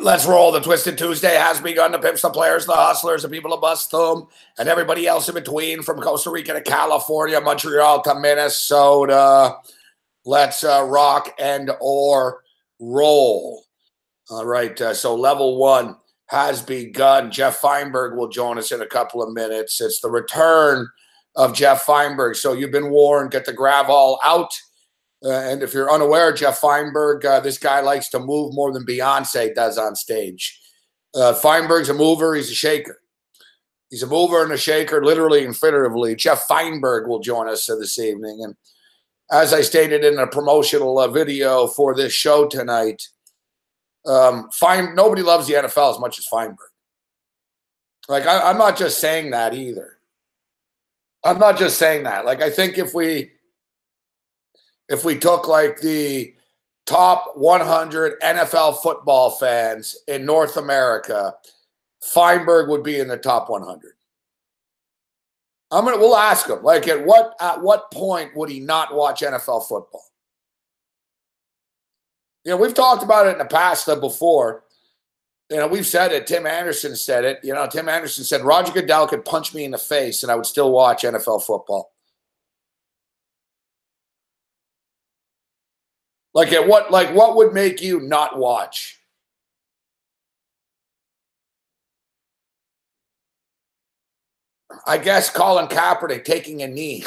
Let's roll. The Twisted Tuesday has begun. The pimps, the players, the hustlers, the people that bust them, and everybody else in between from Costa Rica to California, Montreal to Minnesota. Let's rock and or roll. All right, so level one has begun. Jeff Feinberg will join us in a couple of minutes. It's the return of Jeff Feinberg. So you've been warned, get the grab all out. And if you're unaware, Jeff Feinberg, this guy likes to move more than Beyonce does on stage. Feinberg's a mover. He's a shaker. He's a mover and a shaker, literally and figuratively. Jeff Feinberg will join us this evening. And as I stated in a promotional video for this show tonight, nobody loves the NFL as much as Feinberg. Like, I'm not just saying that either. I'm not just saying that. Like, I think if we took like the top 100 NFL football fans in North America, Feinberg would be in the top 100. We'll ask him, like, at what point would he not watch NFL football? You know, we've talked about it in the past before. You know, we've said it. Tim Anderson said it. You know, Tim Anderson said Roger Goodell could punch me in the face and I would still watch NFL football. What would make you not watch? I guess Colin Kaepernick taking a knee.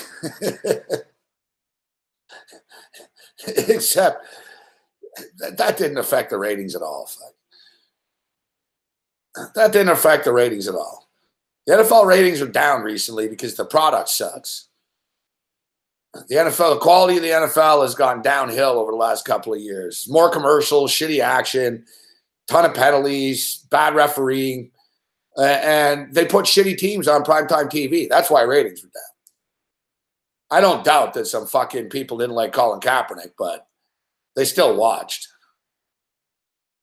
Except that didn't affect the ratings at all. That didn't affect the ratings at all. The NFL ratings are down recently because the product sucks. The NFL, the quality of the NFL has gone downhill over the last couple of years. More commercials, shitty action, ton of penalties, bad refereeing, and they put shitty teams on primetime TV. That's why ratings are down. I don't doubt that some fucking people didn't like Colin Kaepernick, but they still watched.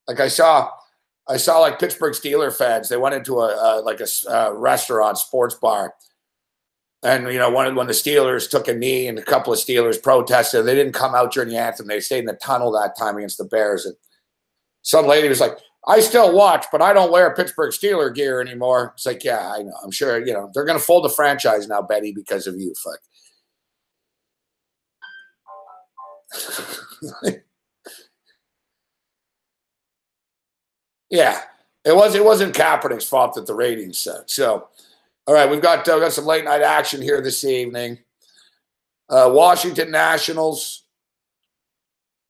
Like I saw like Pittsburgh Steelers fans. They went into a restaurant, sports bar. And, you know, when the Steelers took a knee and a couple of Steelers protested, they didn't come out during the anthem. They stayed in the tunnel that time against the Bears. And some lady was like, I still watch, but I don't wear Pittsburgh Steeler gear anymore. It's like, yeah, I know. I'm sure, you know, they're going to fold the franchise now, Betty, because of you. Fuck. Yeah, it wasn't Kaepernick's fault that the ratings sucked. So, all right, we've got some late night action here this evening. Washington Nationals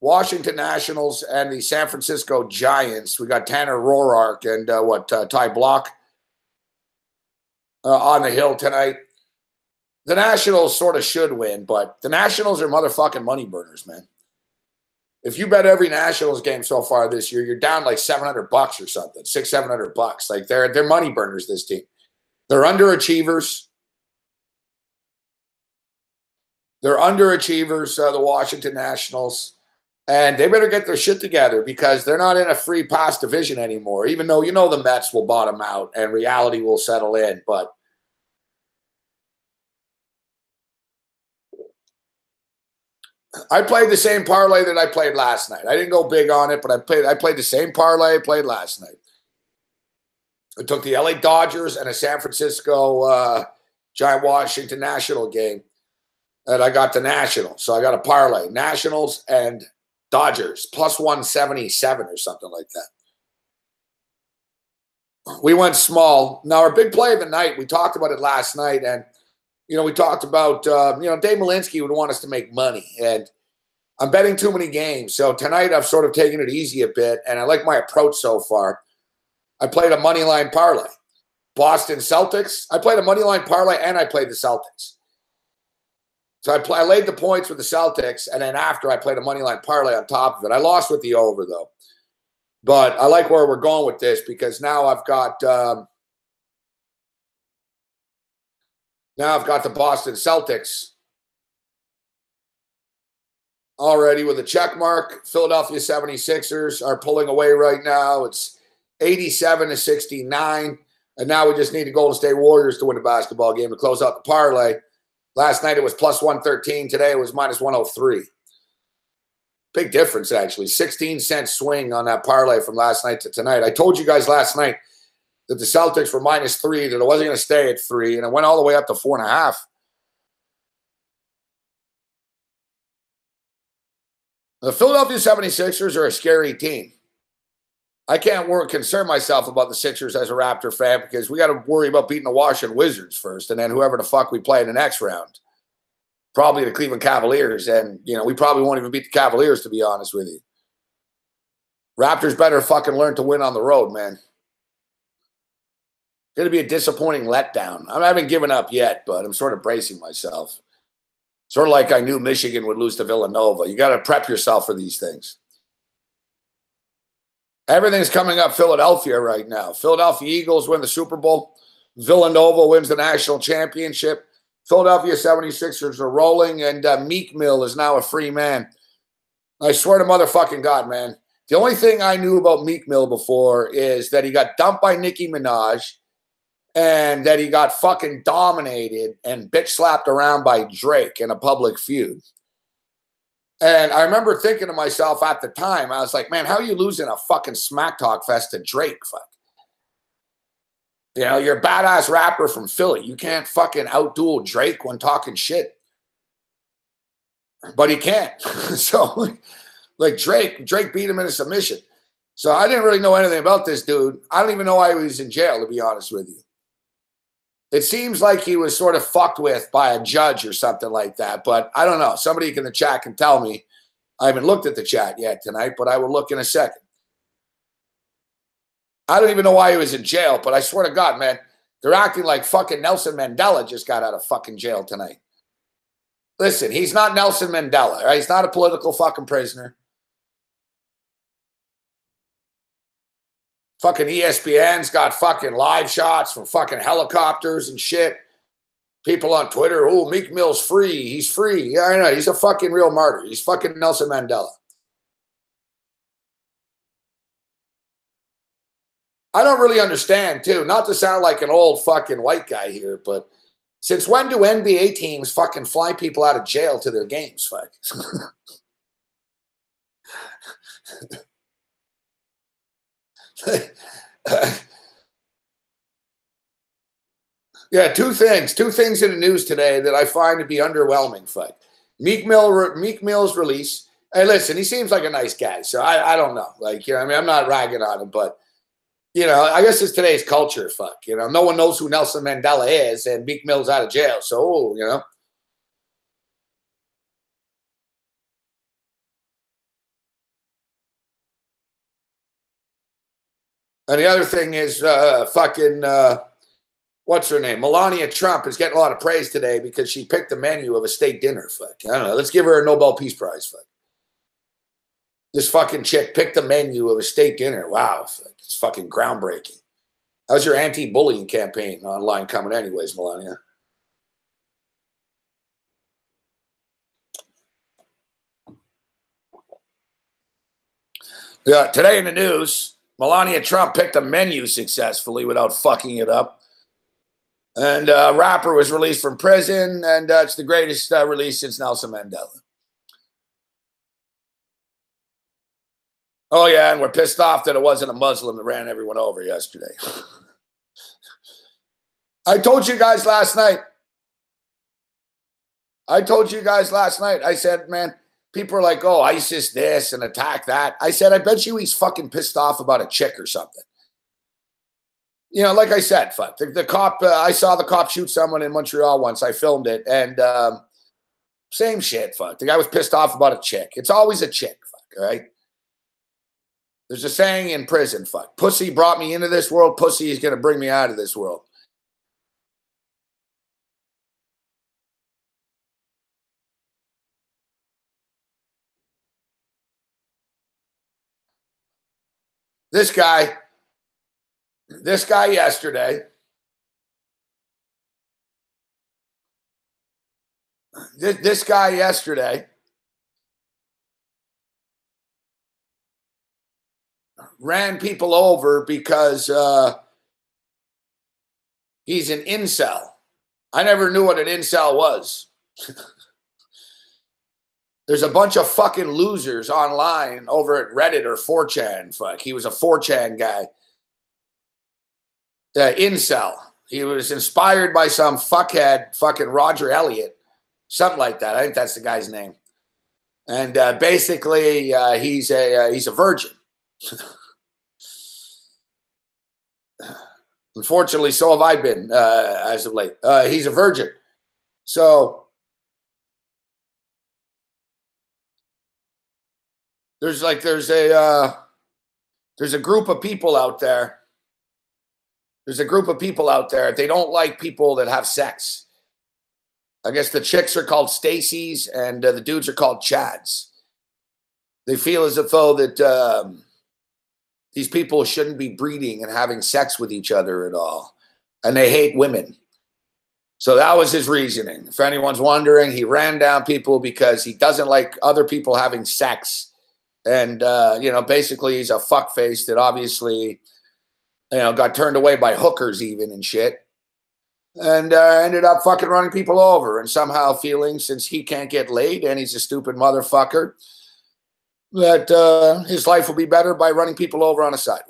and the San Francisco Giants. We got Tanner Roark and Ty Block on the hill tonight. The Nationals sort of should win, but the Nationals are motherfucking money burners, man. If you bet every Nationals game so far this year, you're down like $700 or something, $600-700. Like they're money burners, this team. They're underachievers. They're underachievers, the Washington Nationals. And they better get their shit together because they're not in a free pass division anymore, even though, you know, the Mets will bottom out and reality will settle in. But I played the same parlay that I played last night. I didn't go big on it, but I played the same parlay I played last night. I took the LA Dodgers and a San Francisco Giant Washington National game, and I got the Nationals. So I got a parlay, Nationals and Dodgers, plus 177 or something like that. We went small. Now, our big play of the night, we talked about it last night, and, you know, we talked about, Dave Malinsky would want us to make money, and I'm betting too many games. So tonight I've sort of taken it easy a bit, and I like my approach so far. I played a money line parlay. Boston Celtics. I played a money line parlay, and I played the Celtics. So I laid the points with the Celtics, and then after I played a money line parlay on top of it. I lost with the over, though. But I like where we're going with this because now I've got the Boston Celtics already with a check mark. Philadelphia 76ers are pulling away right now. It's 87-69. And now we just need the Golden State Warriors to win the basketball game to close out the parlay. Last night it was plus 113. Today it was minus 103. Big difference, actually. 16-cent swing on that parlay from last night to tonight. I told you guys last night that the Celtics were -3, that it wasn't going to stay at 3, and it went all the way up to 4.5. The Philadelphia 76ers are a scary team. I can't concern myself about the Sixers as a Raptor fan because we got to worry about beating the Washington Wizards first, and then whoever the fuck we play in the next round. Probably the Cleveland Cavaliers, and we probably won't even beat the Cavaliers, to be honest with you. Raptors better fucking learn to win on the road, man. It's going to be a disappointing letdown. I haven't given up yet, but I'm sort of bracing myself. Sort of like I knew Michigan would lose to Villanova. You got to prep yourself for these things. Everything's coming up Philadelphia right now. Philadelphia Eagles win the Super Bowl. Villanova wins the national championship. Philadelphia 76ers are rolling, and Meek Mill is now a free man. I swear to motherfucking God, man. The only thing I knew about Meek Mill before is that he got dumped by Nicki Minaj and that he got fucking dominated and bitch slapped around by Drake in a public feud. And I remember thinking to myself at the time, I was like, man, how are you losing a fucking smack talk fest to Drake? Fuck. You're a badass rapper from Philly. You can't fucking outduel Drake when talking shit. But he can't. So, like Drake beat him in a submission. So I didn't really know anything about this dude. I don't even know why he was in jail, to be honest with you. It seems like he was sort of fucked with by a judge or something like that. But I don't know. Somebody in the chat can tell me. I haven't looked at the chat yet tonight, but I will look in a second. I don't even know why he was in jail, but I swear to God, man, they're acting like fucking Nelson Mandela just got out of fucking jail tonight. Listen, he's not Nelson Mandela, right? He's not a political fucking prisoner. Fucking ESPN's got fucking live shots from fucking helicopters and shit. People on Twitter, oh, Meek Mill's free. He's free. Yeah, I know. He's a fucking real martyr. He's fucking Nelson Mandela. I don't really understand, too, not to sound like an old fucking white guy here, but since when do NBA teams fucking fly people out of jail to their games? Fuck. Yeah, two things in the news today that I find to be underwhelming. Fuck. Meek Mill's release. Hey, listen, he seems like a nice guy, so I don't know. Like, I mean, I'm not ragging on him, but I guess it's today's culture. Fuck, no one knows who Nelson Mandela is, and Meek Mill's out of jail, so And the other thing is what's her name? Melania Trump is getting a lot of praise today because she picked the menu of a state dinner. Fuck. I don't know. Let's give her a Nobel Peace Prize. Fuck. This fucking chick picked the menu of a state dinner. Wow. Fuck. It's fucking groundbreaking. How's your anti-bullying campaign online coming anyways, Melania? Yeah, today in the news, Melania Trump picked a menu successfully without fucking it up. And a rapper was released from prison, and it's the greatest release since Nelson Mandela. Oh, yeah, and we're pissed off that it wasn't a Muslim that ran everyone over yesterday. I told you guys last night. I said, man, people are like, oh, ISIS this and attack that. I said, I bet you he's fucking pissed off about a chick or something. Like I said, fuck. The cop, I saw the cop shoot someone in Montreal once. I filmed it, and same shit, fuck. The guy was pissed off about a chick. It's always a chick, fuck, all right? There's a saying in prison, fuck. Pussy brought me into this world. Pussy is going to bring me out of this world. This guy yesterday, this guy yesterday ran people over because he's an incel. I never knew what an incel was. There's a bunch of fucking losers online over at Reddit or 4chan. Fuck, he was a 4chan guy. Incel. He was inspired by some fuckhead, fucking Roger Elliott, something like that. I think that's the guy's name. And basically, he's a virgin. Unfortunately, so have I been as of late. He's a virgin. So there's a group of people out there. There's a group of people out there. They don't like people that have sex. I guess the chicks are called Stacy's and the dudes are called Chads. They feel as though that these people shouldn't be breeding and having sex with each other at all. And they hate women. So that was his reasoning. If anyone's wondering, he ran down people because he doesn't like other people having sex. And, basically he's a fuckface that obviously, got turned away by hookers even and shit. And ended up fucking running people over and somehow feeling, since he can't get laid and he's a stupid motherfucker, that his life will be better by running people over on a sidewalk.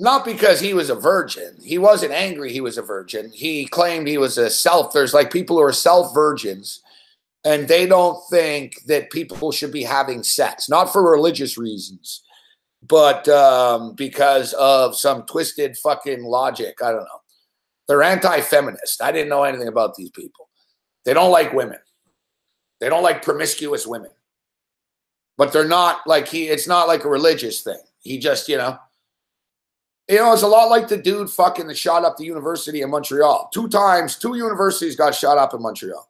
Not because he was a virgin. He wasn't angry he was a virgin. He claimed he was a self. There's like people who are self-virgins, and they don't think that people should be having sex, not for religious reasons, but because of some twisted fucking logic. I don't know. They're anti-feminist. I didn't know anything about these people. They don't like women. They don't like promiscuous women. But they're not like it's not like a religious thing. He just, it's a lot like the dude fucking that shot up the university in Montreal. 2 times, 2 universities got shot up in Montreal.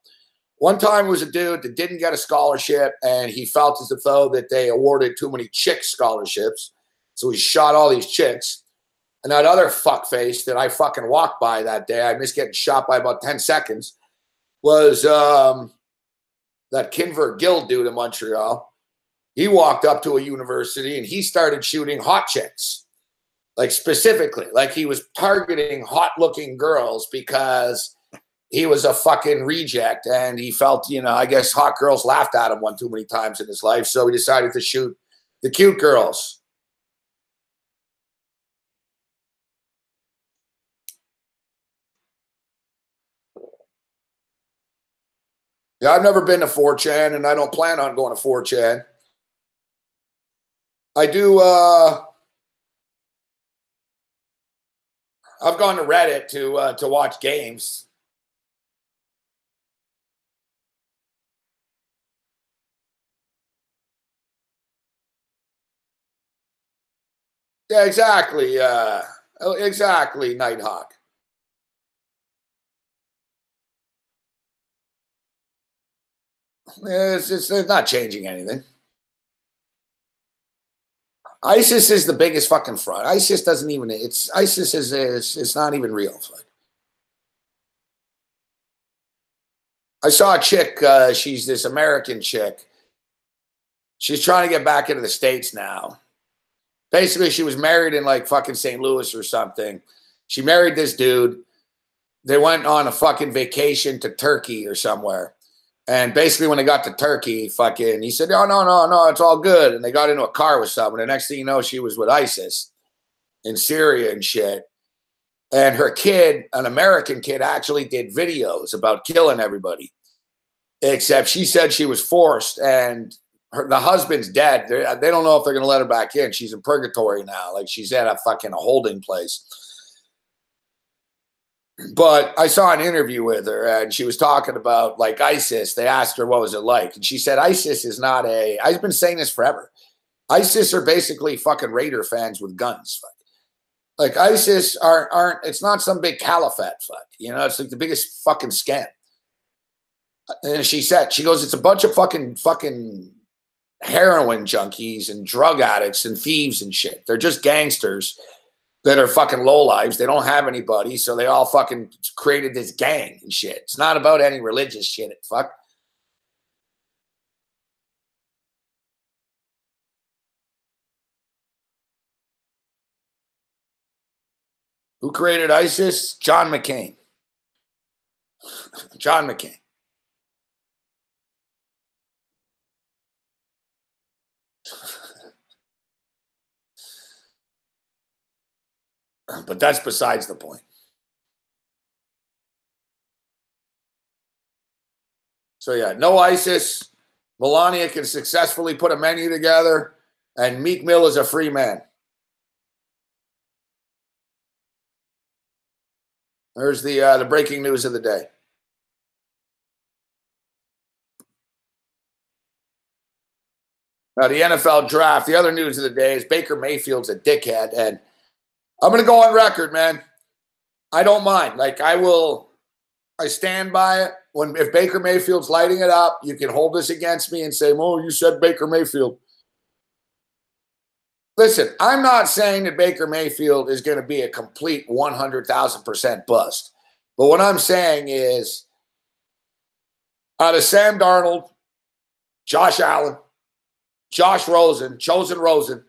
One time was a dude that didn't get a scholarship, and he felt as though that they awarded too many chick scholarships. So he shot all these chicks. And that other fuckface that I fucking walked by that day, I missed getting shot by about 10 seconds, was that Kinver Gill dude in Montreal. He walked up to a university, and he started shooting hot chicks. Like specifically, like he was targeting hot-looking girls because he was a fucking reject, and he felt, I guess hot girls laughed at him one too many times in his life, so he decided to shoot the cute girls. Yeah, I've never been to 4chan, and I don't plan on going to 4chan. I do, I've gone to Reddit to watch games. Yeah, exactly. Exactly, Nighthawk. It's not changing anything. ISIS is the biggest fucking fraud. ISIS doesn't even. ISIS is not even real. I saw a chick. She's this American chick. She's trying to get back into the States now. Basically, she was married in like fucking St. Louis or something. She married this dude. They went on a fucking vacation to Turkey or somewhere. And basically, when they got to Turkey, fucking, he said, "Oh, no, it's all good." And they got into a car with someone. The next thing you know, she was with ISIS in Syria and shit. And her kid, an American kid, actually did videos about killing everybody. Except she said she was forced, and the husband's dead. They don't know if they're going to let her back in. She's in purgatory now. Like she's at a fucking holding place. But I saw an interview with her, and she was talking about like ISIS. They asked her what was it like, and she said ISIS is not a. I've been saying this forever. ISIS are basically fucking Raider fans with guns. Like ISIS aren't. It's not some big caliphate. It's like the biggest fucking scam. And she said, she goes, it's a bunch of fucking heroin junkies and drug addicts and thieves and shit. They're just gangsters that are fucking lowlives. They don't have anybody, so they all fucking created this gang and shit. It's not about any religious shit. Fuck. Who created ISIS? John McCain. John McCain. But that's besides the point. So, yeah, no ISIS. Melania can successfully put a menu together, and Meek Mill is a free man. There's the breaking news of the day. Now, the NFL draft, the other news of the day is Baker Mayfield's a dickhead. And I'm going to go on record, man. I don't mind. Like, I stand by it. If Baker Mayfield's lighting it up, you can hold this against me and say, oh, you said Baker Mayfield. Listen, I'm not saying that Baker Mayfield is going to be a complete 100,000% bust. But what I'm saying is, out of Sam Darnold, Josh Allen, Josh Rosen, Chosen Rosen,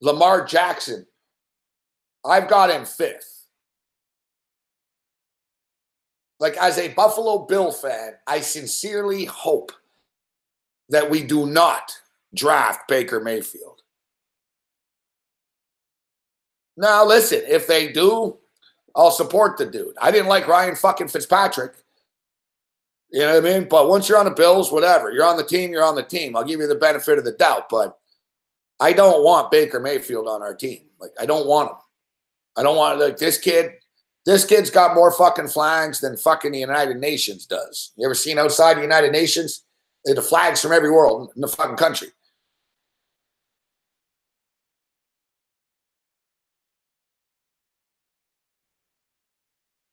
Lamar Jackson, I've got him fifth. Like, as a Buffalo Bill fan, I sincerely hope that we do not draft Baker Mayfield. Now, listen, if they do, I'll support the dude. I didn't like Ryan fucking Fitzpatrick. You know what I mean? But once you're on the Bills, whatever. You're on the team, you're on the team. I'll give you the benefit of the doubt. But I don't want Baker Mayfield on our team. Like, I don't want him. I don't want, like, this kid's got more fucking flags than fucking the United Nations does. You ever seen outside the United Nations? They're the flags from every world in the fucking country.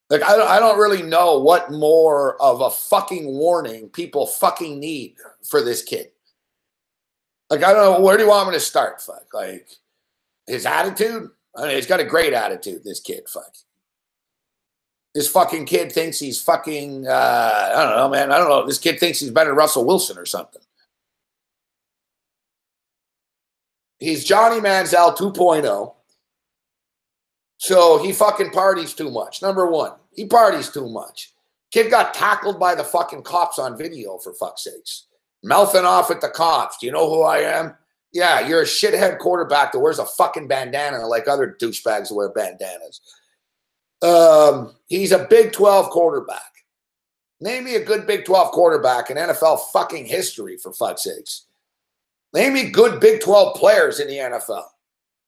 Like, I don't really know what more of a fucking warning people fucking need for this kid. Like, I don't know. Where do you want me to start? Fuck. Like, his attitude? I mean, he's got a great attitude, this kid. Fuck. This fucking kid thinks he's fucking, I don't know, man. I don't know. This kid thinks he's better than Russell Wilson or something. He's Johnny Manziel 2.0. So he fucking parties too much. Number one, he parties too much. Kid got tackled by the fucking cops on video, for fuck's sakes. Mouthing off at the cops. Do you know who I am? Yeah, you're a shithead quarterback that wears a fucking bandana like other douchebags that wear bandanas. He's a Big 12 quarterback. Name me a good Big 12 quarterback in NFL fucking history, for fuck's sakes. Name me good Big 12 players in the NFL.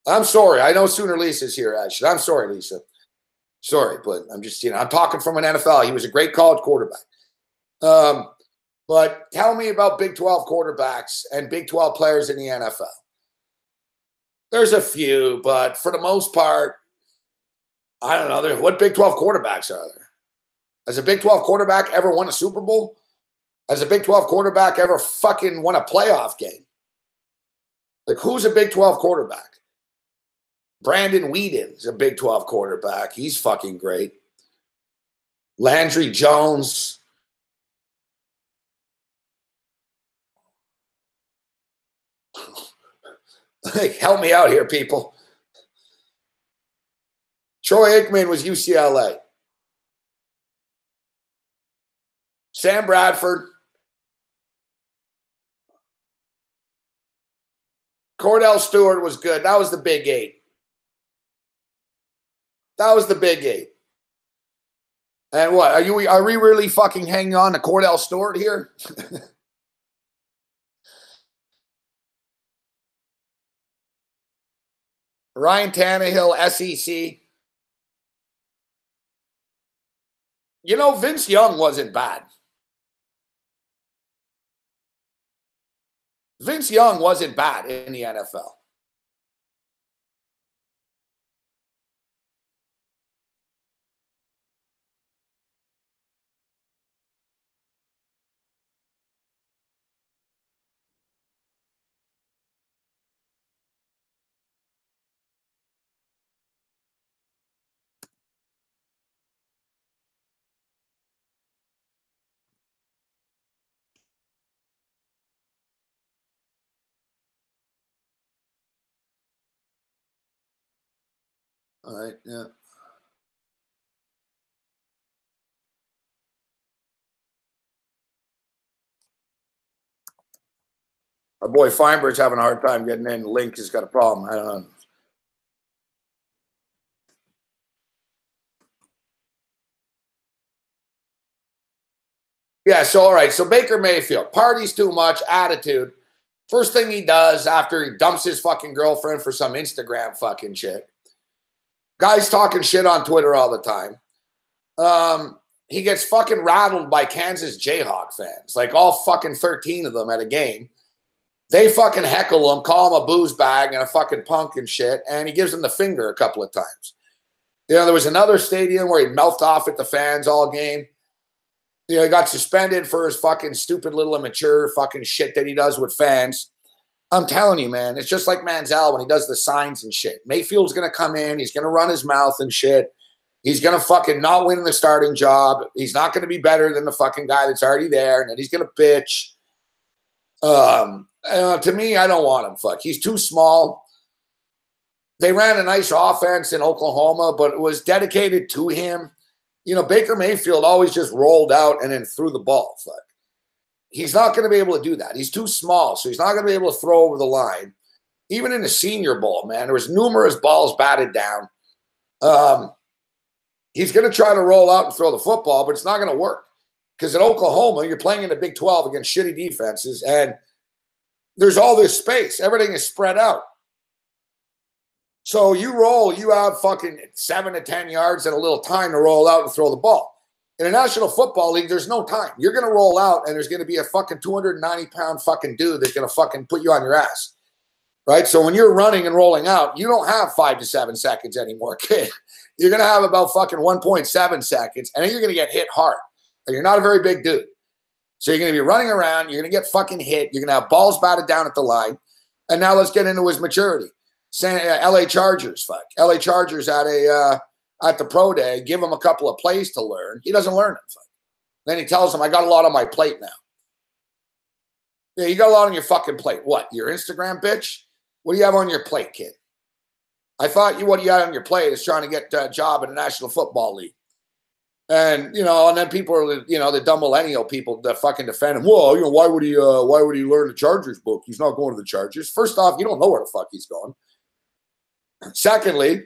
I'm sorry. I know Sooner Lisa's here, actually. I'm sorry, Lisa. Sorry, but I'm just, I'm talking from an NFL. He was a great college quarterback. But tell me about Big 12 quarterbacks and Big 12 players in the NFL. There's a few, but for the most part, I don't know. What Big 12 quarterbacks are there? Has a Big 12 quarterback ever won a Super Bowl? Has a Big 12 quarterback ever fucking won a playoff game? Like, who's a Big 12 quarterback? Brandon Whedon's a Big 12 quarterback. He's fucking great. Landry Jones. Like, help me out here, people. Troy Aikman was UCLA. Sam Bradford. Cordell Stewart was good. That was the Big Eight. That was the Big Eight. And what? Are we really fucking hanging on to Cordell Stewart here? Ryan Tannehill, SEC. Vince Young wasn't bad. Vince Young wasn't bad in the NFL. All right, yeah. Our boy Feinberg's having a hard time getting in. Link has got a problem. I don't know. Yeah, so all right. So Baker Mayfield, parties too much, attitude. First thing he does after he dumps his fucking girlfriend for some Instagram fucking shit. Guy's talking shit on Twitter all the time. He gets fucking rattled by Kansas Jayhawk fans, like all fucking 13 of them at a game. They fucking heckle him, call him a booze bag and a fucking punk and shit, and he gives them the finger a couple of times. You know, there was another stadium where he mouthed off at the fans all game. You know, he got suspended for his fucking stupid little immature fucking shit that he does with fans. I'm telling you, man, it's just like Manziel when he does the signs and shit. Mayfield's going to come in. He's going to run his mouth and shit. He's going to fucking not win the starting job. He's not going to be better than the fucking guy that's already there. And then he's going to bitch. To me, I don't want him. Fuck. He's too small. They ran a nice offense in Oklahoma, but it was dedicated to him. You know, Baker Mayfield always just rolled out and then threw the ball. Fuck. He's not going to be able to do that. He's too small, so he's not going to be able to throw over the line. Even in the Senior Bowl, man, there was numerous balls batted down. He's going to try to roll out and throw the football, but it's not going to work. Because at Oklahoma, you're playing in the Big 12 against shitty defenses, and there's all this space. Everything is spread out. So you roll, you have fucking 7 to 10 yards and a little time to roll out and throw the ball. In a National Football League, there's no time. You're going to roll out, and there's going to be a fucking 290-pound fucking dude that's going to fucking put you on your ass, right? So when you're running and rolling out, you don't have 5 to 7 seconds anymore, kid. You're going to have about fucking 1.7 seconds, and then you're going to get hit hard. And you're not a very big dude. So you're going to be running around. You're going to get fucking hit. You're going to have balls batted down at the line. And now let's get into his maturity. LA Chargers, fuck. LA Chargers at the pro day, give him a couple of plays to learn. He doesn't learn them. Fuck. Then he tells him, I got a lot on my plate now. Yeah, you got a lot on your fucking plate. What? Your Instagram bitch? What do you have on your plate, kid? I thought what you had on your plate is trying to get a job in the National Football League. And, you know, and then people are, you know, the dumb millennial people that fucking defend him. Well, you know, why would he learn the Chargers book? He's not going to the Chargers. First off, you don't know where the fuck he's going. Secondly,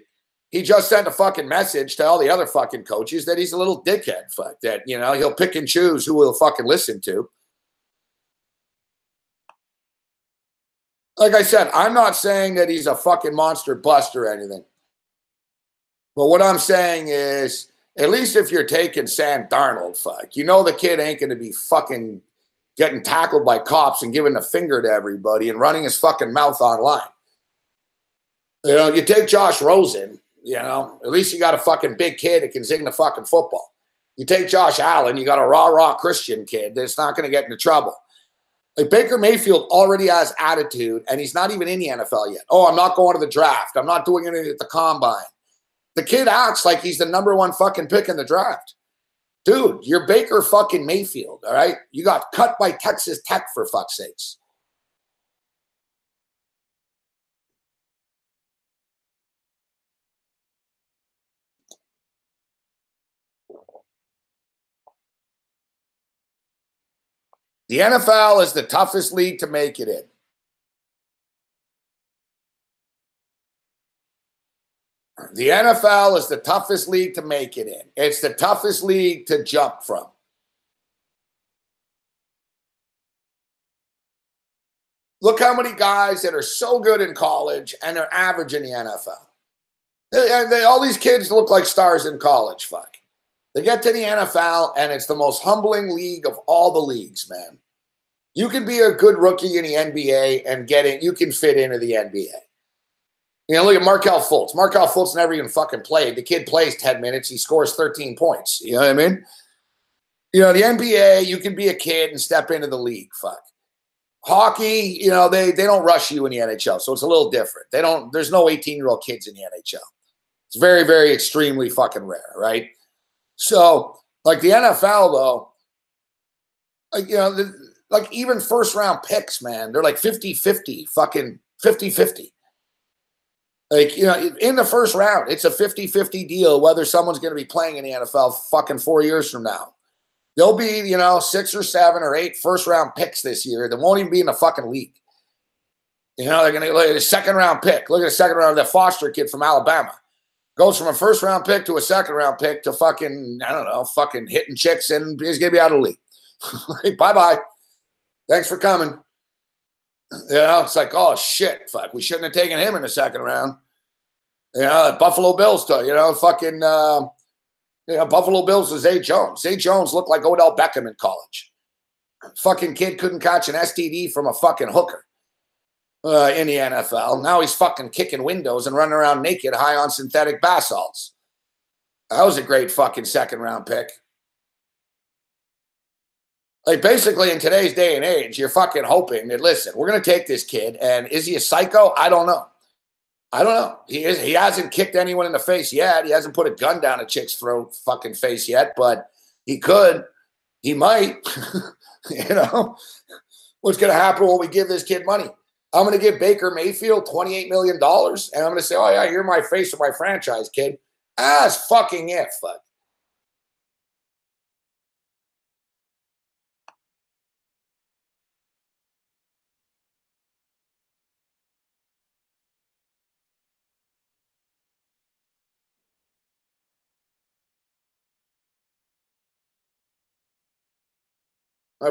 he just sent a fucking message to all the other fucking coaches that he's a little dickhead. Fuck that, you know, he'll pick and choose who he'll fucking listen to. Like I said, I'm not saying that he's a fucking monster bust or anything. But what I'm saying is, at least if you're taking Sam Darnold, fuck, you know the kid ain't going to be fucking getting tackled by cops and giving the finger to everybody and running his fucking mouth online. You know, you take Josh Rosen, you know, at least you got a fucking big kid that can zing the fucking football. You take Josh Allen, you got a raw Christian kid that's not going to get into trouble. Like Baker Mayfield already has attitude, and he's not even in the NFL yet. Oh, I'm not going to the draft. I'm not doing anything at the combine. The kid acts like he's the #1 fucking pick in the draft. Dude, you're Baker fucking Mayfield, all right? You got cut by Texas Tech, for fuck's sakes. The NFL is the toughest league to make it in. The NFL is the toughest league to make it in. It's the toughest league to jump from. Look how many guys that are so good in college and they're average in the NFL. All these kids look like stars in college, fuck. They get to the NFL, and it's the most humbling league of all the leagues, man. You can be a good rookie in the NBA and get in. You can fit into the NBA. You know, look at Markelle Fultz. Markelle Fultz never even fucking played. The kid plays 10 minutes. He scores 13 points. You know what I mean? You know, the NBA, you can be a kid and step into the league, fuck. Hockey, you know, they don't rush you in the NHL, so it's a little different. There's no 18-year-old kids in the NHL. It's very, very extremely fucking rare, right? So, like the NFL, though, like, you know, like even first-round picks, man, they're like 50-50, fucking 50-50. Like, you know, in the first round, it's a 50-50 deal whether someone's going to be playing in the NFL fucking 4 years from now. There'll be, you know, 6 or 7 or 8 first-round picks this year that won't even be in the fucking league. You know, they're going to look at a second-round pick. Look at a second-round, that Foster kid from Alabama. Goes from a first-round pick to a second-round pick to fucking, I don't know, fucking hitting chicks, and he's going to be out of the league. Bye-bye. Thanks for coming. You know, it's like, oh, shit, fuck. We shouldn't have taken him in the second round. You know, Buffalo Bills, you know, fucking, you know, Buffalo Bills was Zay Jones. Zay Jones looked like Odell Beckham in college. Fucking kid couldn't catch an STD from a fucking hooker in the NFL. Now he's fucking kicking windows and running around naked high on synthetic bath salts. That was a great fucking second-round pick. Like, basically, in today's day and age, you're fucking hoping that, listen, we're going to take this kid, and is he a psycho? I don't know. I don't know. He hasn't kicked anyone in the face yet. He hasn't put a gun down a chick's throat fucking face yet, but he could. He might. You know? What's going to happen when we give this kid money? I'm going to give Baker Mayfield $28 million, and I'm going to say, oh, yeah, you're my face of my franchise, kid. As fucking if, fuck.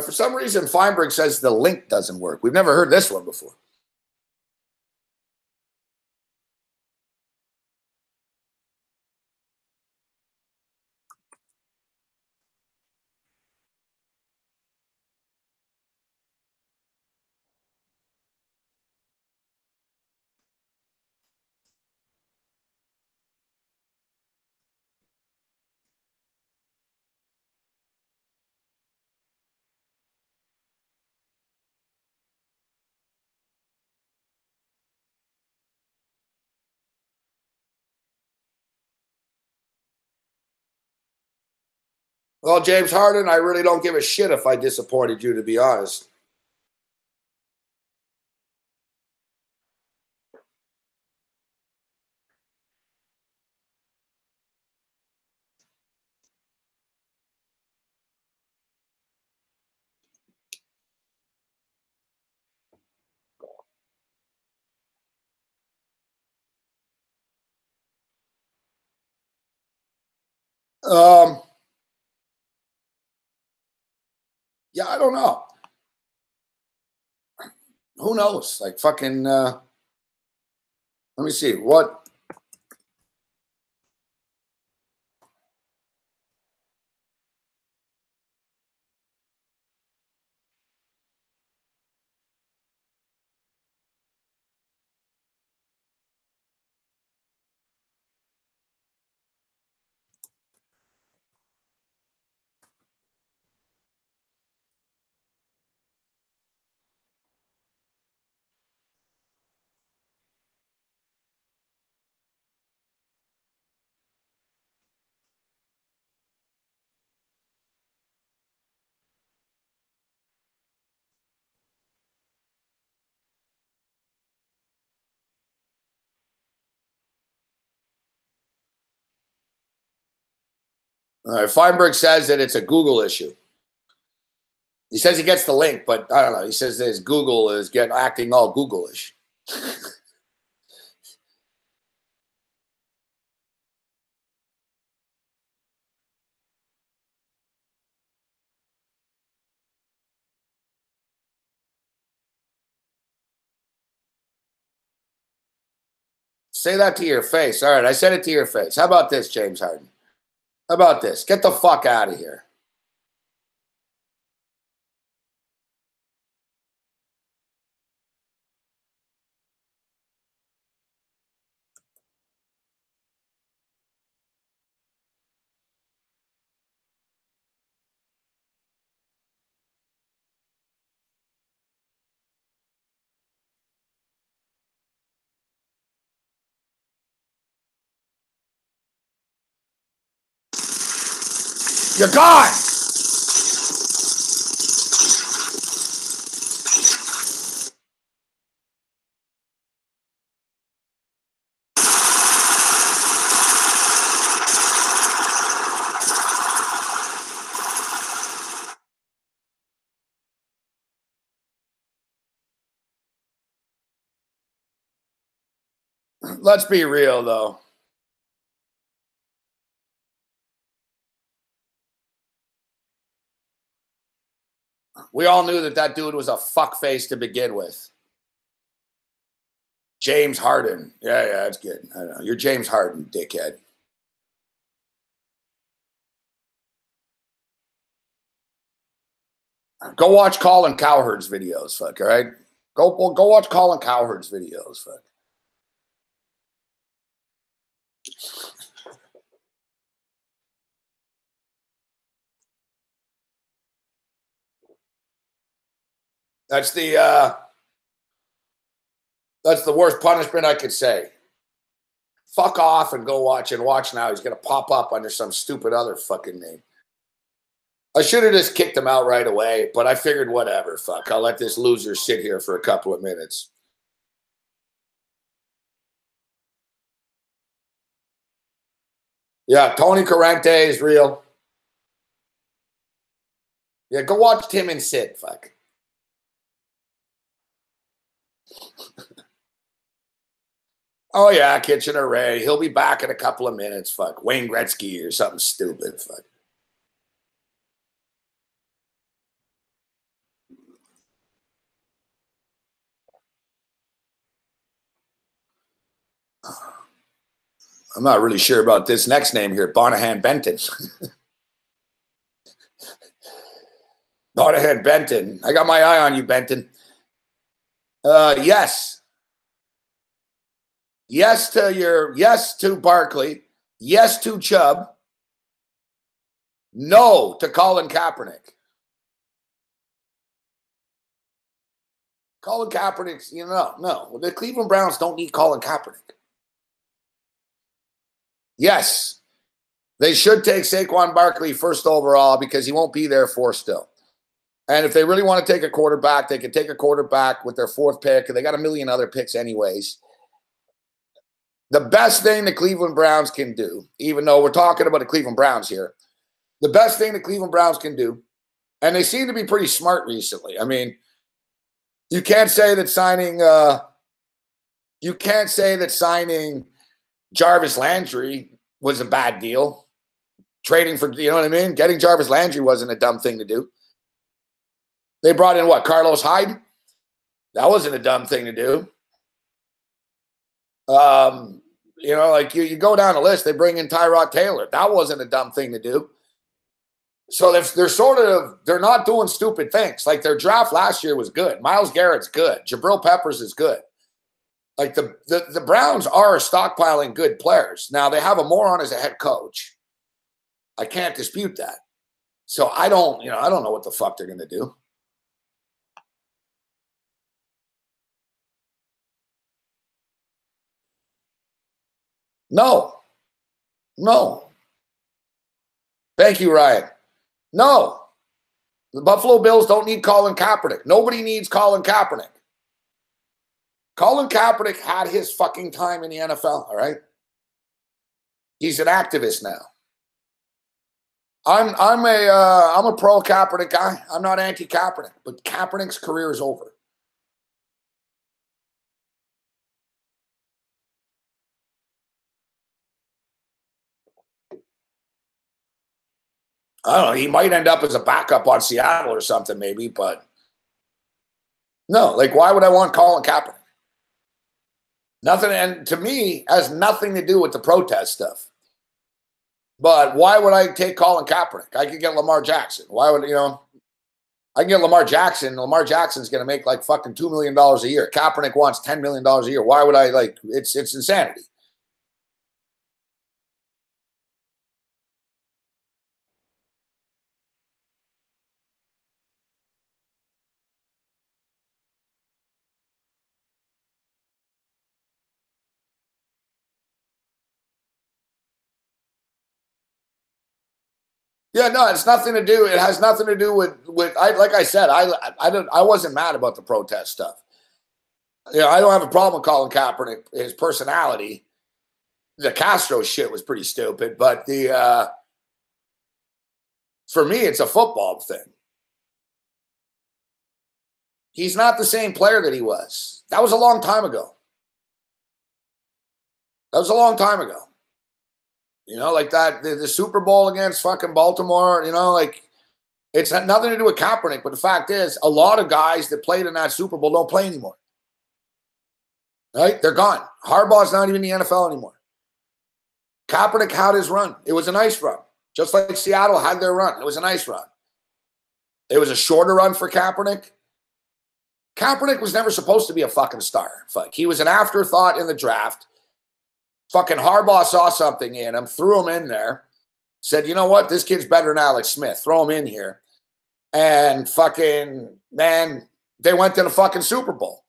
For some reason, Feinberg says the link doesn't work. We've never heard this one before. Well, James Harden, I really don't give a shit if I disappointed you, to be honest. Yeah, I don't know. Who knows? Like fucking, let me see. What? Feinberg says that it's a Google issue. He says he gets the link, but I don't know. He says his Google is acting all Google-ish. Say that to your face. All right, I said it to your face. How about this, James Harden? How about this? Get the fuck out of here. You're gone. let's be real, though. We all knew that dude was a fuckface to begin with. James Harden. Yeah, that's good. I know. You're James Harden, dickhead. Go watch Colin Cowherd's videos, fuck, all right? Go watch Colin Cowherd's videos, fuck. That's the worst punishment I could say. Fuck off and go watch now. He's gonna pop up under some stupid other fucking name. I should have just kicked him out right away, but I figured whatever, fuck. I'll let this loser sit here for a couple of minutes. Yeah, Tony Corrente is real. Yeah, go watch Tim and Sid, fuck. Oh, yeah, Kitchener Ray. He'll be back in a couple of minutes, fuck. Wayne Gretzky or something stupid, fuck. I'm not really sure about this next name here, Bonahan Benton. Bonahan Benton. I got my eye on you, Benton. Yes. Yes to Barkley. Yes to Chubb. No to Colin Kaepernick. Colin Kaepernick's, no. The Cleveland Browns don't need Colin Kaepernick. Yes, they should take Saquon Barkley first overall because he won't be there for still. And if they really want to take a quarterback, they can take a quarterback with their fourth pick. And they got a million other picks anyways. The best thing the Cleveland Browns can do, even though we're talking about the Cleveland Browns here, the best thing the Cleveland Browns can do, and they seem to be pretty smart recently. I mean, you can't say that signing Jarvis Landry was a bad deal. Trading for, you know what I mean? Getting Jarvis Landry wasn't a dumb thing to do. They brought in what? Carlos Hyde? That wasn't a dumb thing to do. Like you go down the list, they bring in Tyrod Taylor. That wasn't a dumb thing to do. So they're not doing stupid things. Like their draft last year was good. Myles Garrett's good. Jabril Peppers is good. Like the Browns are stockpiling good players. Now they have a moron as a head coach. I can't dispute that. So I don't know what the fuck they're going to do. No. Thank you, Ryan. No. The Buffalo Bills don't need Colin Kaepernick. Nobody needs Colin Kaepernick. Colin Kaepernick had his fucking time in the NFL, all right? He's an activist now. I'm a pro Kaepernick guy. I'm not anti Kaepernick, but Kaepernick's career is over. I don't know. He might end up as a backup on Seattle or something, maybe, but no. Like, why would I want Colin Kaepernick? Nothing, and to me, has nothing to do with the protest stuff. But why would I take Colin Kaepernick? I could get Lamar Jackson. Why would, I can get Lamar Jackson. Lamar Jackson's going to make like fucking $2 million a year. Kaepernick wants $10 million a year. Why would I, it's insanity. Yeah, no, it's nothing to do. It has nothing to do with like I said, I wasn't mad about the protest stuff. I don't have a problem with Colin Kaepernick, his personality. The Castro shit was pretty stupid, but for me, it's a football thing. He's not the same player that he was. That was a long time ago. That was a long time ago. You know, like that, the Super Bowl against fucking Baltimore, you know, like it's had nothing to do with Kaepernick. But the fact is, a lot of guys that played in that Super Bowl don't play anymore. Right? They're gone. Harbaugh's not even in the NFL anymore. Kaepernick had his run. It was a nice run. Just like Seattle had their run. It was a nice run. It was a shorter run for Kaepernick. Kaepernick was never supposed to be a fucking star. Fuck. He was an afterthought in the draft. Fucking Harbaugh saw something in him, threw him in there, said, you know what? This kid's better than Alex Smith. Throw him in here. And fucking, man, they went to the fucking Super Bowl.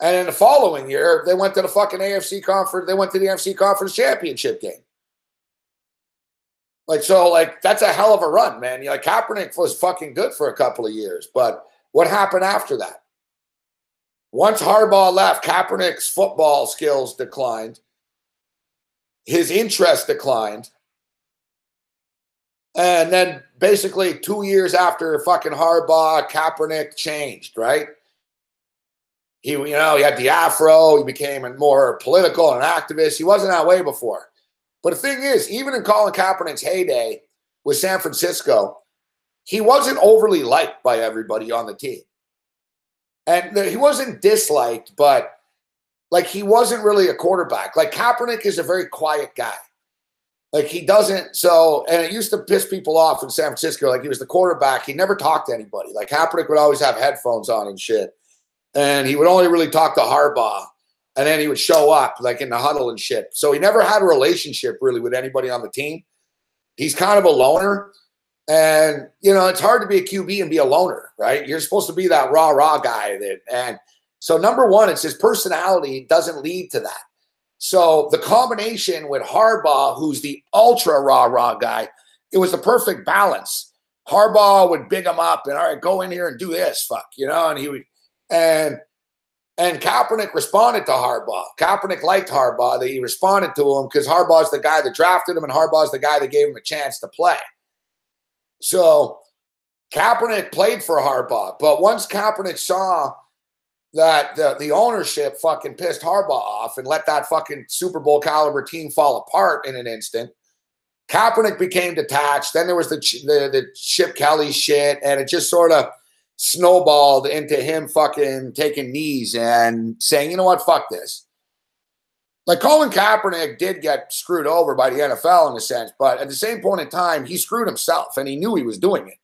And in the following year, they went to the fucking AFC conference. They went to the NFC conference championship game. Like, so, like, that's a hell of a run, man. You know, like, Kaepernick was fucking good for a couple of years. But what happened after that? Once Harbaugh left, Kaepernick's football skills declined. His interest declined. And then basically 2 years after fucking Harbaugh, Kaepernick changed, right? He, you know, he had the afro. He became more political and an activist. He wasn't that way before. But the thing is, even in Colin Kaepernick's heyday with San Francisco, he wasn't overly liked by everybody on the team. And he wasn't disliked, but like he wasn't really a quarterback. Like Kaepernick is a very quiet guy. Like he doesn't, so, and it used to piss people off in San Francisco. Like he was the quarterback. He never talked to anybody. Like Kaepernick would always have headphones on and shit. And he would only really talk to Harbaugh. And then he would show up like in the huddle and shit. So he never had a relationship really with anybody on the team. He's kind of a loner. And, you know, it's hard to be a QB and be a loner, right? You're supposed to be that rah-rah guy. And so number one, it's his personality doesn't lead to that. So the combination with Harbaugh, who's the ultra rah-rah guy, it was the perfect balance. Harbaugh would big him up and, all right, go in here and do this, fuck, you know, and he would, and Kaepernick responded to Harbaugh. Kaepernick liked Harbaugh. That he responded to him because Harbaugh's the guy that drafted him and Harbaugh's the guy that gave him a chance to play. So Kaepernick played for Harbaugh. But once Kaepernick saw that the ownership fucking pissed Harbaugh off and let that fucking Super Bowl caliber team fall apart in an instant, Kaepernick became detached. Then there was the Chip Kelly shit, and it just sort of snowballed into him fucking taking knees and saying, you know what, fuck this. Like Colin Kaepernick did get screwed over by the NFL in a sense, but at the same point in time, he screwed himself and he knew he was doing it.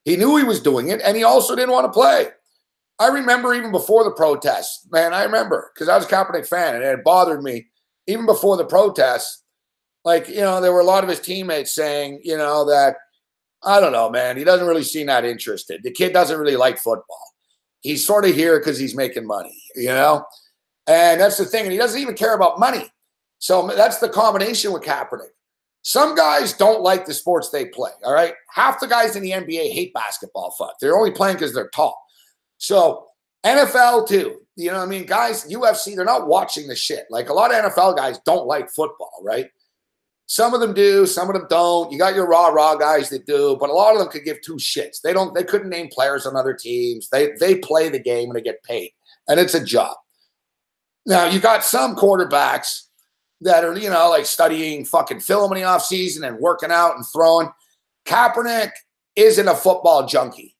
He knew he was doing it, and he also didn't want to play. I remember even before the protests, man, I remember because I was a Kaepernick fan and it bothered me even before the protests. Like, you know, there were a lot of his teammates saying, you know, that, I don't know, man, he doesn't really seem that interested. The kid doesn't really like football. He's sort of here because he's making money, you know? And that's the thing. And he doesn't even care about money. So that's the combination with Kaepernick. Some guys don't like the sports they play, all right? Half the guys in the NBA hate basketball, fuck. They're only playing because they're tall. So NFL too, you know what I mean? Guys, UFC, they're not watching the shit. Like a lot of NFL guys don't like football, right? Some of them do, some of them don't. You got your rah-rah guys that do, but a lot of them could give two shits. They couldn't name players on other teams. They play the game and they get paid. And it's a job. Now, you got some quarterbacks that are, you know, like studying fucking film in the offseason and working out and throwing. Kaepernick isn't a football junkie.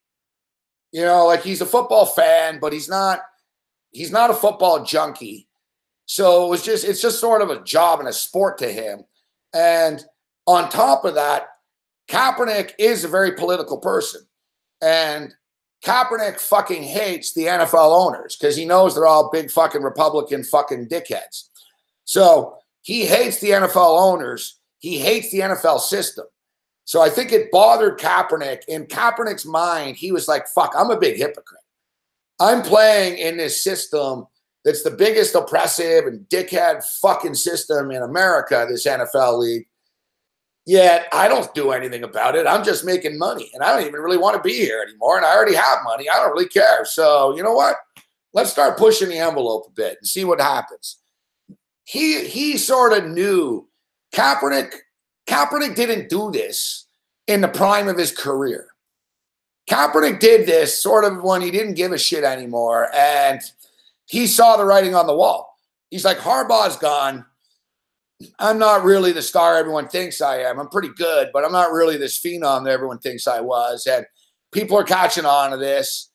You know, like he's a football fan, but he's not a football junkie. So it's just sort of a job and a sport to him. And on top of that, Kaepernick is a very political person. And Kaepernick fucking hates the NFL owners because he knows they're all big fucking Republican fucking dickheads. So he hates the NFL owners. He hates the NFL system. So I think it bothered Kaepernick. In Kaepernick's mind, he was like, fuck, I'm a big hypocrite. I'm playing in this system that's the biggest oppressive and dickhead fucking system in America, this NFL league. Yet I don't do anything about it. I'm just making money, and I don't even really want to be here anymore, and I already have money. I don't really care. So you know what? Let's start pushing the envelope a bit and see what happens. He sort of knew Kaepernick didn't do this in the prime of his career. Kaepernick did this sort of when he didn't give a shit anymore, and he saw the writing on the wall. He's like, Harbaugh's gone. I'm not really the star everyone thinks I am. I'm pretty good, but I'm not really this phenom that everyone thinks I was. And people are catching on to this.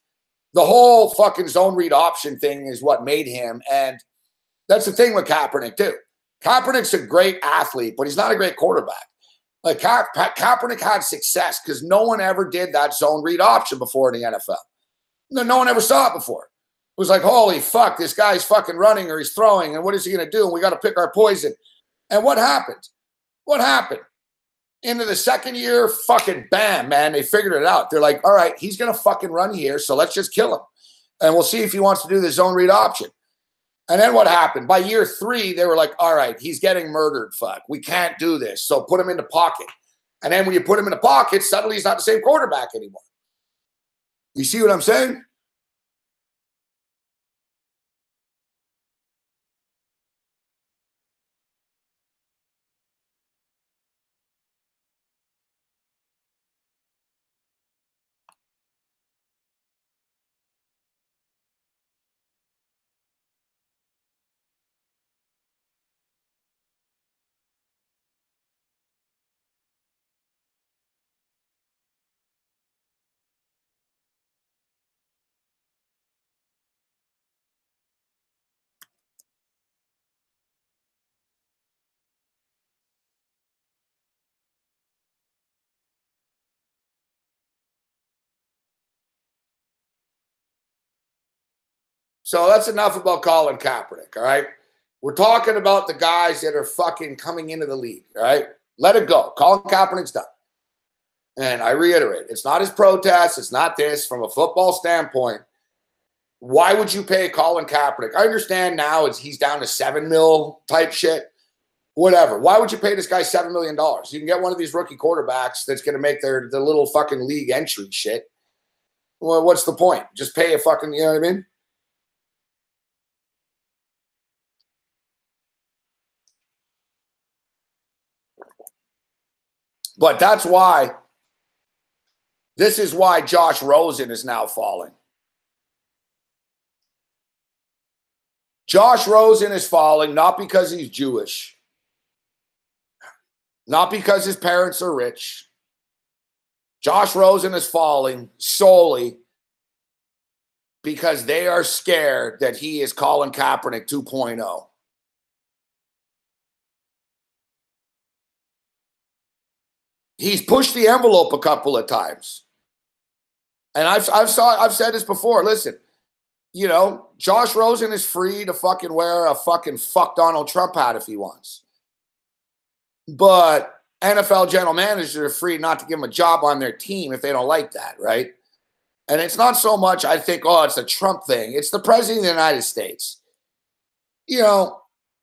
The whole fucking zone read option thing is what made him. And that's the thing with Kaepernick, too. Kaepernick's a great athlete, but he's not a great quarterback. Like Kaepernick had success because no one ever did that zone read option before in the NFL. No one ever saw it before. It was like, holy fuck, this guy's fucking running or he's throwing, and what is he going to do? And we got to pick our poison. And what happened? What happened? Into the second year, fucking bam, man, they figured it out. They're like, all right, he's going to fucking run here, so let's just kill him. And we'll see if he wants to do the zone read option. And then what happened? By year 3, they were like, all right, he's getting murdered, fuck. We can't do this, so put him in the pocket. And then when you put him in the pocket, suddenly he's not the same quarterback anymore. You see what I'm saying? So that's enough about Colin Kaepernick, all right? We're talking about the guys that are fucking coming into the league, all right? Let it go. Colin Kaepernick's done. And I reiterate, it's not his protest. It's not this. From a football standpoint, why would you pay Colin Kaepernick? I understand now he's down to $7 million type shit. Whatever. Why would you pay this guy $7 million? You can get one of these rookie quarterbacks that's going to make the little fucking league entry shit. Well, what's the point? Just pay a fucking, you know what I mean? But that's why, this is why Josh Rosen is now falling. Josh Rosen is falling not because he's Jewish, not because his parents are rich. Josh Rosen is falling solely because they are scared that he is Colin Kaepernick 2.0. He's pushed the envelope a couple of times. And I've said this before. Listen, you know, Josh Rosen is free to fucking wear a fucking fuck Donald Trump hat if he wants. But NFL general managers are free not to give him a job on their team if they don't like that, right? And it's not so much, I think, oh, it's a Trump thing. It's the president of the United States. You know,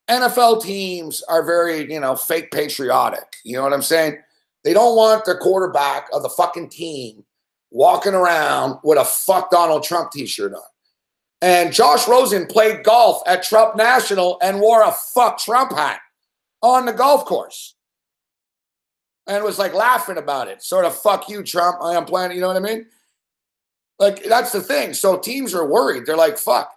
NFL teams are very, you know, fake patriotic. You know what I'm saying? They don't want the quarterback of the fucking team walking around with a fuck Donald Trump t-shirt on. And Josh Rosen played golf at Trump National and wore a fuck Trump hat on the golf course. And was like laughing about it. Sort of, fuck you, Trump. I am playing, you know what I mean? Like, that's the thing. So teams are worried. They're like, fuck.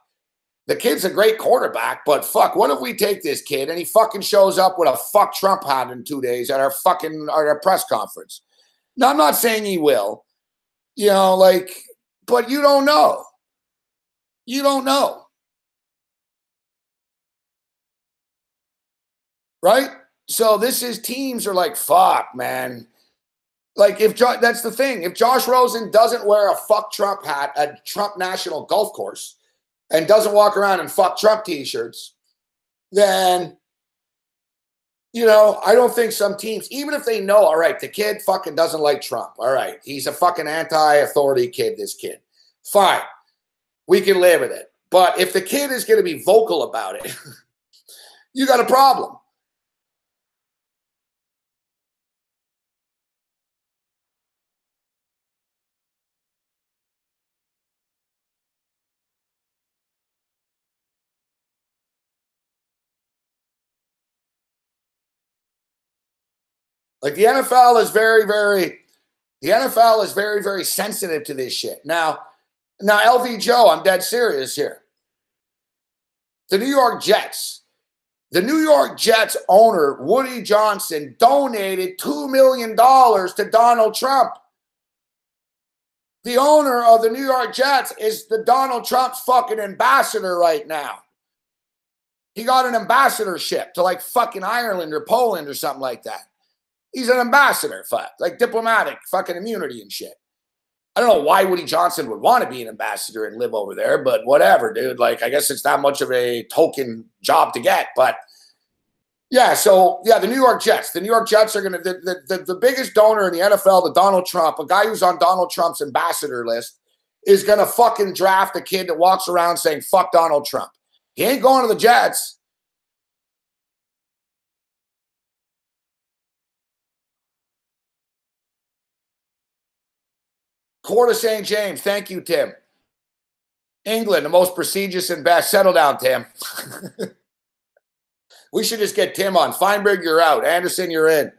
The kid's a great quarterback, but fuck, what if we take this kid and he fucking shows up with a fuck Trump hat in 2 days at our press conference? Now, I'm not saying he will, you know, like, but you don't know. You don't know. Right? So teams are like, fuck, man. Like, that's the thing. If Josh Rosen doesn't wear a fuck Trump hat at Trump National Golf Course and doesn't walk around in fuck Trump t-shirts, then, you know, I don't think some teams, even if they know, all right, the kid fucking doesn't like Trump. All right, he's a fucking anti-authority kid, this kid. Fine. We can live with it. But if the kid is going to be vocal about it, you got a problem. Like the NFL is very, very sensitive to this shit. Now, LV Joe, I'm dead serious here. The New York Jets The New York Jets owner, Woody Johnson, donated $2 million to Donald Trump. The owner of the New York Jets is the Donald Trump's fucking ambassador right now. He got an ambassadorship to like fucking Ireland or Poland or something like that. He's an ambassador, like diplomatic fucking immunity and shit. I don't know why Woody Johnson would want to be an ambassador and live over there, but whatever, dude. Like, I guess it's not much of a token job to get, but yeah. So yeah, the New York Jets. The New York Jets are going to the biggest donor in the NFL, the Donald Trump, a guy who's on Donald Trump's ambassador list, is going to fucking draft a kid that walks around saying "fuck Donald Trump." He ain't going to the Jets. Court of St. James. Thank you, Tim. England, the most prestigious and best. Settle down, Tim. We should just get Tim on. Feinberg, you're out. Anderson, you're in.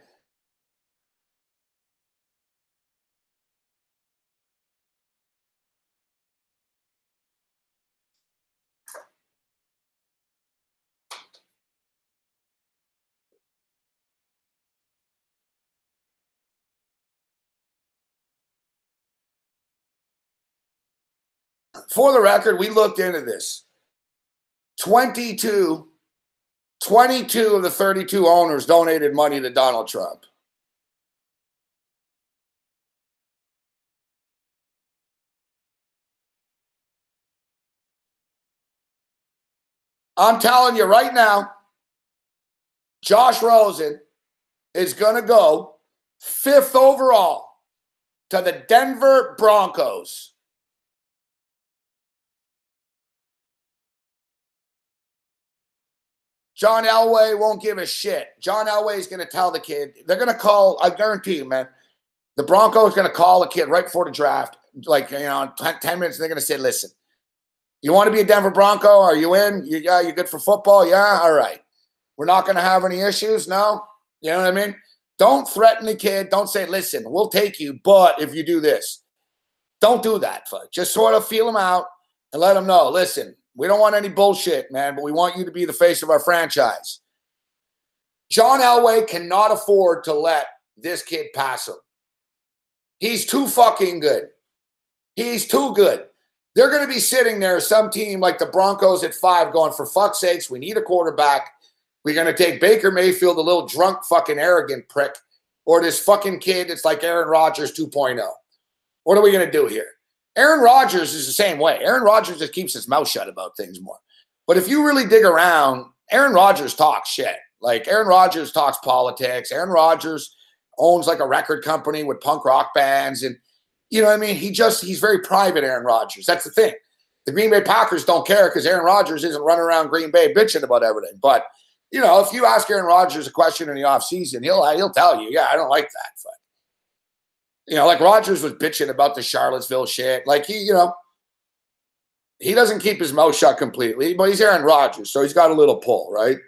For the record, we looked into this. 22 of the 32 owners donated money to Donald Trump. I'm telling you right now, Josh Rosen is going to go 5th overall to the Denver Broncos. John Elway won't give a shit. John Elway is going to tell the kid. They're going to call, I guarantee you, man, the Broncos are going to call the kid right before the draft. Like, 10 minutes, they're going to say, listen, you want to be a Denver Bronco? Are you in? Yeah, you good for football? Yeah? All right. We're not going to have any issues? No? You know what I mean? Don't threaten the kid. Don't say, listen, we'll take you, but if you do this. Don't do that. Just sort of feel him out and let him know, listen, we don't want any bullshit, man, but we want you to be the face of our franchise. John Elway cannot afford to let this kid pass him. He's too fucking good. He's too good. They're going to be sitting there, some team like the Broncos at 5 going, for fuck's sakes, we need a quarterback. We're going to take Baker Mayfield, a little drunk fucking arrogant prick, or this fucking kid that's like Aaron Rodgers 2.0. What are we going to do here? Aaron Rodgers is the same way. Aaron Rodgers just keeps his mouth shut about things more. But if you really dig around, Aaron Rodgers talks shit. Like, Aaron Rodgers talks politics. Aaron Rodgers owns like a record company with punk rock bands. And, you know what I mean? He's very private, Aaron Rodgers. That's the thing. The Green Bay Packers don't care because Aaron Rodgers isn't running around Green Bay bitching about everything. But, if you ask Aaron Rodgers a question in the offseason, he'll tell you, yeah, I don't like that. But, like Rodgers was bitching about the Charlottesville shit. Like, he doesn't keep his mouth shut completely, but he's Aaron Rodgers, so he's got a little pull, right?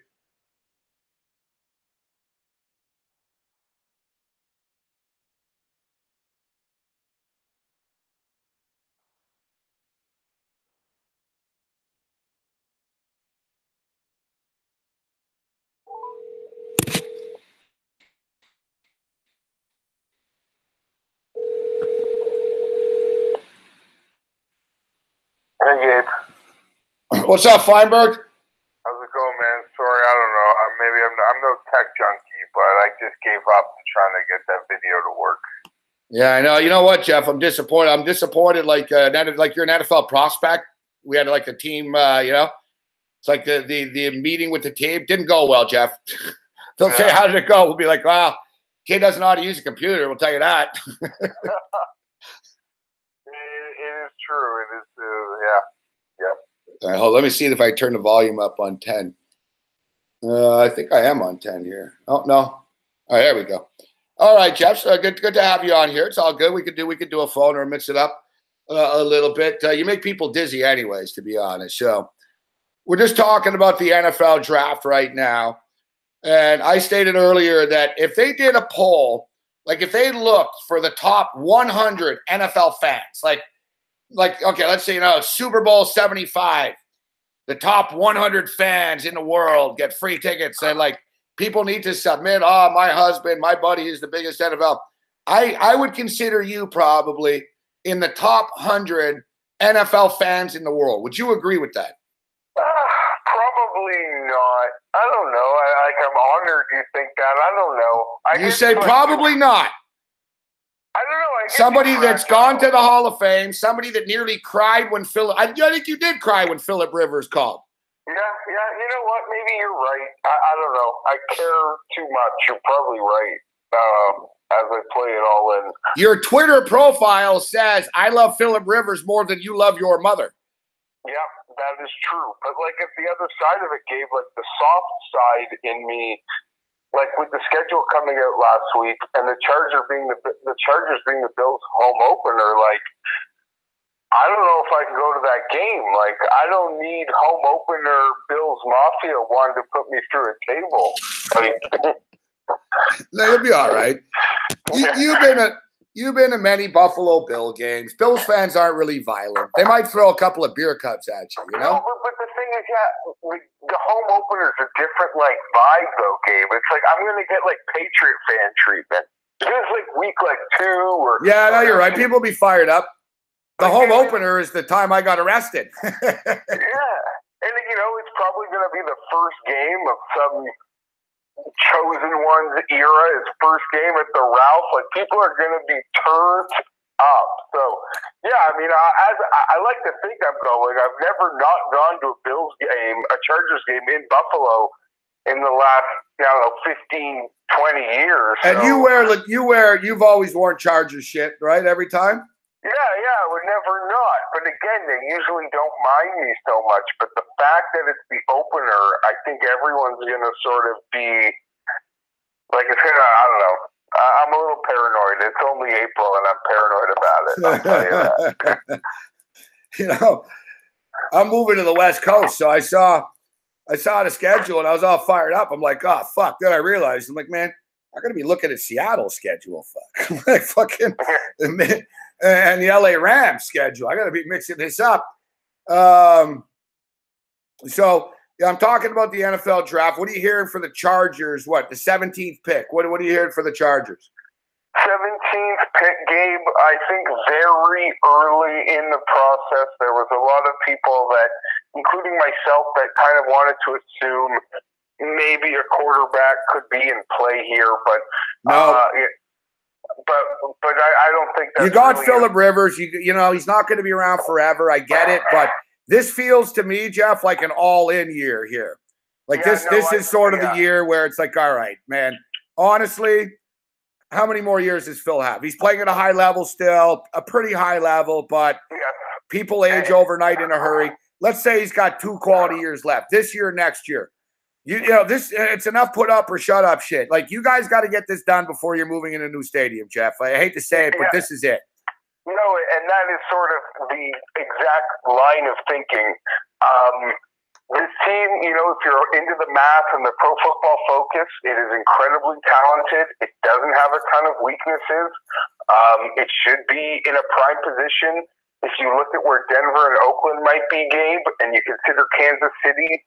Hey, Gabe. What's up, Feinberg? How's it going, man? Sorry, I don't know. Maybe I'm no tech junkie, but I just gave up trying to get that video to work. Yeah, I know. You know what, Jeff? I'm disappointed. I'm disappointed. Like you're an NFL prospect. We had like a team. It's like the meeting with the team didn't go well, Jeff. They'll say, "How did it go?" We'll be like, "Well, kid doesn't know how to use a computer." We'll tell you that. It is true. It is. Yeah. All right, let me see if I turn the volume up on 10. I think I am on 10 here. Oh no. All right, there we go. All right, Jeff. So good to have you on here. It's all good. We could do a phone or mix it up a little bit. You make people dizzy, anyways, to be honest. So we're just talking about the NFL draft right now, and I stated earlier that if they did a poll, like if they looked for the top 100 NFL fans, like okay, let's say Super Bowl 75, the top 100 fans in the world get free tickets, and like people need to submit. Oh, my husband, my buddy is the biggest NFL. I would consider you probably in the top 100 NFL fans in the world. Would you agree with that? Probably not. I don't know. I'm honored you think that. I don't know. You say probably not. I don't know. Somebody that's gone to the Hall of Fame, somebody that nearly cried when Philip. I think you did cry when Philip Rivers called. Yeah. You know what? Maybe you're right. I don't know. I care too much. You're probably right. As I play it all in. Your Twitter profile says, "I love Philip Rivers more than you love your mother." Yeah, that is true. But like, at the other side of it, Gabe, like the soft side in me. Like with the schedule coming out last week, and the Chargers being the Bills' home opener, like I don't know if I can go to that game. Like I don't need home opener Bills Mafia wanting to put me through a table. Like, no, you'll be all right. You've been to many Buffalo Bill games. Bills fans aren't really violent. They might throw a couple of beer cups at you, you know? No, but the thing is, the home openers are different, like, vibe, though, Gabe. It's like, I'm going to get, like, Patriot fan treatment. It was, like, week, like, 2 or... Yeah, no, you're right. People be fired up. The home opener is the time I got arrested. Yeah. And, you know, it's probably going to be the first game of some... chosen one's era, his first game at the Ralph. Like, people are going to be turned up. So, yeah, I mean, I like to think I'm going. I've never not gone to a Bills game, a Chargers game in Buffalo in the last, 15, 20 years. And so. You've always worn Chargers shit, right? Every time? Yeah, I would never not. But again, they usually don't mind me so much. But the fact that it's the opener, I think everyone's going to sort of be like, it's going to, I don't know. I'm a little paranoid. It's only April and I'm paranoid about it. I'll tell you that. You know, I'm moving to the West Coast. So I saw the schedule and I was all fired up. I'm like, oh, fuck. Then I realized, I'm like, man, I'm going to be looking at Seattle's schedule. Fuck. Like fucking... And the LA Rams schedule. I got to be mixing this up. So yeah, I'm talking about the NFL draft. What are you hearing for the Chargers? What, the 17th pick? What are you hearing for the Chargers? 17th pick, Gabe. I think very early in the process, there was a lot of people that, including myself, that kind of wanted to assume maybe a quarterback could be in play here, but no. But I don't think that's you got really Philip Rivers. You know he's not going to be around forever. I get it, but this feels to me, Jeff, like an all-in year here. Like this is sort of the year where it's like, all right, man. Honestly, how many more years does Phil have? He's playing at a high level still, a pretty high level, but people age overnight in a hurry. Let's say he's got 2 quality years left this year, next year. You know, it's enough put up or shut up shit. Like, you guys got to get this done before you're moving in a new stadium, Jeff. I hate to say it, but this is it. No, and that is sort of the exact line of thinking. This team, you know, if you're into the math and the pro football focus, it is incredibly talented. It doesn't have a ton of weaknesses. It should be in a prime position. If you look at where Denver and Oakland might be, Gabe, and you consider Kansas City,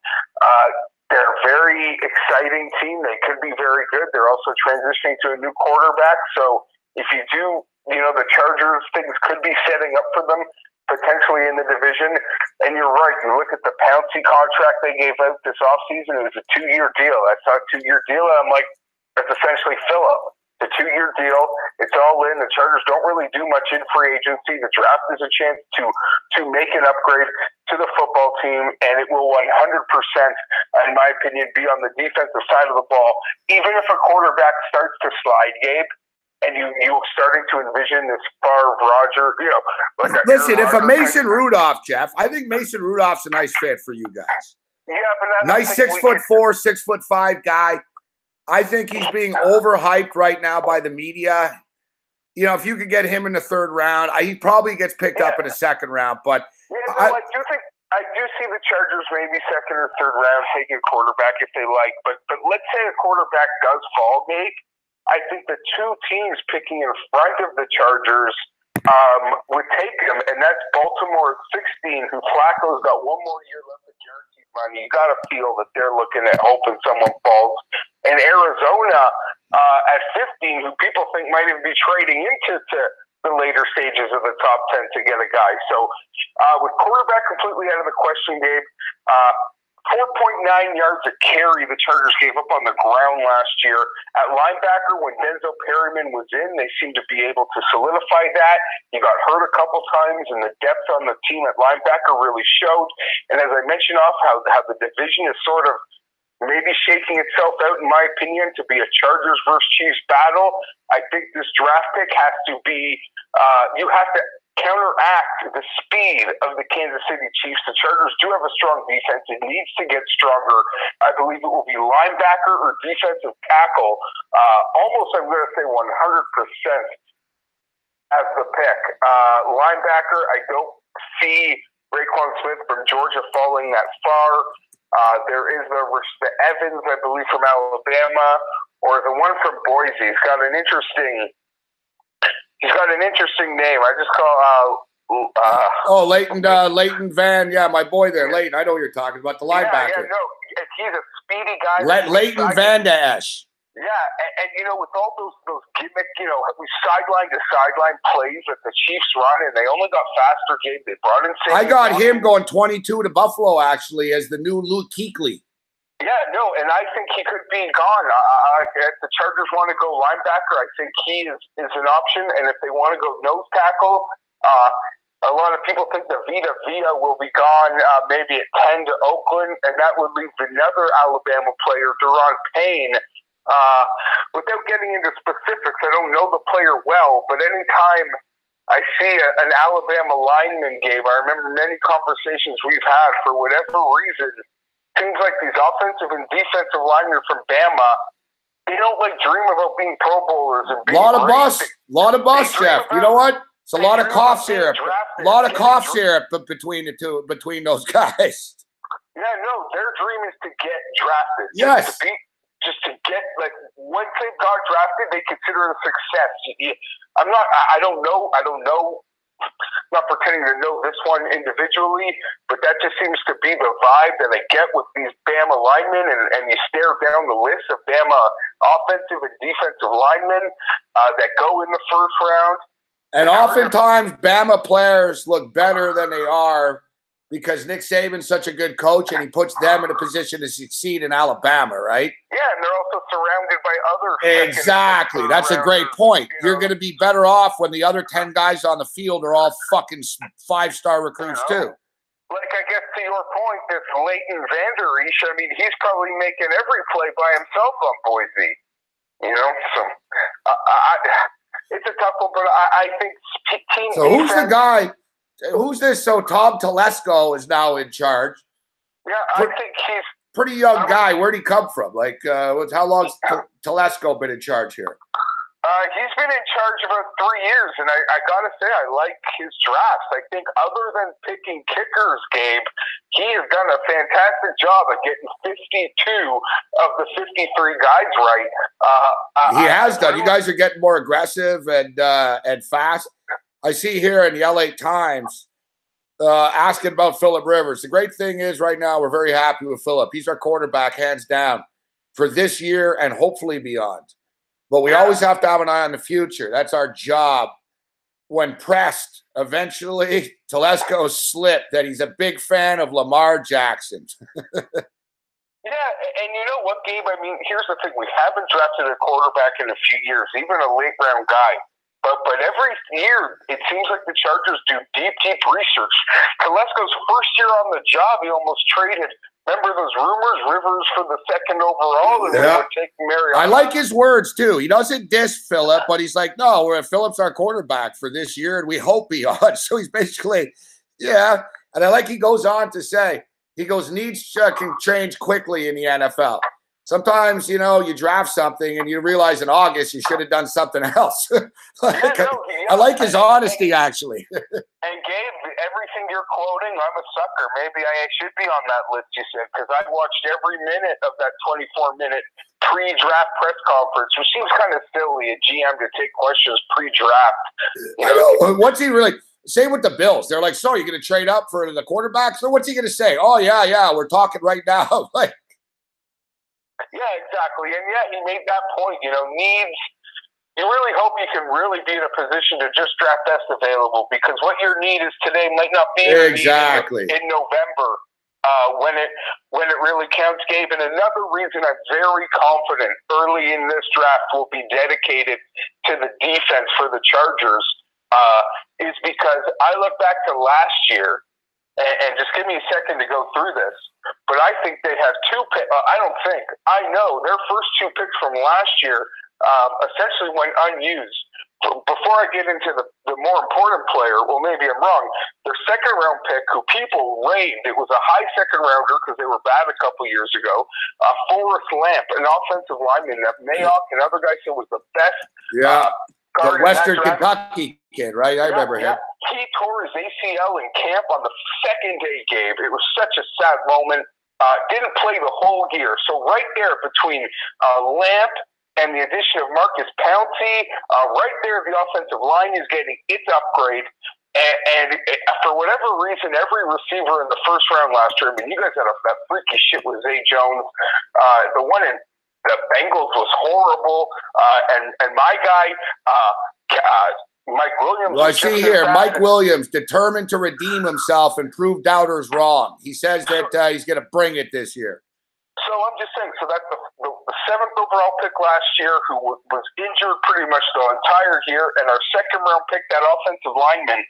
they're a very exciting team. They could be very good. They're also transitioning to a new quarterback. So if you do, you know, the Chargers, things could be setting up for them potentially in the division. And you're right. You look at the Pouncey contract they gave out this offseason. It was a 2-year deal. I saw a 2-year deal, and I'm like, that's essentially Phillip. The 2-year deal, it's all in. The Chargers don't really do much in free agency. The draft is a chance to make an upgrade to the football team, and it will 100%, in my opinion, be on the defensive side of the ball. Even if a quarterback starts to slide, Gabe, and you're starting to envision this Favre, Roger, you know. Like listen, if a Mason Rudolph, Jeff, I think Mason Rudolph's a nice fit for you guys. Yeah, but nice 6'4", 6'5" guy. I think he's being overhyped right now by the media. You know, if you could get him in the 3rd round, he probably gets picked up in the 2nd round. But I do see the Chargers maybe 2nd or 3rd round taking a quarterback if they like. But let's say a quarterback does fall, Nate. I think the 2 teams picking in front of the Chargers would take him, and that's Baltimore at 16, who Flacco's got 1 more year left of guarantee money. You got to feel that they're looking at hoping someone falls. And Arizona at 15, who people think might even be trading into the later stages of the top 10 to get a guy. So with quarterback completely out of the question, Gabe, 4.9 yards a carry the Chargers gave up on the ground last year. At linebacker, when Denzel Perryman was in, they seemed to be able to solidify that. He got hurt a couple times, and the depth on the team at linebacker really showed. And as I mentioned how the division is sort of maybe shaking itself out, in my opinion, to be a Chargers versus Chiefs battle, I think this draft pick has to be, you have to counteract the speed of the Kansas City Chiefs. The Chargers do have a strong defense. It needs to get stronger. I believe it will be linebacker or defensive tackle. Almost, I'm going to say 100% as the pick. Linebacker, I don't see Raekwon Smith from Georgia falling that far. There is the Evans, I believe, from Alabama, or the one from Boise. He's got an interesting name. I just call Leighton Van. Yeah, my boy there, Leighton. I know what you're talking about. The linebacker. Yeah, no, he's a speedy guy. Leighton Van Dash. Yeah, and with all those gimmick, we sideline to sideline plays that the Chiefs run, and they only got faster, Gabe. They brought in. I got him going 22 to Buffalo actually as the new Luke Kuechly. Yeah, no, and I think he could be gone. If the Chargers want to go linebacker, I think he is an option. And if they want to go nose tackle, a lot of people think that Vita will be gone maybe at 10 to Oakland, and that would leave another Alabama player, Deron Payne. Without getting into specifics, I don't know the player well, but anytime I see an Alabama lineman, Gabe, I remember many conversations we've had, for whatever reason, things like these offensive and defensive linemen from Bama, they don't dream about being Pro Bowlers. And a lot of bus, Jeff. You know what? It's a lot of cough syrup. A lot of cough syrup between those guys. Yeah, no, their dream is to get drafted. Yes. Just to get, once they've got drafted, they consider it a success. I don't know. I'm not pretending to know this one individually, but that just seems to be the vibe that I get with these Bama linemen, and you stare down the list of Bama offensive and defensive linemen that go in the first round. And oftentimes, Bama players look better than they are because Nick Saban's such a good coach, and he puts them in a position to succeed in Alabama, right? Yeah, and they're also surrounded by other. Exactly. That's a great point. You're going to be better off when the other 10 guys on the field are all fucking 5-star recruits, too. I guess to your point, this Leighton Vander Esch, he's probably making every play by himself on Boise. So it's a tough one, but I think team. So who's the guy? Who's this? So Tom Telesco is now in charge. Yeah, I think he's pretty young guy. Where'd he come from? How long's Telesco been in charge here? He's been in charge about 3 years, and I gotta say, I like his drafts. I think other than picking kickers, Gabe, he has done a fantastic job of getting 52 of the 53 guys right. He has done. You guys are getting more aggressive and fast. I see here in the LA Times asking about Phillip Rivers. The great thing is right now we're very happy with Phillip. He's our quarterback, hands down, for this year and hopefully beyond. But we always have to have an eye on the future. That's our job. When pressed, eventually, Telesco slipped that he's a big fan of Lamar Jackson. Yeah, and you know what, Gabe? Here's the thing. We haven't drafted a quarterback in a few years, even a late-round guy. But every year, it seems like the Chargers do deep research. Telesco's first year on the job, he almost traded. Remember those rumors? Rivers for the second overall, and they were taking Mariota. I like his words, too. He doesn't diss Phillip, but he's like, no, Phillip's our quarterback for this year, and we hope beyond. So he's basically, yeah. And I like he goes on to say, needs can change quickly in the NFL. Sometimes, you draft something and you realize in August you should have done something else. I like his honesty, actually. And Gabe, everything you're quoting, I'm a sucker. Maybe I should be on that list, you said, because I watched every minute of that 24-minute pre-draft press conference, which seems kind of silly, a GM to take questions pre-draft. I know. What's he really – Same with the Bills. They're like, so you're going to trade up for the quarterback? So what's he going to say? Oh, yeah, we're talking right now. Like, yeah, exactly. And yeah, he made that point. You really hope you can really be in a position to just draft best available, because what your need is today might not be your need in November when it really counts, Gabe. And another reason I'm very confident early in this draft will be dedicated to the defense for the Chargers is because I look back to last year, and just give me a second to go through this, but I think they have two picks. I know their first two picks from last year essentially went unused. Before I get into the more important player, well, maybe I'm wrong, their second-round pick, who people raved, it was a high second-rounder because they were bad a couple years ago, Forrest Lamp, an offensive lineman that Mayock and other guys said was the best the Western Kentucky kid, right? I remember him. He tore his ACL in camp on the second day, Gabe. It was such a sad moment. Didn't play the whole year. So right there between Lamp and the addition of Marcus Pouncey, right there the offensive line is getting its upgrade. And for whatever reason, every receiver in the first round last year, I mean, you guys had that freaky shit with Zay Jones. The one in the Bengals was horrible. And my guy, Mike Williams. Well, I see here, Mike Williams determined to redeem himself and prove doubters wrong. He says that he's going to bring it this year. So I'm just saying, so that's the seventh overall pick last year, who was injured pretty much the entire year, and our second round pick, that offensive lineman.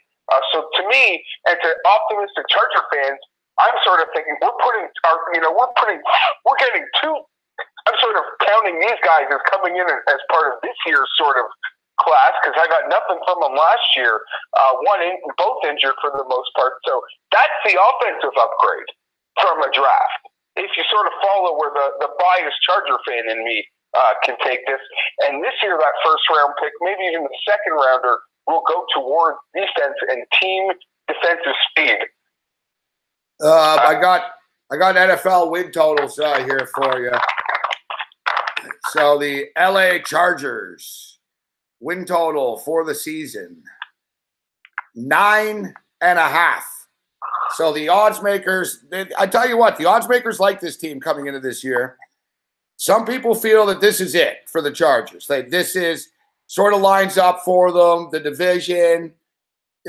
So to me, and to optimistic Charger fans, I'm sort of thinking we're getting two. I'm sort of counting these guys as coming in as part of this year's sort of class, because I got nothing from them last year. Both injured for the most part. So that's the offensive upgrade from a draft. If you sort of follow where the biased Charger fan in me can take this. And this year, that first round pick, maybe even the second rounder, will go toward defense and team defensive speed. I got NFL win totals here for you. So the LA Chargers win total for the season, 9.5. So the odds makers, I tell you what, the odds makers like this team coming into this year. Some people feel that this is it for the Chargers. This is sort of lines up for them, the division,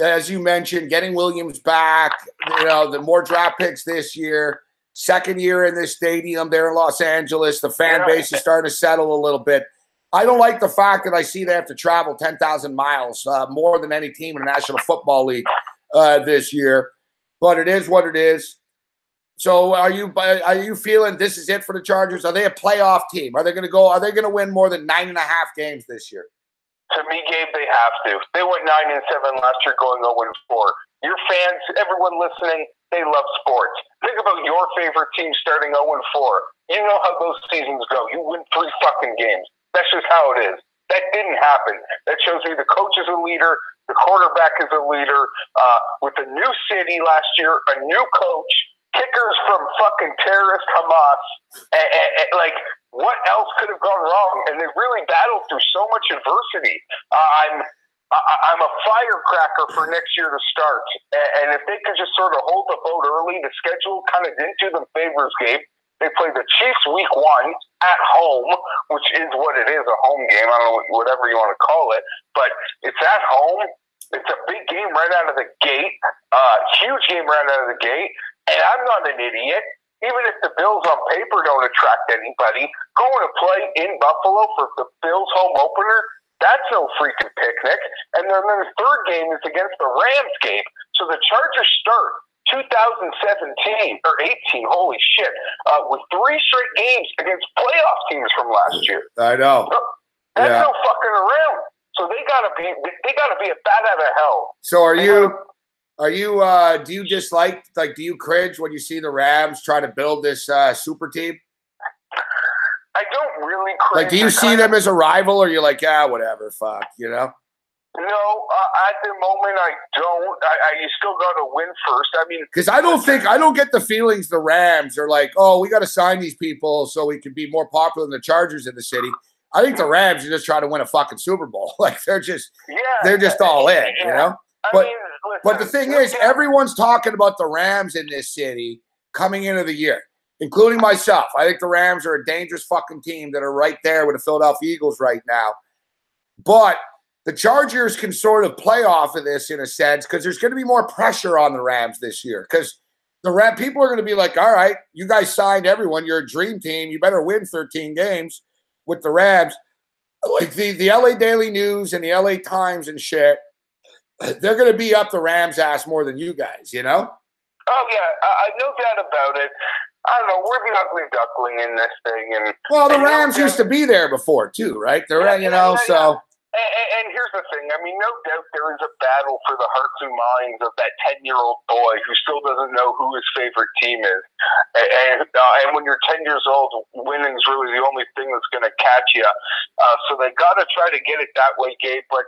as you mentioned, getting Williams back, the more draft picks this year, second year in this stadium there in Los Angeles. The fan base is starting to settle a little bit. I don't like the fact that I see they have to travel 10,000 miles, more than any team in the National Football League this year. But it is what it is. So are you feeling this is it for the Chargers? Are they a playoff team? Are they going to win more than 9.5 games this year? To me, Gabe, they have to. They went 9-7 last year, going 0-4. Your fans, everyone listening, they love sports. Think about your favorite team starting 0-4. You know how those seasons go. You win 3 fucking games. That's just how it is. That didn't happen. That shows me the coach is a leader, the quarterback is a leader. With a new city last year, a new coach, kickers from fucking terrorist Hamas, and like, what else could have gone wrong? And they really battled through so much adversity. I'm a firecracker for next year to start. And if they could just sort of hold the boat early, the schedule kind of didn't do them favors, Gabe. They played the Chiefs week 1 at home, which is what it is, a home game. I don't know, whatever you want to call it. But it's at home. It's a big game right out of the gate. Huge game right out of the gate. And I'm not an idiot. Even if the Bills on paper don't attract anybody, going to play in Buffalo for the Bills home opener, that's no freaking picnic. And then the third game is against the Rams, Gabe. So the Chargers start 2017 or 18, holy shit, with 3 straight games against playoff teams from last year. I know. That's no fucking around. So they gotta be a bat out of hell. So do you dislike, do you cringe when you see the Rams try to build this super team? I don't really cringe. Do you see them as a rival, or you're like, whatever, fuck, No, at the moment I don't. You still got to win first. I mean, because I don't get the feelings the Rams are like, oh, we got to sign these people so we can be more popular than the Chargers in the city. I think the Rams are just trying to win a fucking Super Bowl. They're just all in, I mean, But the thing is, everyone's talking about the Rams in this city coming into the year, including myself. I think the Rams are a dangerous fucking team that are right there with the Philadelphia Eagles right now. But the Chargers can sort of play off of this in a sense because there's going to be more pressure on the Rams this year because the people are going to be like, all right, you guys signed everyone. You're a dream team. You better win 13 games with the Rams. Like the LA Daily News and the LA Times and shit, they're going to be up the Rams' ass more than you guys, you know? Oh, yeah. I no doubt about it. I don't know. We're the ugly duckling in this thing. Well, the Rams used to be there before, too, right? So... And here's the thing. I mean, no doubt there is a battle for the hearts and minds of that 10-year-old boy who still doesn't know who his favorite team is. And when you're 10 years old, winning's really the only thing that's going to catch you. So they got to try to get it that way, Gabe. But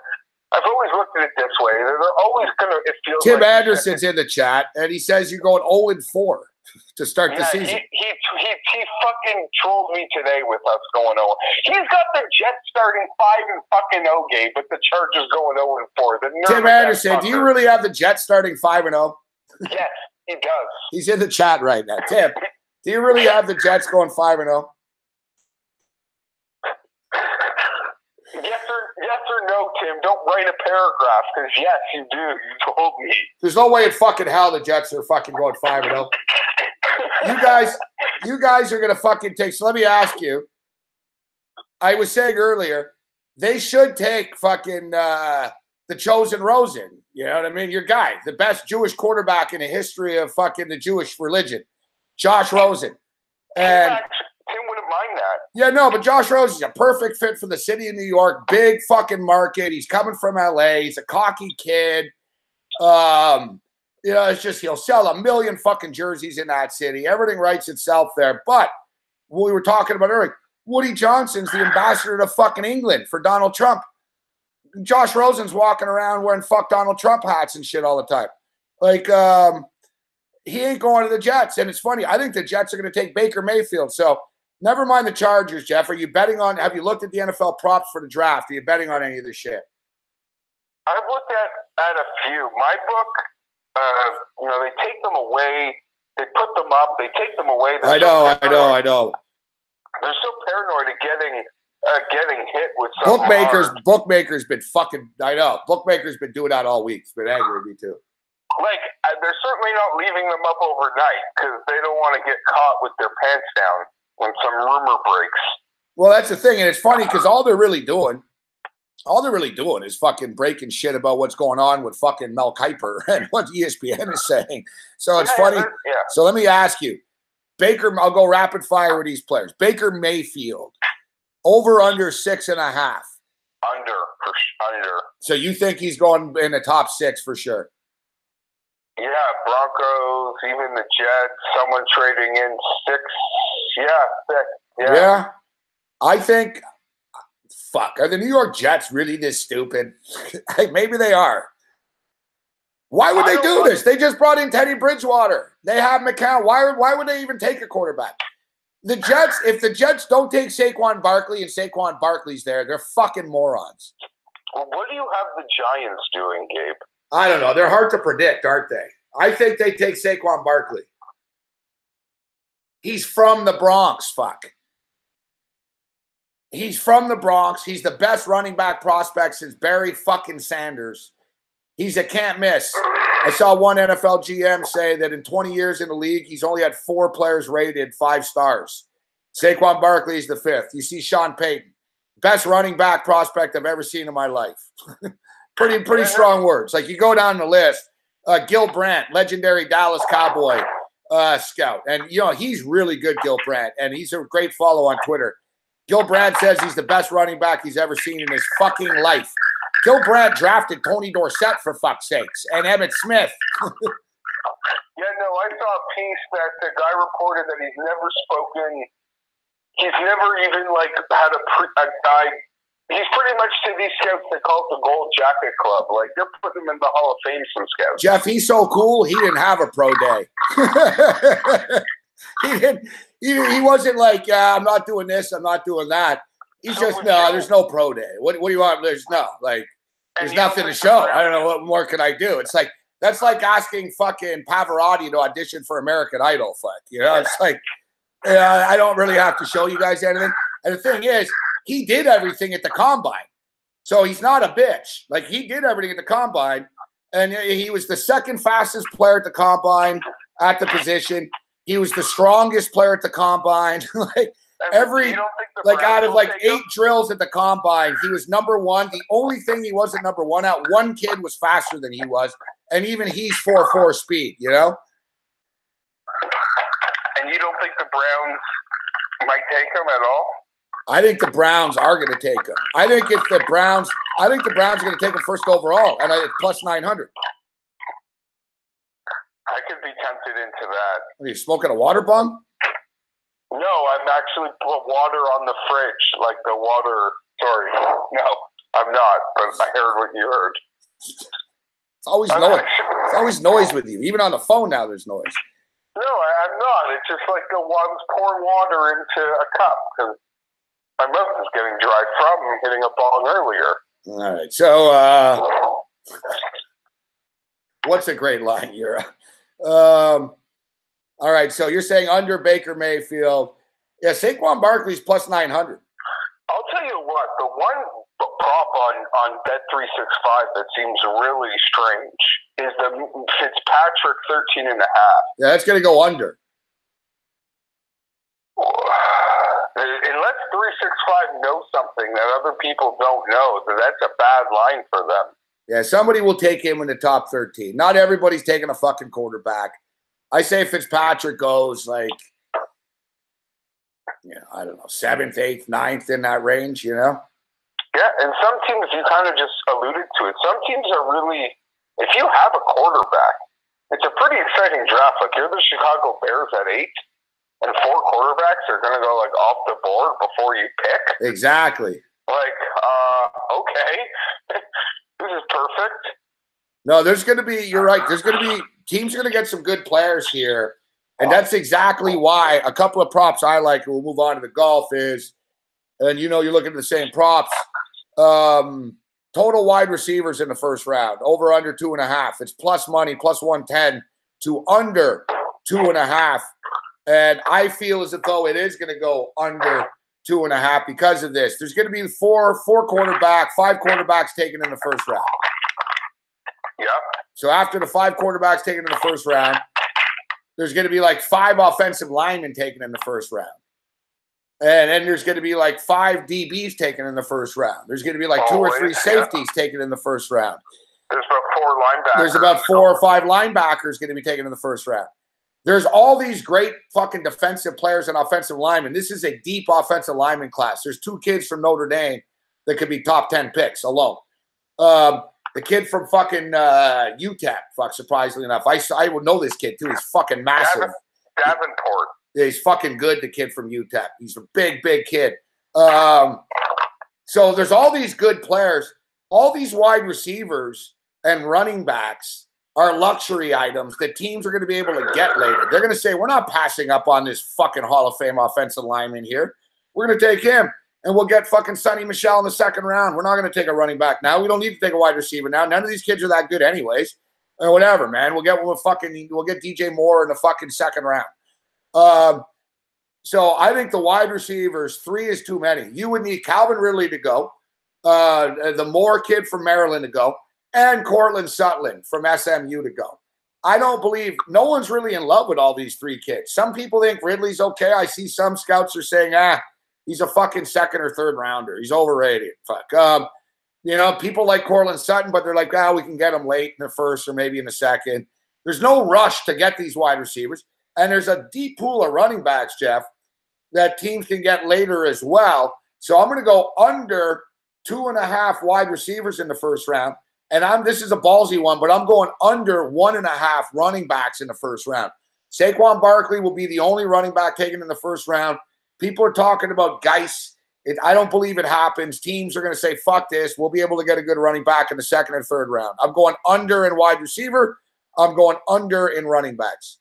I've always looked at it this way. They're always going to – it feels Tim like Anderson's in the chat, and he says you're going 0-4 to start the season. He fucking trolled me today with us going 0. He's got the Jets starting 5-0, Gabe, but the Chargers going 0-4. Tim Anderson, do you really have the Jets starting 5-0? Yes, he does. He's in the chat right now. Tim, do you really have the Jets going 5-0? Yes or no, Tim. Don't write a paragraph because yes, you do. You told me. There's no way in fucking hell the Jets are fucking going 5-0. You guys are gonna fucking take. So let me ask you. I was saying earlier, they should take fucking the chosen Rosen. You know what I mean? Your guy, the best Jewish quarterback in the history of fucking the Jewish religion, Josh Rosen. And Tim wouldn't mind that. Yeah, no, but Josh Rosen's a perfect fit for the city of New York. Big fucking market. He's coming from LA. He's a cocky kid. It's just he'll sell 1 million fucking jerseys in that city. Everything writes itself there. But what we were talking about earlier, Woody Johnson's the ambassador to fucking England for Donald Trump. Josh Rosen's walking around wearing fuck Donald Trump hats and shit all the time. Like, he ain't going to the Jets. And it's funny. I think the Jets are going to take Baker Mayfield. So never mind the Chargers, Jeff. Are you betting on – have you looked at the NFL props for the draft? Are you betting on any of this shit? I've looked at a few. My book – they take them away. They put them up. They take them away. I know. They're so paranoid of getting hit with something. Bookmaker's been fucking. I know. Bookmaker's been doing that all week. It's been angry at me too. Like they're certainly not leaving them up overnight because they don't want to get caught with their pants down when some rumor breaks. Well, that's the thing, and it's funny because all they're really doing is fucking breaking shit about what's going on with fucking Mel Kiper and what ESPN is saying. So it's funny. Yeah. So let me ask you, Baker, I'll go rapid fire with these players. Baker Mayfield, over under 6.5. Under. So you think he's going in the top 6 for sure? Yeah, Broncos, even the Jets, someone trading in 6. Yeah. I think... Fuck, are the New York Jets really this stupid? Maybe they are. Why would they do this? They just brought in Teddy Bridgewater. They have McCown. Why would they even take a quarterback? The Jets, if the Jets don't take Saquon Barkley and Saquon Barkley's there, they're fucking morons. Well, what do you have the Giants doing, Gabe? I don't know. They're hard to predict, aren't they? I think they take Saquon Barkley. He's from the Bronx, fuck. He's from the Bronx. He's the best running back prospect since Barry fucking Sanders. He's a can't miss. I saw one NFL GM say that in 20 years in the league, he's only had 4 players rated 5 stars. Saquon Barkley is the 5th. You see Sean Payton. Best running back prospect I've ever seen in my life. pretty strong words. Like you go down the list. Gil Brandt, legendary Dallas Cowboy scout. And, he's really good, Gil Brandt. And he's a great follow on Twitter. Gil Brandt says he's the best running back he's ever seen in his fucking life. Gil Brandt drafted Tony Dorsett for fuck's sakes and Emmitt Smith. I saw a piece that the guy reported that he's never spoken. He's never even had a guy. He's pretty much to these scouts. They call it the Gold Jacket Club. Like they're putting him in the Hall of Fame. Some scouts. Jeff, he's so cool. He didn't have a pro day. He wasn't like, I'm not doing this, I'm not doing that. He's just, there's no pro day. What do you want? There's nothing to show. I don't know what more can I do. It's like That's like asking fucking Pavarotti to audition for American Idol. Fuck, it's like, I don't really have to show you guys anything. And the thing is, he did everything at the combine. So he's not a bitch. Like, he did everything at the combine. And he was the second fastest player at the combine at the position. He was the strongest player at the combine. Out of 8 drills at the combine, he was number 1. The only thing he wasn't number 1 at, one kid was faster than he was. And even he's 4.4 speed, And you don't think the Browns might take him at all? I think the Browns are going to take him. I think the Browns are going to take him first overall, and it's plus 900. I could be tempted into that. Are you smoking a water bong? No, I'm actually put water on the fridge, like the water. Sorry, no, I'm not. But I heard what you heard. It's always noise. It's always noise with you. Even on the phone now, there's noise. No, I'm not. It's just like I was pouring water into a cup because my mouth is getting dry from hitting a bong earlier. All right. So, what's a great line, Yura? All right. So you're saying under Baker Mayfield. Yeah, Saquon Barkley's plus 900. I'll tell you what. The one prop on Bet365 that seems really strange is the Fitzpatrick 13.5. Yeah, that's going to go under. Unless 365 knows something that other people don't know, then that's a bad line for them. Yeah, somebody will take him in the top 13. Not everybody's taking a fucking quarterback. I say Fitzpatrick goes I don't know, 7th, 8th, 9th in that range, Yeah, and some teams, you kind of just alluded to it. Some teams are really, if you have a quarterback, it's a pretty exciting draft. Like, you're the Chicago Bears at 8. And 4 quarterbacks are going to go off the board before you pick. Exactly. Okay, this is perfect. No, there's going to be. You're right. There's going to be teams are going to get some good players here, and that's exactly why a couple of props I like. We'll move on to the golf is, and you're looking at the same props. Total wide receivers in the first round, over under 2.5. It's plus money, plus 110 to under 2.5. And I feel as though it is going to go under 2.5 because of this. There's going to be 5 quarterbacks taken in the first round. Yeah. So after the 5 quarterbacks taken in the first round, there's going to be 5 offensive linemen taken in the first round. And then there's going to be 5 DBs taken in the first round. There's going to be 2 or 3 safeties taken in the first round. There's about 4 linebackers. There's about 4 or 5 linebackers going to be taken in the first round. There's all these great fucking defensive players and offensive linemen. This is a deep offensive lineman class. There's 2 kids from Notre Dame that could be top 10 picks alone. The kid from fucking UTEP, surprisingly enough. I would know this kid, too. He's fucking massive. Davenport. Yeah, he's fucking good, the kid from UTEP. He's a big, big kid. So there's all these good players. All these wide receivers and running backs are luxury items that teams are going to be able to get later. They're going to say, we're not passing up on this fucking Hall of Fame offensive lineman here. We're going to take him, and we'll get fucking Sonny Michel in the second round. We're not going to take a running back now. We don't need to take a wide receiver now. None of these kids are that good anyways. Or whatever, man. We'll get DJ Moore in the fucking second round. So I think the wide receivers, 3 is too many. You would need Calvin Ridley to go, the Moore kid from Maryland to go, and Cortland Sutton from SMU to go. I don't believe – no one's really in love with all these 3 kids. Some people think Ridley's okay. I see some scouts are saying, he's a fucking second or third rounder. He's overrated. Fuck. People like Cortland Sutton, but they're like, we can get him late in the first or maybe in the second. There's no rush to get these wide receivers. And there's a deep pool of running backs, Jeff, that teams can get later as well. So I'm going to go under 2.5 wide receivers in the first round. And this is a ballsy one, but I'm going under 1.5 running backs in the first round. Saquon Barkley will be the only running back taken in the first round. People are talking about Geis. I don't believe it happens. Teams are going to say, fuck this. We'll be able to get a good running back in the second and third round. I'm going under in wide receiver. I'm going under in running backs.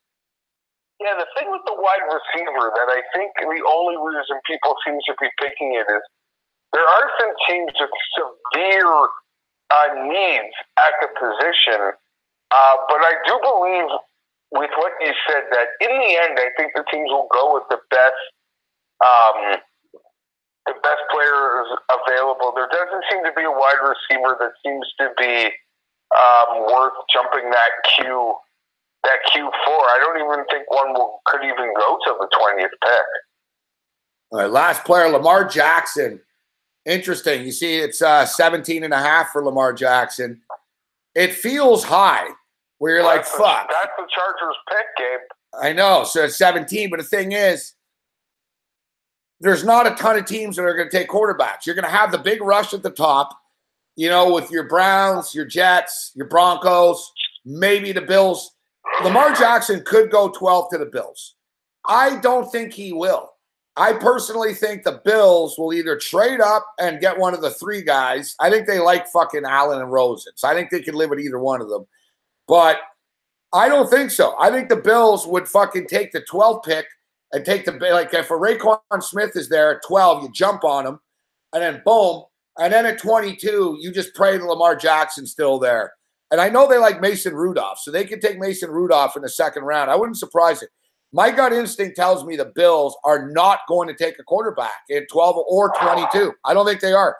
Yeah, the thing with the wide receiver that I think the only reason people seem to be picking it is there are some teams with severe needs at the position But I do believe with what you said that in the end, I think the teams will go with the best players available. There doesn't seem to be a wide receiver that seems to be worth jumping that Q4. I don't even think one could even go to the 20th pick. All right, last player, Lamar Jackson. Interesting. You see, it's 17.5 for Lamar Jackson. It feels high, where you're like, fuck. That's the Chargers pick, Gabe. I know. So it's 17, but the thing is, there's not a ton of teams that are going to take quarterbacks. You're going to have the big rush at the top, with your Browns, your Jets, your Broncos, maybe the Bills. Lamar Jackson could go 12 to the Bills. I don't think he will. I personally think the Bills will either trade up and get one of the three guys. I think they like fucking Allen and Rosen. So I think they could live with either one of them. But I don't think so. I think the Bills would fucking take the 12th pick and take if a Raekwon Smith is there at 12, you jump on him, and then boom. And then at 22, you just pray that Lamar Jackson's still there. And I know they like Mason Rudolph, so they could take Mason Rudolph in the second round. I wouldn't surprise it. My gut instinct tells me the Bills are not going to take a quarterback in 12 or 22. I don't think they are.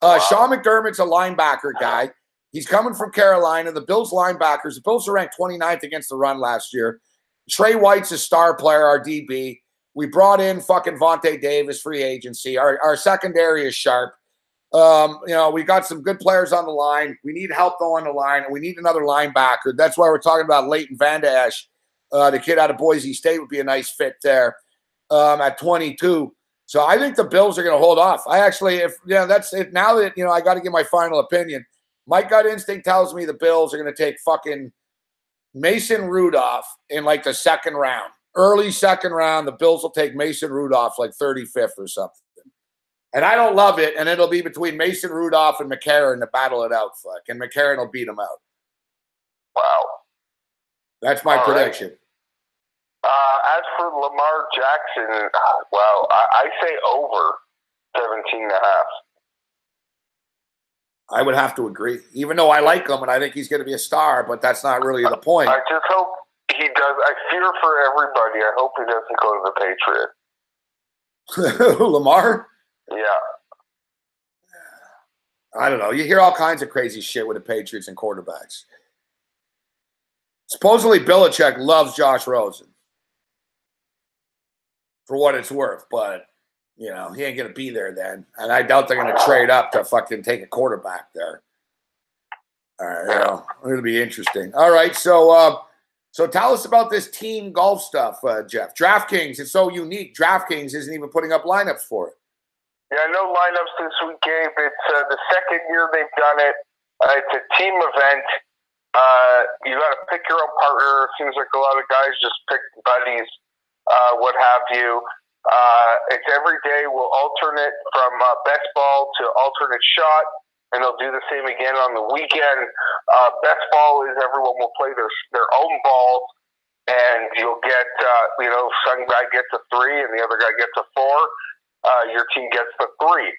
Sean McDermott's a linebacker guy. He's coming from Carolina. The Bills linebackers, the Bills are ranked 29th against the run last year. Trey White's a star player, our DB. We brought in fucking Vontae Davis, free agency. Our secondary is sharp. We got some good players on the line. We need help though on the line, and we need another linebacker. That's why we're talking about Leighton Van Der Esch. The kid out of Boise State would be a nice fit there at 22. So I think the Bills are going to hold off. That's it. Now that, I got to give my final opinion. My gut instinct tells me the Bills are going to take fucking Mason Rudolph in like the second round. Early second round, the Bills will take Mason Rudolph like 35th or something. And I don't love it, and it'll be between Mason Rudolph and McCarron to battle it out, and McCarron will beat him out. Wow. That's my prediction. Right. As for Lamar Jackson, I say over 17.5. I would have to agree, even though I like him and I think he's going to be a star, but that's not really the point. I just hope he does. I fear for everybody. I hope he doesn't go to the Patriots. Lamar? Yeah. I don't know. You hear all kinds of crazy shit with the Patriots and quarterbacks. Supposedly Belichick loves Josh Rosen, for what it's worth, but he ain't gonna be there then, and I doubt they're gonna trade up to fucking take a quarterback there. All right, it'll be interesting. All right, so tell us about this team golf stuff, Jeff. DraftKings is so unique. DraftKings isn't even putting up lineups for it. Yeah, no lineups this week, Gabe. It's the second year they've done it. It's a team event. You got to pick your own partner. It seems like a lot of guys just pick buddies, what have you. It's every day. We'll alternate from best ball to alternate shot, and they'll do the same again on the weekend. Best ball is everyone will play their own balls, and you'll get, some guy gets a 3 and the other guy gets a 4. Your team gets the 3.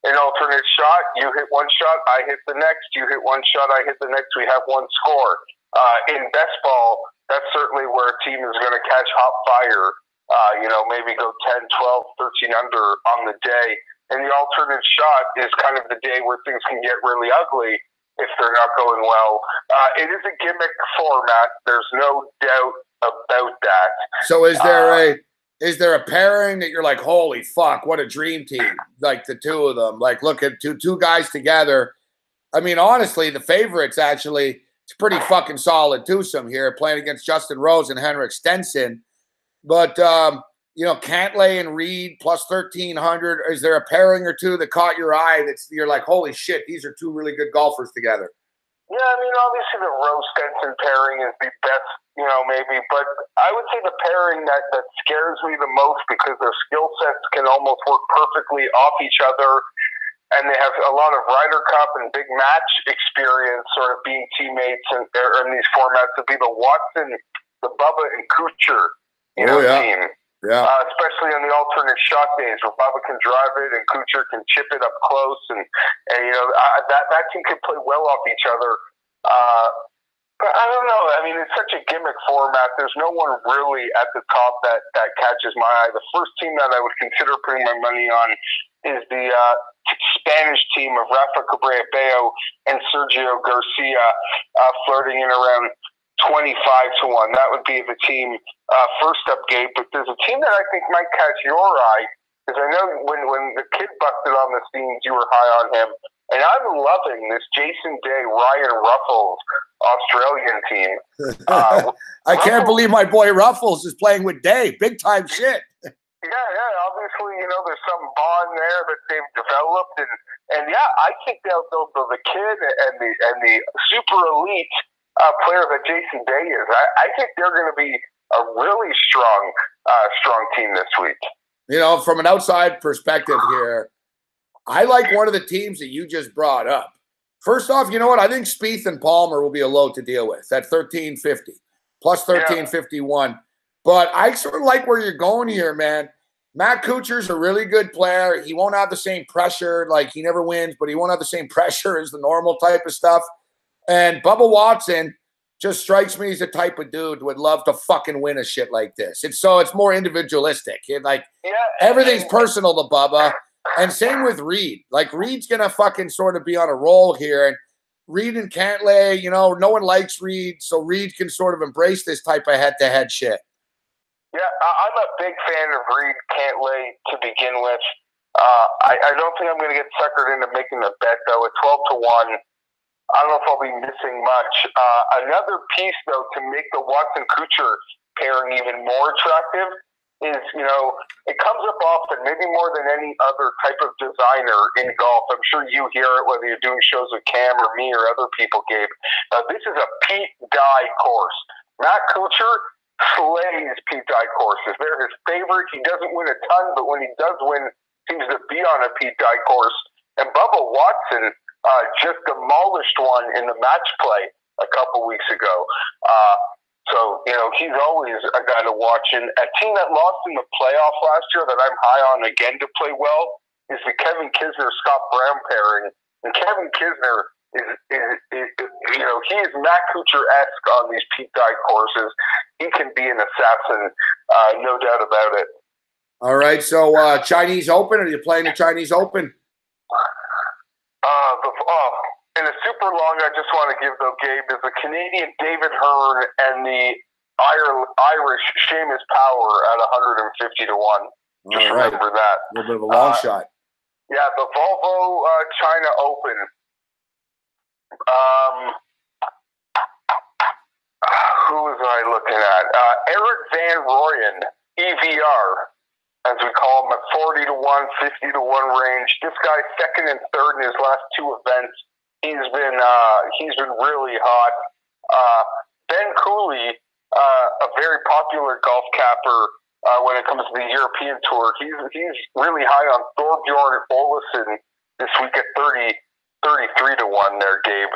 In alternate shot, you hit one shot, I hit the next. You hit one shot, I hit the next. We have one score. In best ball, that's certainly where a team is going to catch hot fire. Maybe go 10, 12, 13 under on the day. And the alternate shot is kind of the day where things can get really ugly if they're not going well. It is a gimmick format. There's no doubt about that. So is there a pairing that you're like, holy fuck, what a dream team? Like the two of them. Like, look at two guys together. I mean, honestly, the favorites actually, it's pretty fucking solid twosome here, playing against Justin Rose and Henrik Stenson. But, Cantlay and Reed plus 1,300. Is there a pairing or two that caught your eye you're like, holy shit, these are two really good golfers together? Yeah, I mean, obviously the Rose-Stenson pairing is the best, maybe. But I would say the pairing that scares me the most because their skill sets can almost work perfectly off each other, and they have a lot of Ryder Cup and big match experience sort of being teammates in these formats, would be the Watson, the Bubba, and Kuchar team. Yeah. Especially on the alternate shot days where Bubba can drive it and Kuchar can chip it up close. And that team can play well off each other. But I don't know. I mean, it's such a gimmick format. There's no one really at the top that catches my eye. The first team that I would consider putting my money on is the Spanish team of Rafa Cabrera-Bello and Sergio Garcia, flirting in around 25 to 1. That would be the team first up, Gabe. But there's a team that I think might catch your eye, because I know when the kid busted on the scenes, you were high on him. And I'm loving this Jason Day, Ryan Ruffles Australian team. I can't believe my boy Ruffles is playing with Day. Big time shit. Yeah. Obviously, there's some bond there that they've developed, and yeah, I think the kid and the super elite player that Jason Day is. I think they're going to be a really strong team this week. From an outside perspective here, I like one of the teams that you just brought up. First off, you know what? I think Spieth and Palmer will be a load to deal with at 1350 plus 1351. But I sort of like where you're going here, man. Matt Kuchar's a really good player. He won't have the same pressure. Like, he never wins, but he won't have the same pressure as the normal type of stuff. And Bubba Watson just strikes me as the type of dude who would love to fucking win a shit like this. It's more individualistic. Everything's personal to Bubba. And same with Reed. Like, Reed's going to fucking sort of be on a roll here. And Reed and Cantlay, no one likes Reed, so Reed can sort of embrace this type of head-to-head shit. Yeah, I'm a big fan of Reed Cantlay to begin with. I don't think I'm going to get suckered into making a bet, though. At 12 to 1, I don't know if I'll be missing much. Another piece, though, to make the Watson-Kuchar pairing even more attractive is, it comes up often, maybe more than any other type of designer in golf. I'm sure you hear it, whether you're doing shows with Cam or me or other people, Gabe. This is a Pete Dye course. Matt Kuchar slays Pete Dye courses. They're his favorite. He doesn't win a ton, but when he does win, seems to be on a Pete Dye course. And Bubba Watson just demolished one in the match play a couple weeks ago. So, he's always a guy to watch. And a team that lost in the playoff last year that I'm high on again to play well is the Kevin Kisner-Scott Brown pairing. And Kevin Kisner is he is Matt Kuchar-esque on these Pete Dye courses. He can be an assassin, no doubt about it. All right, so Chinese Open, are you playing the Chinese Open? In a super long, I just want to give, though, Gabe, is the Canadian David Hearn and the Irish Seamus Power at 150 to 1. Just remember that. A little bit of a long shot. Yeah, the Volvo China Open. Who was I looking at? Eric Van Rooyen, EVR, as we call him, at 40 to 1, 50 to 1 range. This guy, second and third in his last two events. He's been really hot. Ben Cooley, a very popular golf capper when it comes to the European Tour. He's really high on Thorbjorn Olesen this week at 33 to 1 there, Gabe.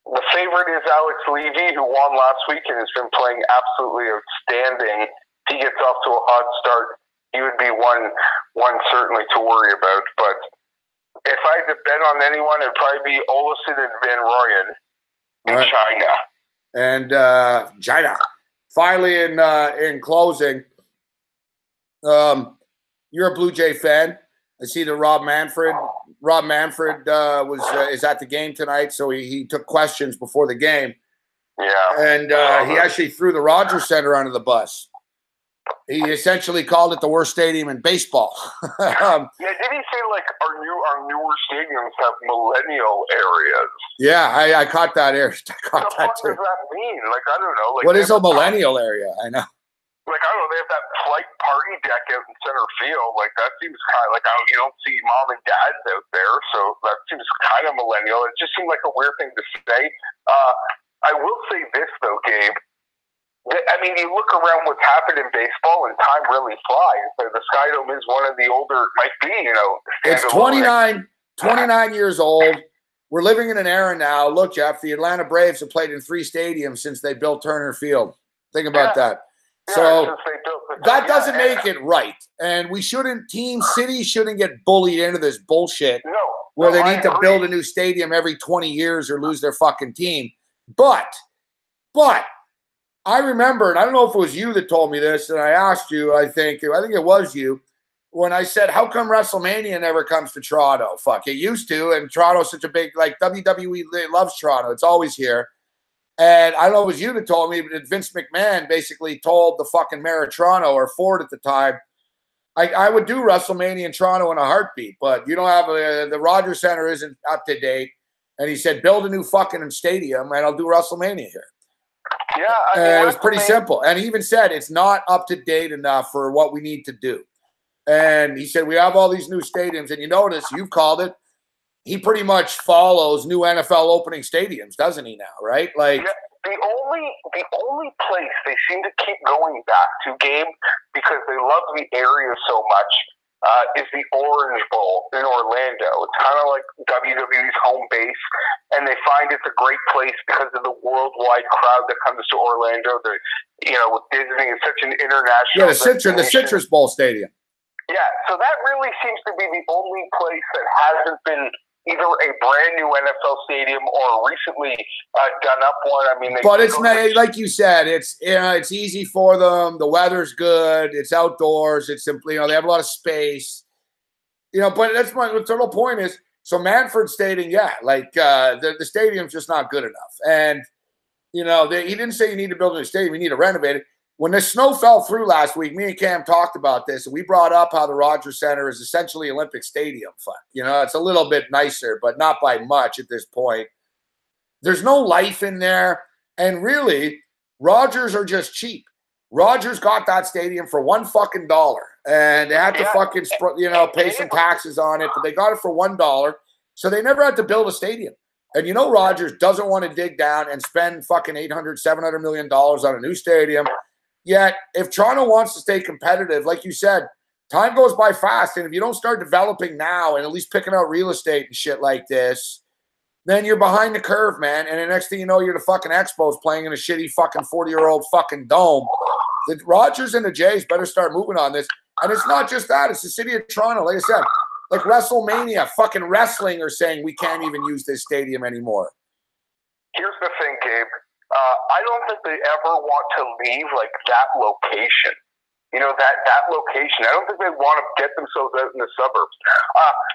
The favorite is Alex Levy, who won last week and has been playing absolutely outstanding. If he gets off to a hot start, he would be one certainly to worry about. But if I had to bet on anyone, it'd probably be Olesen and Van Rooyen in China. And China. Finally, in closing, you're a Blue Jay fan. I see that Rob Manfred is at the game tonight, so he took questions before the game. Yeah. And he actually threw the Rogers Center under the bus. He essentially called it the worst stadium in baseball. Yeah, did he say like our newer stadiums have millennial areas? Yeah, I caught that. What the fuck does that mean? Like, I don't know. Like, what is a millennial area? I know. Like, I don't know. They have that flight party deck out in center field. Like, that seems kind of like, you don't see mom and dads out there, so that seems kind of millennial. It just seemed like a weird thing to say. I will say this though, Gabe. I mean, you look around what's happened in baseball, and time really flies. So the Skydome is one of the older, might be, It's 29 years old. We're living in an era now. Look, Jeff, the Atlanta Braves have played in 3 stadiums since they built Turner Field. Think about that. Yeah, so that doesn't make it right. And cities shouldn't get bullied into this bullshit where they need to build a new stadium every 20 years or lose their fucking team. But I remembered, I don't know if it was you that told me this, and I asked you, I think it was you, when I said, how come WrestleMania never comes to Toronto? Fuck, it used to, and Toronto's such a big, like, WWE loves Toronto. It's always here. And I don't know if it was you that told me, but Vince McMahon basically told the fucking mayor of Toronto, or Ford at the time, I would do WrestleMania in Toronto in a heartbeat, but you don't have the Rogers Center isn't up to date. And he said, build a new fucking stadium and I'll do WrestleMania here. Yeah. I mean, it was pretty simple. And he even said it's not up to date enough for what we need to do. And he said, we have all these new stadiums. And you notice, you've called it, he pretty much follows new NFL opening stadiums, doesn't he now, right? Like, yeah. The only place they seem to keep going back to, Gabe, because they love the area so much, is the Orange Bowl in Orlando. It's kind of like WWE's home base, and they find it's a great place because of the worldwide crowd that comes to Orlando. With Disney, it's such an international. Yeah, the Citrus Bowl Stadium. Yeah, so that really seems to be the only place that hasn't been either a brand new NFL stadium or recently done up one. I mean, but it's like you said, it's easy for them. The weather's good. It's outdoors. It's simply they have a lot of space. But that's my total point is. So Manfred's stating, the stadium's just not good enough, and he didn't say you need to build a new stadium. You need to renovate it. When the snow fell through last week, me and Cam talked about this, and we brought up how the Rogers Center is essentially Olympic Stadium. It's a little bit nicer, but not by much at this point. There's no life in there, and really, Rogers are just cheap. Rogers got that stadium for $1 and they had to fucking pay some taxes on it, but they got it for $1, so they never had to build a stadium. And Rogers doesn't want to dig down and spend fucking $800-700 million on a new stadium. Yet, if Toronto wants to stay competitive, like you said, time goes by fast. And if you don't start developing now and at least picking out real estate and shit like this, then you're behind the curve, man. And the next thing you know, you're the fucking Expos playing in a shitty fucking 40-year-old fucking dome. The Rogers and the Jays better start moving on this. And it's not just that. It's the city of Toronto. Like I said, like WrestleMania, fucking wrestling are saying we can't even use this stadium anymore. Here's the thing, Gabe. I don't think they ever want to leave like that location. That location. I don't think they want to get themselves out in the suburbs.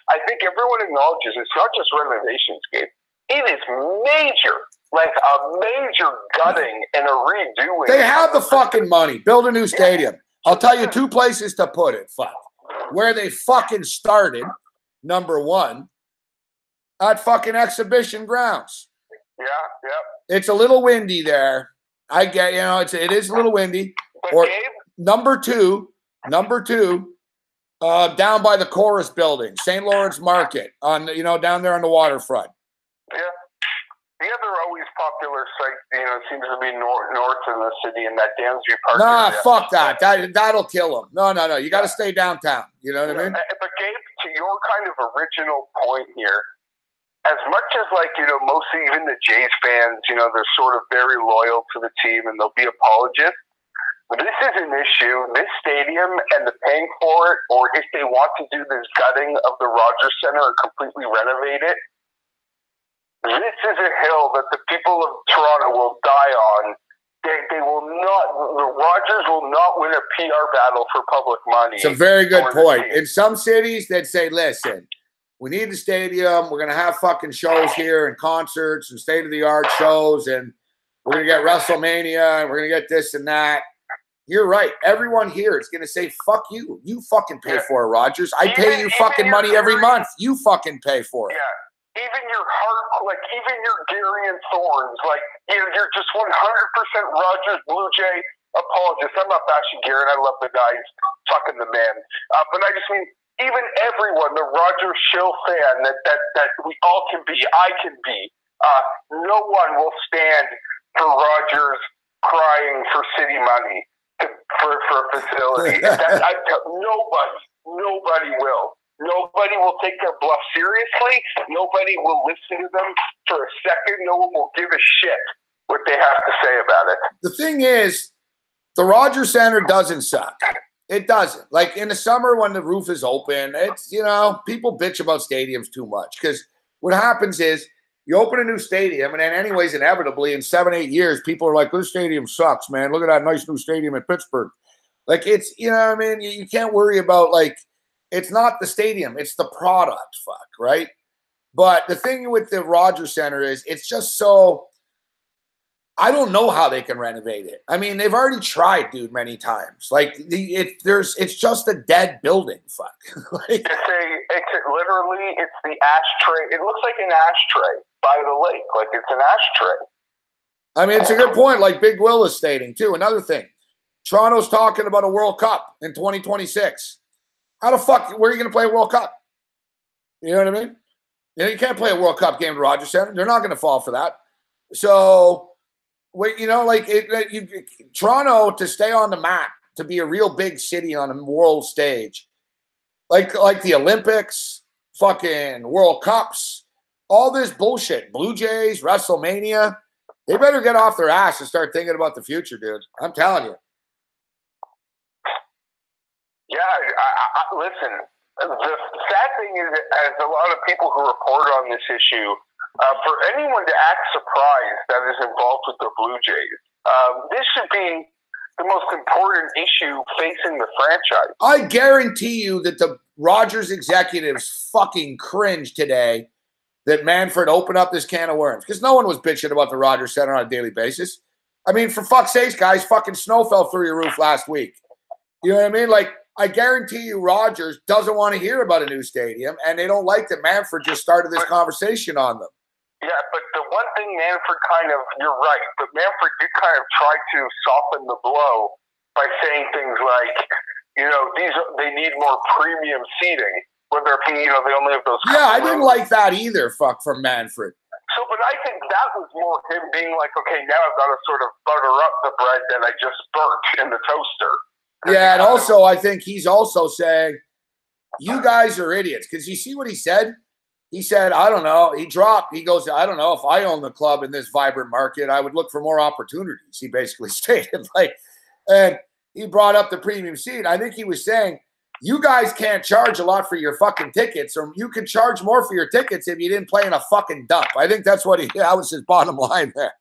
I think everyone acknowledges it's not just renovations, Gabe. It is major, like a major gutting and a redoing. They have the fucking money. Build a new stadium. I'll tell you two places to put it. Fuck. Where they fucking started, number one, at fucking Exhibition Grounds. Yeah. It's a little windy there. I get, it is a little windy. But or Gabe, number two, down by the Chorus Building, St. Lawrence Market, on down there on the waterfront. Yeah. The other always popular site, seems to be north in the city, and that Dansby Park. Nah, area. fuck that. That'll kill them. No. You got to stay downtown. You know what I mean? But Gabe, to your kind of original point here, as much as mostly even the Jays fans, they're sort of very loyal to the team and they'll be apologists. This is an issue. This stadium and the paying for it, or if they want to do this gutting of the Rogers Center and completely renovate it, this is a hill that the people of Toronto will die on. They will not. The Rogers will not win a PR battle for public money. It's a very good point. In some cities, they'd say, "Listen, we need the stadium. We're gonna have fucking shows here and concerts and state-of-the-art shows, and we're gonna get WrestleMania and we're gonna get this and that." You're right. Everyone here is gonna say, "Fuck you. You fucking pay for it, Rogers. I pay you fucking money every month. You fucking pay for it." Yeah. Even your heart, even your Gary and Thorns, you're just 100% Rogers Blue Jay apologist. I'm not bashing Gary, and I love the guy. He's fucking the man. But I just mean, even everyone, the Rogers shill fan that we all can be, I can be, no one will stand for Rogers crying for city money for a facility. Nobody will. Nobody will take their bluff seriously. Nobody will listen to them for a second. No one will give a shit what they have to say about it. The thing is, the Rogers Center doesn't suck. It doesn't. Like in the summer when the roof is open, it's, people bitch about stadiums too much because what happens is You open a new stadium, and then anyways, inevitably, in 7-8 years, people are like, this stadium sucks, man. Look at that nice new stadium in Pittsburgh. Like, it's, you know what I mean? You can't worry about, like, it's not the stadium. It's the product, right? But the thing with the Rogers Center is it's just so – I don't know how they can renovate it. I mean, they've already tried, dude, many times. Like, it's just a dead building, like, it's literally the ashtray. It looks like an ashtray by the lake. Like, it's an ashtray. I mean, it's a good point, like Big Will is stating, too. Another thing, Toronto's talking about a World Cup in 2026. How the fuck, where are you going to play a World Cup? You know what I mean? You know, you can't play a World Cup game at Rogers Center. They're not going to fall for that. So, you know, like, Toronto, to stay on the map, to be a real big city on a world stage, like the Olympics, fucking World Cups, all this bullshit, Blue Jays, WrestleMania, they better get off their ass and start thinking about the future, dude. I'm telling you. Yeah, listen, the sad thing is, as a lot of people who report on this issue, for anyone to act surprised that is involved with the Blue Jays, this should be the most important issue facing the franchise. I guarantee you that the Rogers executives fucking cringed today that Manfred opened up this can of worms, because no one was bitching about the Rogers Center on a daily basis. I mean, for fuck's sakes, guys, fucking snow fell through your roof last week. You know what I mean? Like, I guarantee you Rogers doesn't want to hear about a new stadium, and they don't like that Manfred just started this conversation on them. Yeah, but the one thing Manfred you're right, but Manfred did kind of try to soften the blow by saying things like, you know, they need more premium seating, whether it be, you know, they only have those. Yeah, I didn't like that either, from Manfred. So, but I think that was more him being like, okay, now I've got to sort of butter up the bread that I just burnt in the toaster. Yeah, and also I think he's also saying, you guys are idiots, because you see what he said? He said, I don't know. He goes, I don't know if I own the club in this vibrant market, I would look for more opportunities. He basically stated, like, and he brought up the premium seat. I think he was saying, you guys can't charge a lot for your fucking tickets, or you could charge more for your tickets if you didn't play in a fucking dump. I think that was his bottom line there.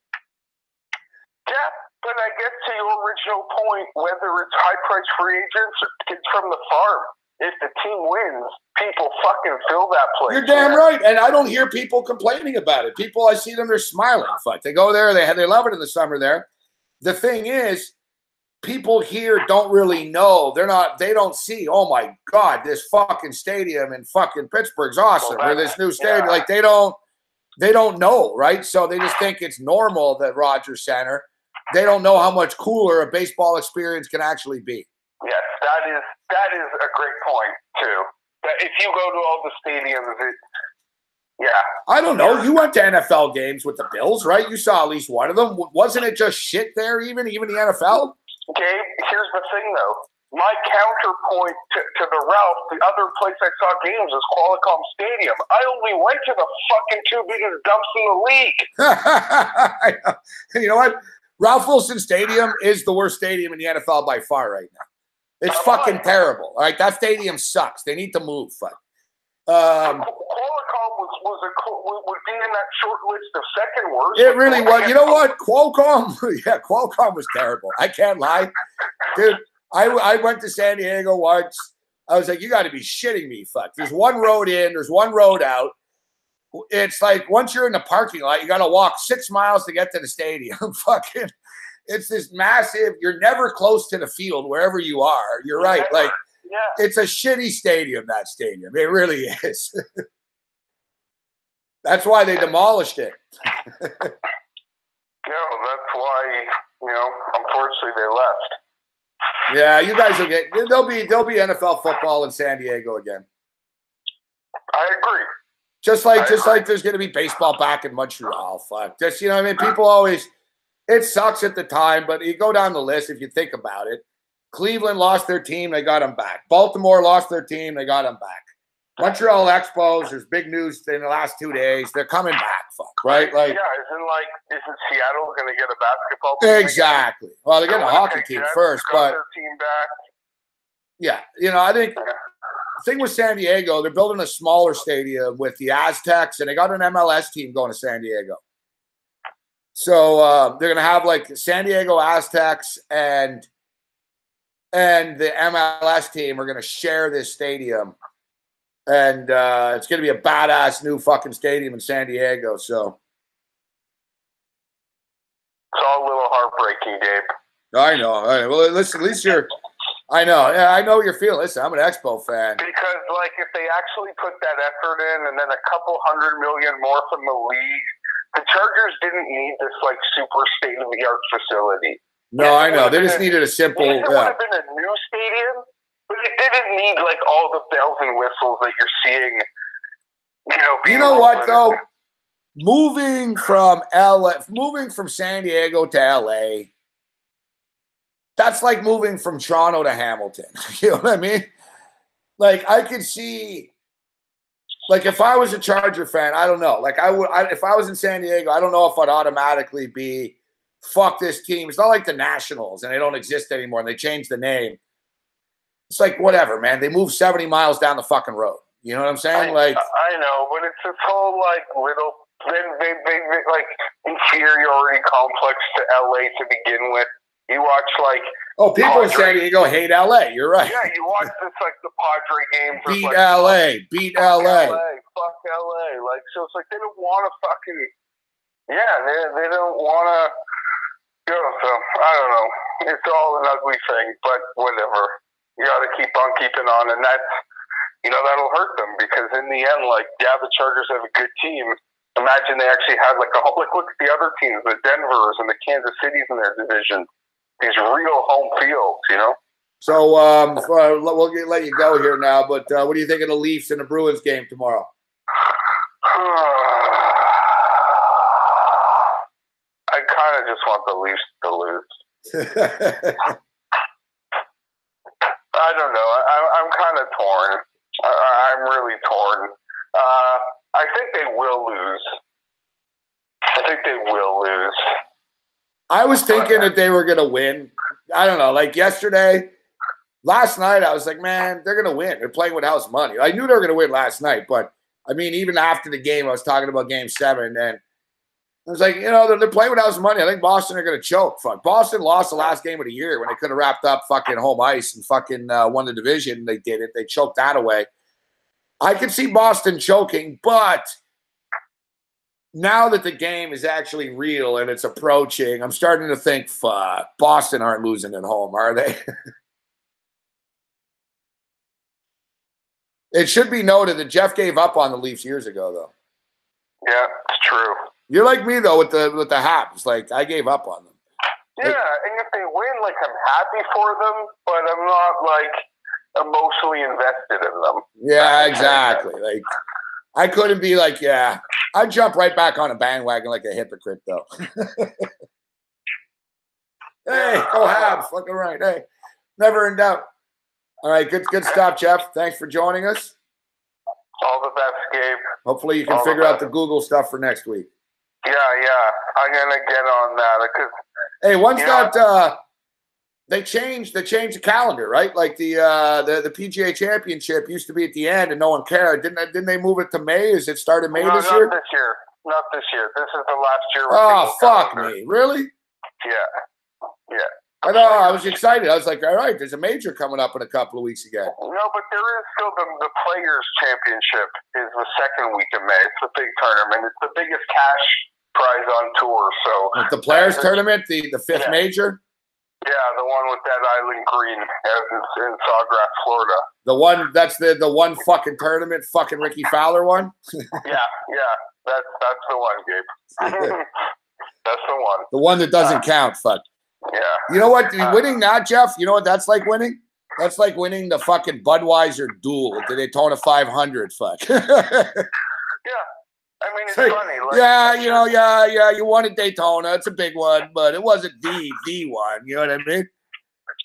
Yeah, but I guess to your original point, whether it's high-priced free agents or kids from the farm, if the team wins, people fucking fill that place. You're damn right. And I don't hear people complaining about it. People, I see them, they're smiling. Fuck. They go there, they love it in the summer there. The thing is, people here don't really know. They don't see, oh my God, this fucking stadium in fucking Pittsburgh's awesome. Or this new stadium. Yeah. Like, they don't know, right? So they just think it's normal that Rogers Center. They don't know how much cooler a baseball experience can actually be. Yes, that is a great point too. That if you go to all the stadiums, I don't know. You went to NFL games with the Bills, right? You saw at least one of them. Wasn't it just shit there? Even the NFL. Gabe, here's the thing though. My counterpoint to the Ralph, the other place I saw games is Qualcomm Stadium. I only went to the fucking two biggest dumps in the league. You know what? Ralph Wilson Stadium is the worst stadium in the NFL by far right now. It's fucking terrible. All right, that stadium sucks. They need to move. Qualcomm would be in that short list of second worst. It really was. You know what? Qualcomm was terrible. I can't lie. Dude, I went to San Diego once. I was like, you got to be shitting me. Fuck. There's one road in. There's one road out. It's like once you're in the parking lot, you got to walk 6 miles to get to the stadium. Fucking. It's this massive, you're never close to the field wherever you are. You're right. Like, It's a shitty stadium, that stadium. It really is. That's why they demolished it. That's why, unfortunately they left. Yeah, you guys will get, there'll be NFL football in San Diego again. I agree. Just like there's going to be baseball back in Montreal. Fuck. Just, you know what I mean? People always, it sucks at the time, but you go down the list if you think about it. Cleveland lost their team, they got them back. Baltimore lost their team, they got them back. Montreal Expos, there's big news in the last 2 days. They're coming back, fuck, right? Like, isn't Seattle going to get a basketball team? Exactly. Well, they're getting a hockey team first, but their team back. Yeah, I think thing with San Diego, they're building a smaller stadium with the Aztecs, and they got an MLS team going to San Diego. So they're going to have like San Diego Aztecs and the MLS team are going to share this stadium. And it's going to be a badass new fucking stadium in San Diego. So it's all a little heartbreaking, Gabe. I know. All right. Well, listen, at least you're – I know. Yeah, I know what you're feeling. Listen, I'm an Expo fan. Because, like, if they actually put that effort in and then a couple $100 million more from the league, the Chargers didn't need this, like, super state-of-the-art facility. No, I know. They just needed a simple – it would have been a new stadium, but it didn't need, like, all the bells and whistles that you're seeing, you know what, though? Moving from San Diego to LA, that's like moving from Toronto to Hamilton. You know what I mean? Like, I could see, like, if I was a Charger fan, I don't know. Like, if I was in San Diego, I don't know if I'd automatically be, fuck this team. It's not like the Nationals and they don't exist anymore and they changed the name. It's like, whatever, man. They moved 70 miles down the fucking road. You know what I'm saying? I know, but it's this whole, like, little, they like, inferiority complex to LA to begin with. You watch, like... Oh, people in San Diego hate LA. You're right. Yeah, you watch this, like, the Padre games. Beat like, LA. Beat LA. Fuck LA. Like, so it's like they don't want to fucking... Yeah, they don't want to... So, I don't know. It's all an ugly thing, but whatever. You got to keep on keeping on, and that's... that'll hurt them, because in the end, like, yeah, the Chargers have a good team. Imagine they actually had, like, look at the other teams, the Denvers and the Kansas Cities in their division. These real home fields, So we'll let you go here now, but what do you think of the Leafs and the Bruins game tomorrow? I kind of just want the Leafs to lose. I don't know. I'm kind of torn. I'm really torn. I think they will lose. I was thinking that they were going to win. I don't know. Like last night, I was like, man, they're going to win. They're playing with house money. I knew they were going to win last night, but I mean, even after the game, I was talking about Game 7, and I was like, they're playing with house money. I think Boston are going to choke. Fuck. Boston lost the last game of the year when they could have wrapped up fucking home ice and fucking won the division. They did it. They choked that away. I could see Boston choking, but now that the game is actually real and it's approaching, I'm starting to think, fuck, Boston aren't losing at home, are they? It should be noted that Jeff gave up on the Leafs years ago, though. Yeah, it's true. You're like me, though, with the Habs. Like, I gave up on them. Yeah, and if they win, like, I'm happy for them, but I'm not, like, emotionally invested in them. Yeah, exactly. Like, I couldn't be like, yeah. I'd jump right back on a bandwagon like a hypocrite, though. Hey, go Habs. Fucking right. Hey, never in doubt. All right, good stuff, Jeff. Thanks for joining us. All the best, Gabe. Hopefully you can figure out the Google stuff for next week. Yeah. I'm going to get on that. Hey, once that they changed the calendar, right? Like the PGA Championship used to be at the end and no one cared. Didn't they move it to May? Is it started May this year? Not this year. This is the last year. Oh, fuck me. Really? Yeah. I know. I was excited. I was like, all right, there's a major coming up in a couple of weeks again. No, but there is still the Players' Championship is the second week of May. It's a big tournament. It's the biggest cash prize on tour. So like the Players' Tournament, the fifth major? Yeah, the one with that island green in Sawgrass, Florida. The one that's the one fucking tournament, fucking Ricky Fowler one? Yeah. That's the one, Gabe. That's the one. The one that doesn't count, fuck. Yeah. You know what? Winning that, Jeff, you know what that's like winning? That's like winning the fucking Budweiser duel at the Daytona 500, fuck. Yeah. I mean, it's funny. Like, yeah, you won at Daytona. It's a big one, but it wasn't the one. You know what I mean?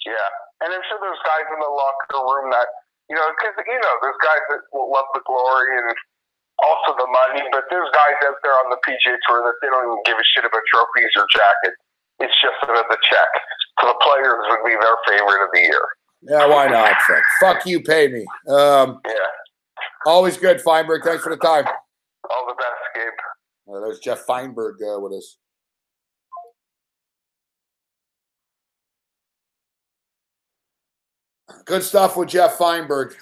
Yeah. And I'm sure there's guys in the locker room that, because, there's guys that love the glory and also the money, but there's guys out there on the PGA Tour that they don't even give a shit about trophies or jackets. It's just about the check. So the Players would be their favorite of the year. Yeah, why not? Fuck you, pay me. Yeah. Always good, Feinberg. Thanks for the time. All the best, Gabe. There's Jeff Feinberg with us. Good stuff with Jeff Feinberg.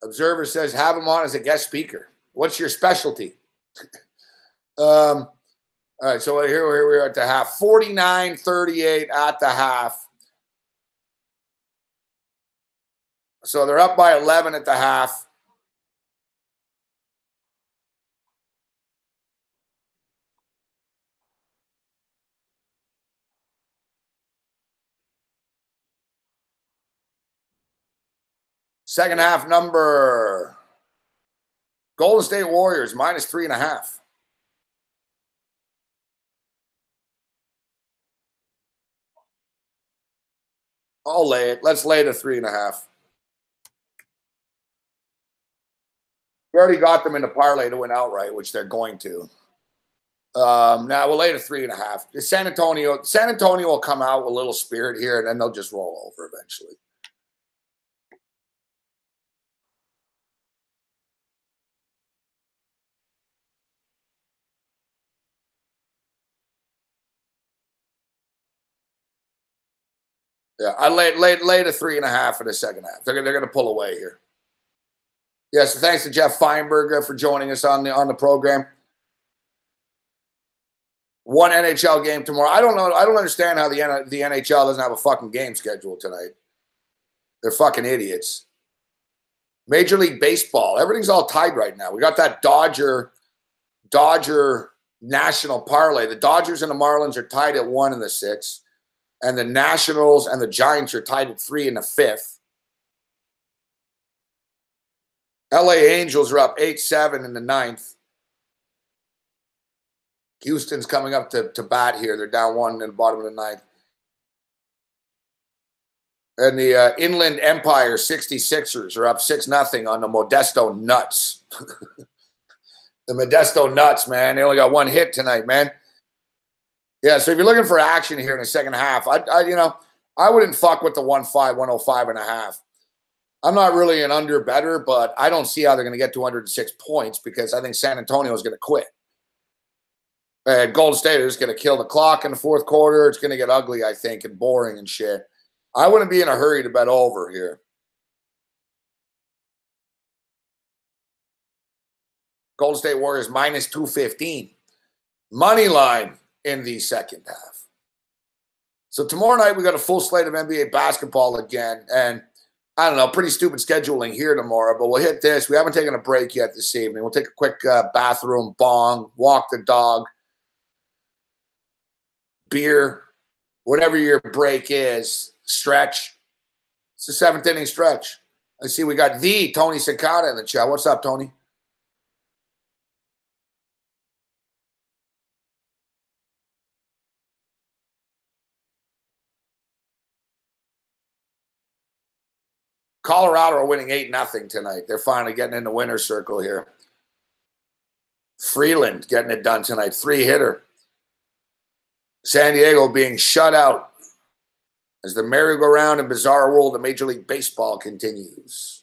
Observer says, have him on as a guest speaker. What's your specialty? All right, so here we are at the half. 49-38 at the half. So they're up by 11 at the half. Second half number. Golden State Warriors minus 3.5. I'll lay it. Let's lay the 3.5. We already got them in the parlay to win outright, which they're going to. Now we'll lay the 3.5. San Antonio will come out with a little spirit here, and then they'll just roll over eventually. Yeah, I laid the 3.5 in the second half. They're going to pull away here. Yeah, so thanks to Jeff Feinberg for joining us on the program. One NHL game tomorrow. I don't know. I don't understand how the NHL doesn't have a fucking game scheduled tonight. They're fucking idiots. Major League Baseball. Everything's all tied right now. We got that Dodger National parlay. The Dodgers and the Marlins are tied at 1 in the 6th. And the Nationals and the Giants are tied at 3 in the 5th. LA Angels are up 8-7 in the 9th. Houston's coming up to bat here. They're down 1 in the bottom of the 9th. And the Inland Empire 66ers are up 6-0 on the Modesto Nuts. The Modesto Nuts, man. They only got 1 hit tonight, man. Yeah, so if you're looking for action here in the second half, I wouldn't fuck with the 1-5, 105.5. I'm not really an under better, but I don't see how they're going to get to 106 points because I think San Antonio is going to quit. And Golden State is going to kill the clock in the fourth quarter. It's going to get ugly, I think, and boring and shit. I wouldn't be in a hurry to bet over here. Golden State Warriors minus 215. Money line in the second half. So tomorrow night we got a full slate of NBA basketball again. And I don't know, pretty stupid scheduling here tomorrow, but we'll hit this. We haven't taken a break yet this evening. We'll take a quick bathroom, bong, walk the dog, beer, whatever your break is, stretch. It's the 7th inning stretch. I see we got the Tony Cicada in the chat. What's up, Tony? Colorado are winning 8-0 tonight. They're finally getting in the winner's circle here. Freeland getting it done tonight. 3-hitter. San Diego being shut out as the merry-go-round and bizarre world of Major League Baseball continues.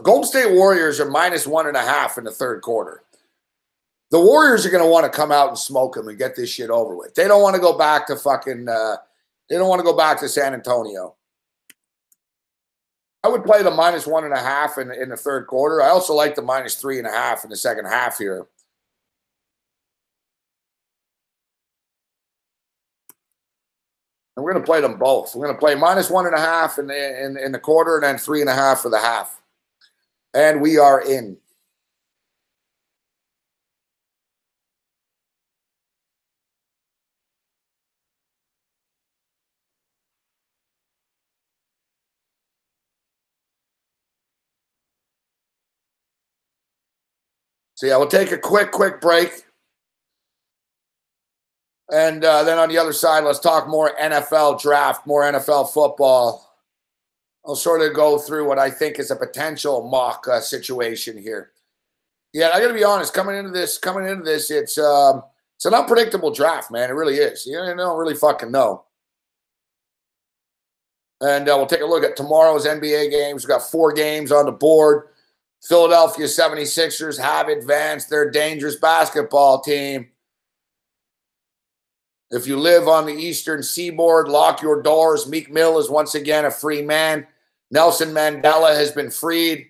Golden State Warriors are minus 1.5 in the third quarter. The Warriors are going to want to come out and smoke them and get this shit over with. They don't want to go back to fucking. They don't want to go back to San Antonio. I would play the minus 1.5 in the third quarter. I also like the minus 3.5 in the second half here. And we're going to play them both. We're going to play minus 1.5 in the quarter and then 3.5 for the half. And we are in. So, yeah, we'll take a quick break. And then on the other side, let's talk more NFL draft, more NFL football. I'll sort of go through what I think is a potential mock situation here. Yeah, I got to be honest. Coming into this, it's an unpredictable draft, man. It really is. You don't really fucking know. And we'll take a look at tomorrow's NBA games. We've got 4 games on the board. Philadelphia 76ers have advanced. They're a dangerous basketball team. If you live on the Eastern Seaboard, lock your doors. Meek Mill is once again a free man. Nelson Mandela has been freed.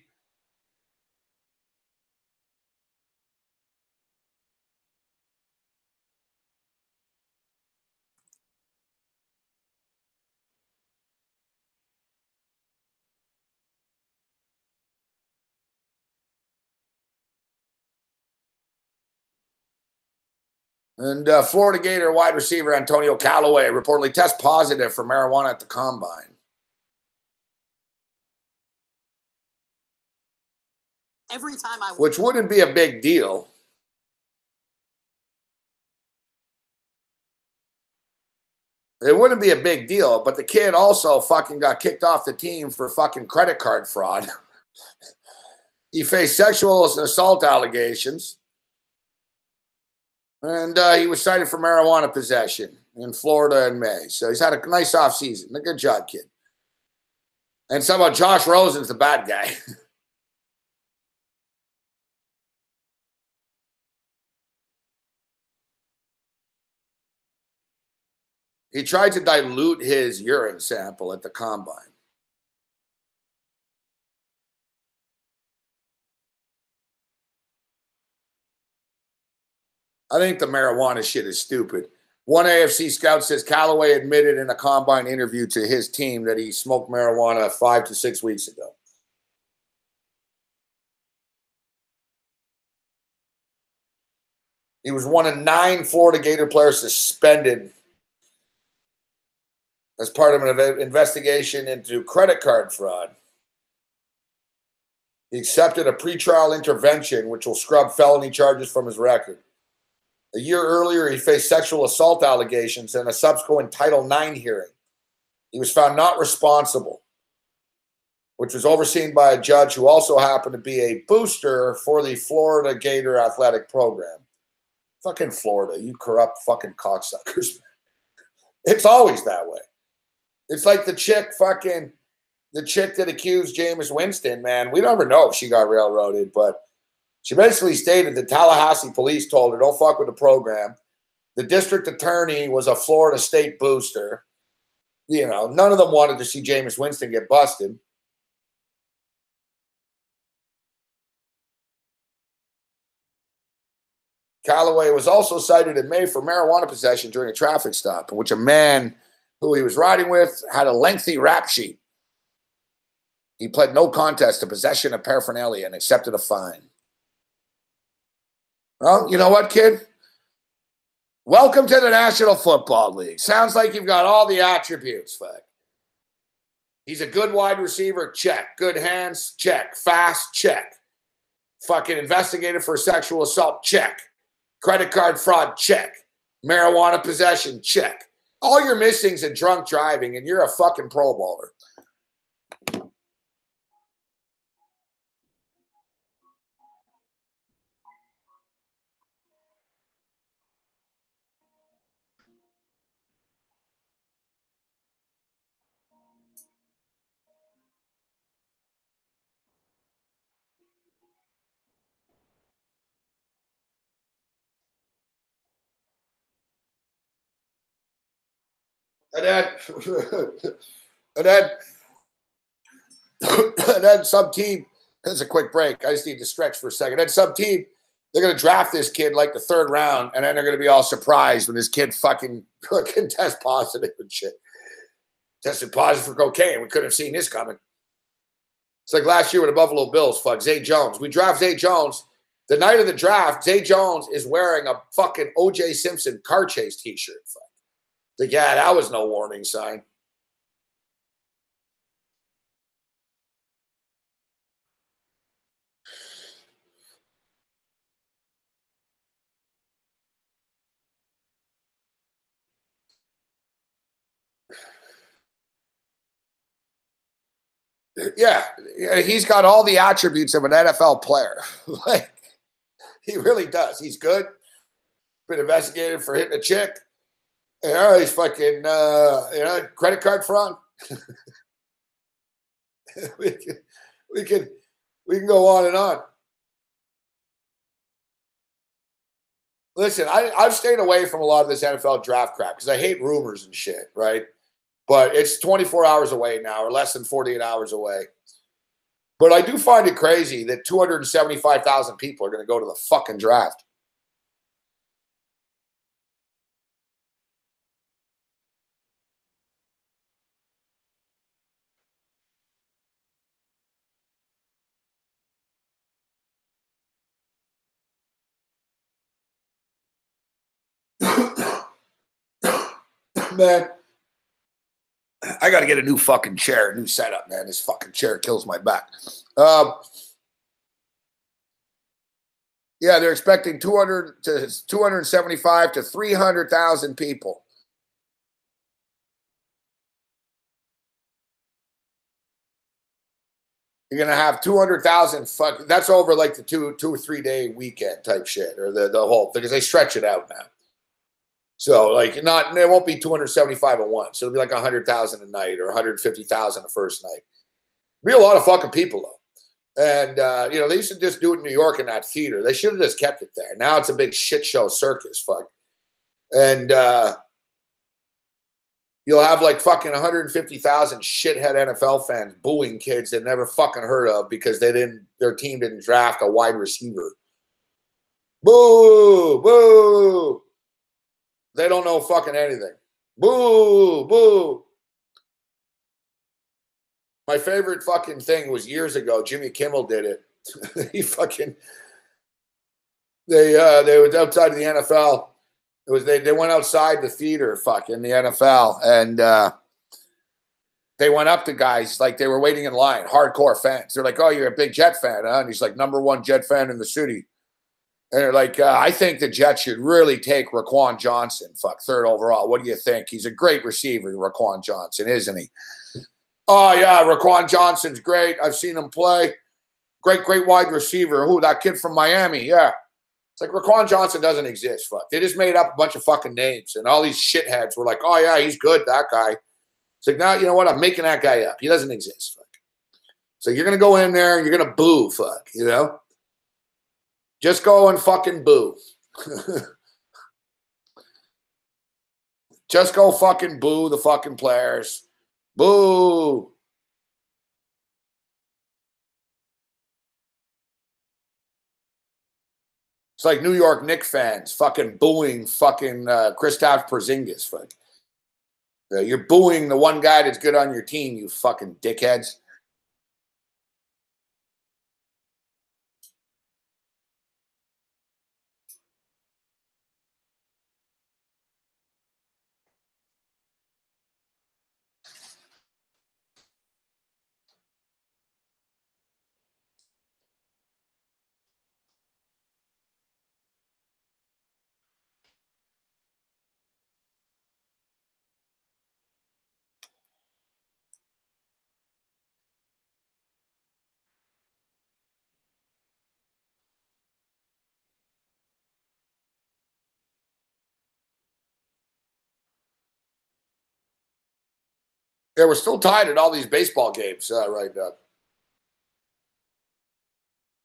And Florida Gator wide receiver Antonio Callaway reportedly test positive for marijuana at the combine. Every time which wouldn't be a big deal. It wouldn't be a big deal, but the kid also fucking got kicked off the team for fucking credit card fraud. He faced sexual assault allegations. And he was cited for marijuana possession in Florida in May. So he's had a nice offseason. A good job, kid. And somehow Josh Rosen's the bad guy. He tried to dilute his urine sample at the combine. I think the marijuana shit is stupid. One AFC scout says Callaway admitted in a combine interview to his team that he smoked marijuana 5 to 6 weeks ago. He was one of 9 Florida Gator players suspended as part of an investigation into credit card fraud. He accepted a pretrial intervention, which will scrub felony charges from his record. A year earlier, he faced sexual assault allegations in a subsequent Title IX hearing. He was found not responsible, which was overseen by a judge who also happened to be a booster for the Florida Gator athletic program. Fucking Florida, you corrupt fucking cocksuckers. It's always that way. It's like the chick that accused Jameis Winston, man. We never know if she got railroaded, but she basically stated that Tallahassee police told her, don't fuck with the program. The district attorney was a Florida State booster. You know, none of them wanted to see Jameis Winston get busted. Callaway was also cited in May for marijuana possession during a traffic stop, in which a man who he was riding with had a lengthy rap sheet. He pled no contest to possession of paraphernalia and accepted a fine. Well, you know what, kid? Welcome to the National Football League. Sounds like you've got all the attributes, fuck. He's a good wide receiver, check. Good hands, check. Fast, check. Fucking investigated for sexual assault, check. Credit card fraud, check. Marijuana possession, check. All you're missing is a drunk driving, and you're a fucking Pro Bowler. And then some team, this is a quick break. I just need to stretch for a second. Then some team, they're going to draft this kid like the 3rd round, and then they're going to be all surprised when this kid fucking test positive and shit. Tested positive for cocaine. We couldn't have seen this coming. It's like last year with the Buffalo Bills, fuck, Zay Jones. We draft Zay Jones. The night of the draft, Zay Jones is wearing a fucking O.J. Simpson car chase t-shirt. Fuck. Like, yeah, that was no warning sign. Yeah, he's got all the attributes of an NFL player. Like, he really does. He's good. Been investigated for hitting a chick. He's fucking, credit card fraud. we can go on and on. Listen, I've stayed away from a lot of this NFL draft crap because I hate rumors and shit, right? But it's 24 hours away now, or less than 48 hours away. But I do find it crazy that 275,000 people are going to go to the fucking draft. Man, I got to get a new fucking chair, a new setup, man. This fucking chair kills my back. Yeah, they're expecting 275 to 300,000 people. You're going to have 200,000. Fuck, that's over like the two or 3 day weekend type shit, or the whole, because they stretch it out now. So, like, it won't be 275 at once. It'll be like 100,000 a night or 150,000 the first night. Be a lot of fucking people, though. And, they used to just do it in New York in that theater. They should have just kept it there. Now it's a big shit show circus, fuck. And you'll have like fucking 150,000 shithead NFL fans booing kids they never fucking heard of because their team didn't draft a wide receiver. Boo, boo. They don't know fucking anything. Boo, boo. My favorite fucking thing was years ago. Jimmy Kimmel did it. They were outside of the NFL. They went outside the theater, fucking the NFL, and they went up to guys like they were waiting in line, hardcore fans. They're like, "Oh, you're a big Jet fan, huh?" And he's like, "#1 Jet fan in the city." And they're like, I think the Jets should really take Raquan Johnson, third overall. What do you think? He's a great receiver, Raquan Johnson, isn't he? Oh, yeah, Raquan Johnson's great. I've seen him play. Great wide receiver. Who, that kid from Miami? Yeah. It's like Raquan Johnson doesn't exist, fuck. They just made up a bunch of fucking names, and all these shitheads were like, oh, yeah, he's good, that guy. It's like, now, you know what? I'm making that guy up. He doesn't exist, fuck. So you're going to go in there, and you're going to boo, fuck, you know? Just go and fucking boo. Just go fucking boo the fucking players. Boo. It's like New York Knicks fans fucking booing fucking Kristaps Porzingis. Fuck. You're booing the one guy that's good on your team, you fucking dickheads. Yeah, we're still tied at all these baseball games right now.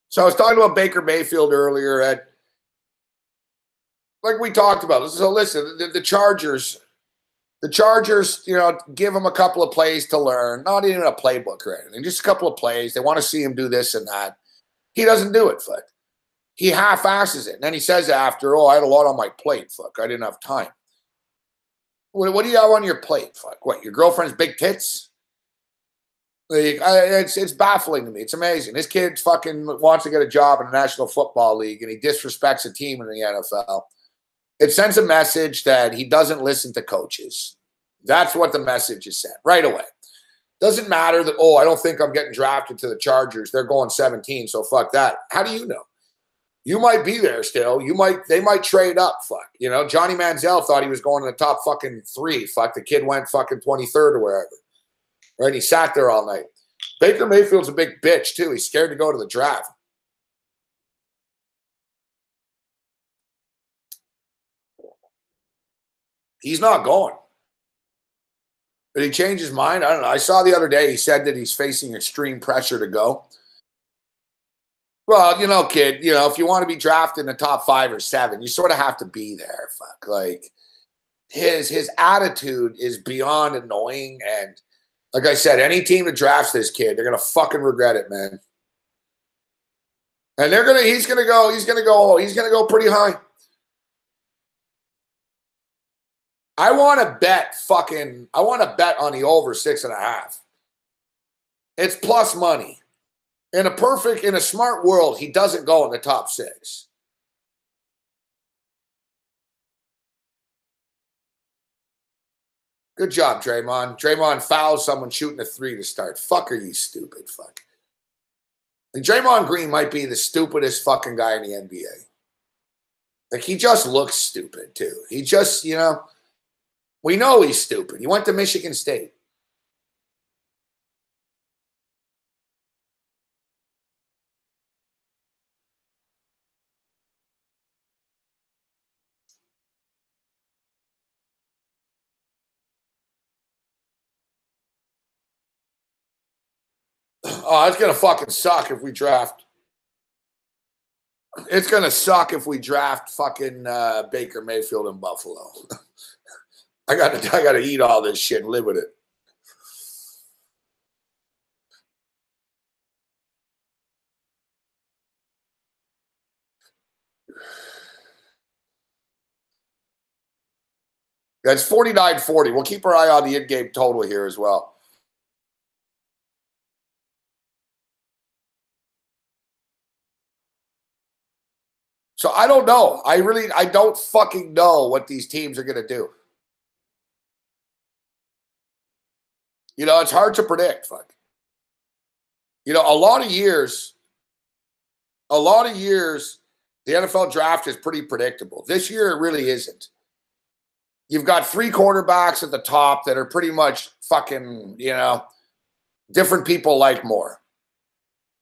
So I was talking about Baker Mayfield earlier, Ed. Like we talked about. So listen, the Chargers, give him a couple of plays to learn. Not even a playbook or anything. Just a couple of plays. They want to see him do this and that. He doesn't do it, fuck. He half-asses it. And then he says after, I had a lot on my plate, fuck. I didn't have time. What do you have on your plate, fuck? What, your girlfriend's big tits? Like, it's baffling to me. It's amazing. This kid fucking wants to get a job in the National Football League, and he disrespects a team in the NFL. It sends a message that he doesn't listen to coaches. That's what the message is sent right away. Doesn't matter that, oh, I don't think I'm getting drafted to the Chargers. They're going 17, so fuck that. How do you know? You might be there still. They might trade up. Fuck. You know, Johnny Manziel thought he was going in the top fucking 3. Fuck, the kid went fucking 23rd or wherever. Right? He sat there all night. Baker Mayfield's a big bitch, too. He's scared to go to the draft. He's not going. Did he change his mind? I don't know. I saw the other day he said that he's facing extreme pressure to go. Well, you know, kid, you know, if you want to be drafted in the top 5 or 7, you sort of have to be there. Fuck. Like, his attitude is beyond annoying. And like I said, any team that drafts this kid, they're gonna fucking regret it, man. And he's gonna go pretty high. I want to bet on the over 6.5. It's plus money. In a smart world, he doesn't go in the top 6. Good job, Draymond. Draymond fouls someone shooting a 3 to start. Fuck, are you stupid? Fuck. And Draymond Green might be the stupidest fucking guy in the NBA. Like, he just looks stupid, too. He just, you know, we know he's stupid. He went to Michigan State. Oh, it's going to fucking suck if we draft. It's going to suck if we draft fucking Baker Mayfield in Buffalo. I got to eat all this shit and live with it. That's 49-40. We'll keep our eye on the in-game total here as well. So I don't know. I don't fucking know what these teams are going to do. You know, it's hard to predict. Fuck. You know, a lot of years, the NFL draft is pretty predictable. This year, it really isn't. You've got 3 quarterbacks at the top that are pretty much fucking, you know, different people like more.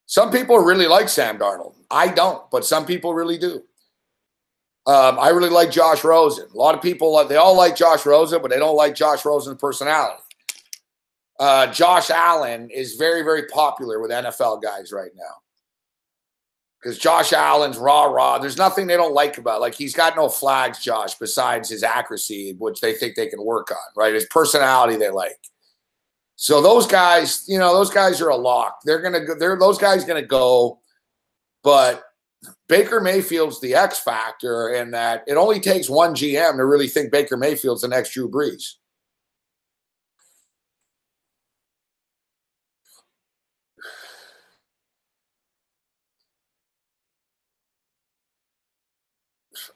Some people really like Sam Darnold. I don't, but some people really do. I really like Josh Rosen. A lot of people, they all like Josh Rosen, but they don't like Josh Rosen's personality. Josh Allen is very, very popular with NFL guys right now. Because Josh Allen's rah-rah. There's nothing they don't like about it. Like, he's got no flags, Josh, besides his accuracy, which they think they can work on, right? His personality they like. So those guys, you know, those guys are a lock. Those guys going to go. But Baker Mayfield's the X factor in that it only takes one GM to really think Baker Mayfield's the next Drew Brees.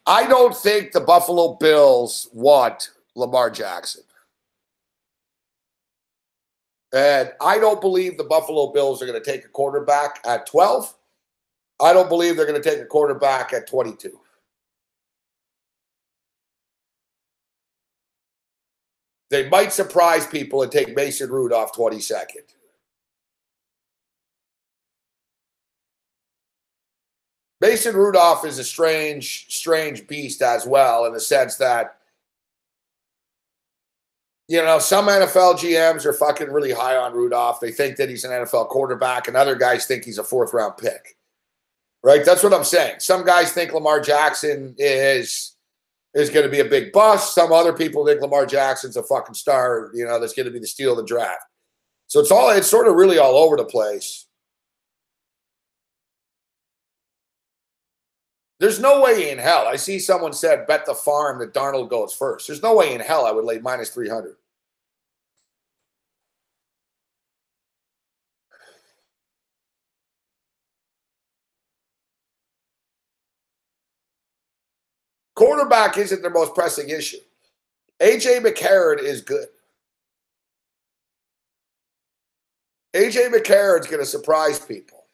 I don't think the Buffalo Bills want Lamar Jackson. And I don't believe the Buffalo Bills are going to take a quarterback at 12. I don't believe they're going to take a quarterback at 22. They might surprise people and take Mason Rudolph 22nd. Mason Rudolph is a strange beast as well, in the sense that, you know, some NFL GMs are fucking really high on Rudolph. They think that he's an NFL quarterback, and other guys think he's a 4th-round pick. Right? That's what I'm saying. Some guys think Lamar Jackson is going to be a big bust. Some other people think Lamar Jackson's a fucking star, you know, that's going to be the steal of the draft. So it's sort of really all over the place. There's no way in hell. I see someone said, bet the farm that Darnold goes first. There's no way in hell I would lay minus 300. Quarterback isn't their most pressing issue. A.J. McCarron is good. A.J. McCarron's going to surprise people.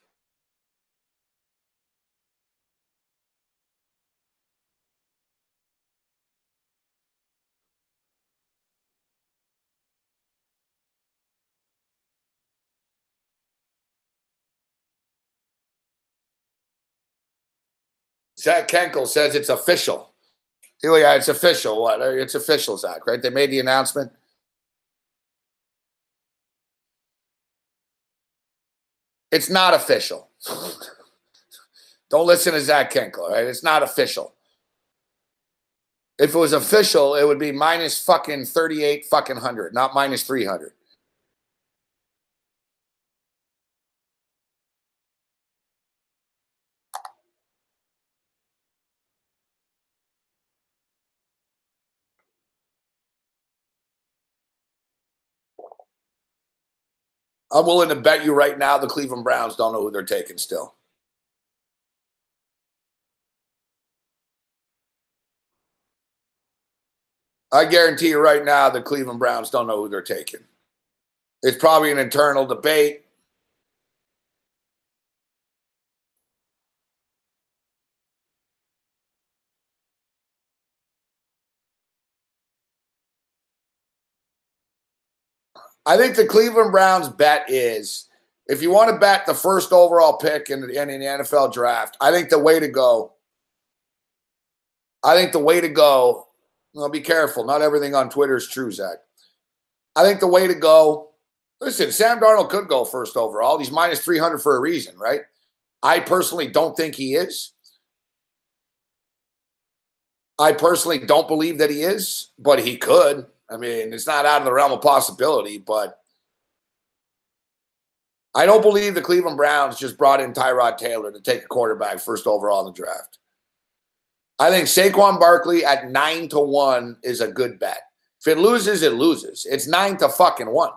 Zach Kenkel says it's official. Oh, yeah, it's official. What? It's official, Zach, right? They made the announcement. It's not official. Don't listen to Zach Kenkel, right? It's not official. If it was official, it would be minus fucking 38 fucking 100, not minus 300. I'm willing to bet you right now the Cleveland Browns don't know who they're taking still. I guarantee you right now the Cleveland Browns don't know who they're taking. It's probably an internal debate. I think the Cleveland Browns bet is, if you want to bet the first overall pick in the NFL draft, I think the way to go, well, be careful. Not everything on Twitter is true, Zach. I think the way to go, listen, Sam Darnold could go first overall. He's minus 300 for a reason, right? I personally don't think he is. I personally don't believe that he is, but he could. I mean, it's not out of the realm of possibility, but I don't believe the Cleveland Browns just brought in Tyrod Taylor to take a quarterback first overall in the draft. I think Saquon Barkley at 9-1 is a good bet. If it loses, it loses. It's 9-1.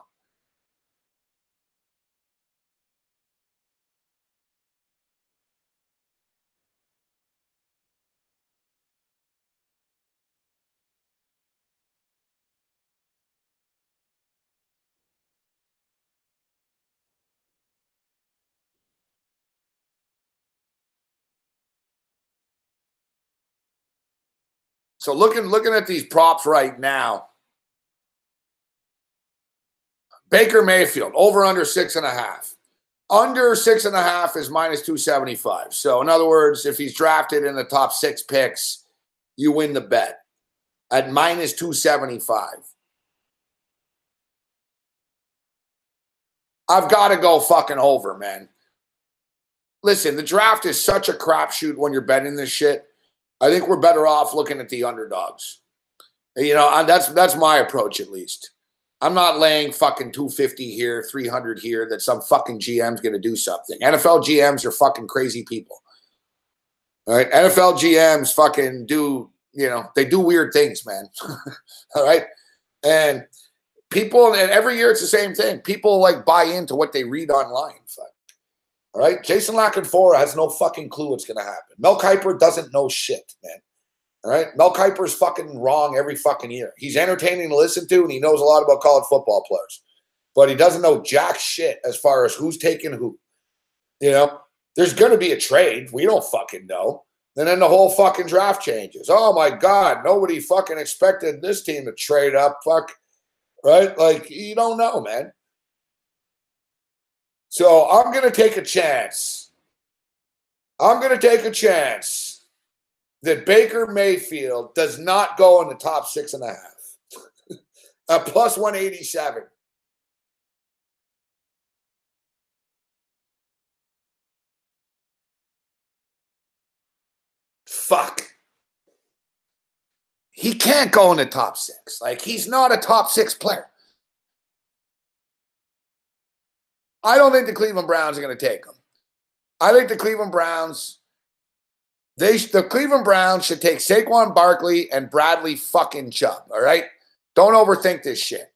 So looking at these props right now, Baker Mayfield, over under 6.5. Under 6.5 is minus 275. So in other words, if he's drafted in the top 6 picks, you win the bet at minus 275. I've got to go fucking over, man. Listen, the draft is such a crapshoot when you're betting this shit. I think we're better off looking at the underdogs. You know, that's my approach at least. I'm not laying fucking 250 here, 300 here that some fucking GM's going to do something. NFL GMs are fucking crazy people. All right? NFL GMs fucking do, you know, they do weird things, man. All right? And people, and every year it's the same thing. People like buy into what they read online. Fuck. All right? Jason Lockenfora has no fucking clue what's going to happen. Mel Kiper doesn't know shit, man. All right? Mel Kiper's fucking wrong every fucking year. He's entertaining to listen to, and he knows a lot about college football players. But he doesn't know jack shit as far as who's taking who. You know? There's going to be a trade. We don't fucking know. And then the whole fucking draft changes. Oh, my God. Nobody fucking expected this team to trade up. Fuck. Right? Like, you don't know, man. So I'm going to take a chance. I'm going to take a chance that Baker Mayfield does not go in the top 6.5. A plus 187. Fuck. He can't go in the top 6. Like, he's not a top 6 player. I don't think the Cleveland Browns are going to take him. I think the Cleveland Browns, the Cleveland Browns should take Saquon Barkley and Bradley fucking Chubb, all right? Don't overthink this shit.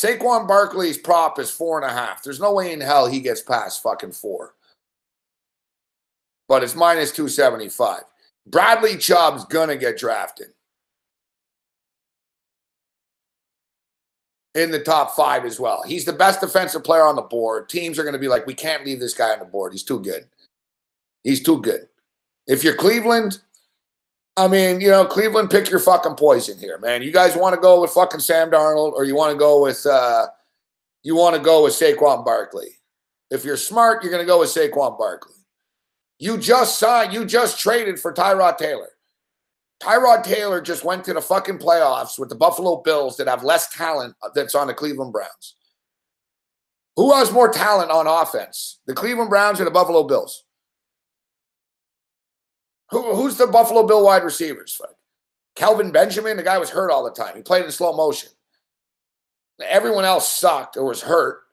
Saquon Barkley's prop is 4.5. There's no way in hell he gets past fucking 4. But it's minus 275. Bradley Chubb's going to get drafted in the top 5 as well. He's the best defensive player on the board. Teams are going to be like, we can't leave this guy on the board. He's too good. He's too good. If you're Cleveland, I mean, Cleveland, pick your fucking poison here, man. You guys want to go with fucking Sam Darnold, or you want to go with Saquon Barkley? If you're smart, you're going to go with Saquon Barkley. You just traded for Tyrod Taylor. Tyrod Taylor just went to the fucking playoffs with the Buffalo Bills that have less talent that's on the Cleveland Browns. Who has more talent on offense? The Cleveland Browns or the Buffalo Bills? Who's the Buffalo Bill wide receivers? Kelvin Benjamin, the guy was hurt all the time. He played in slow motion. Everyone else sucked or was hurt.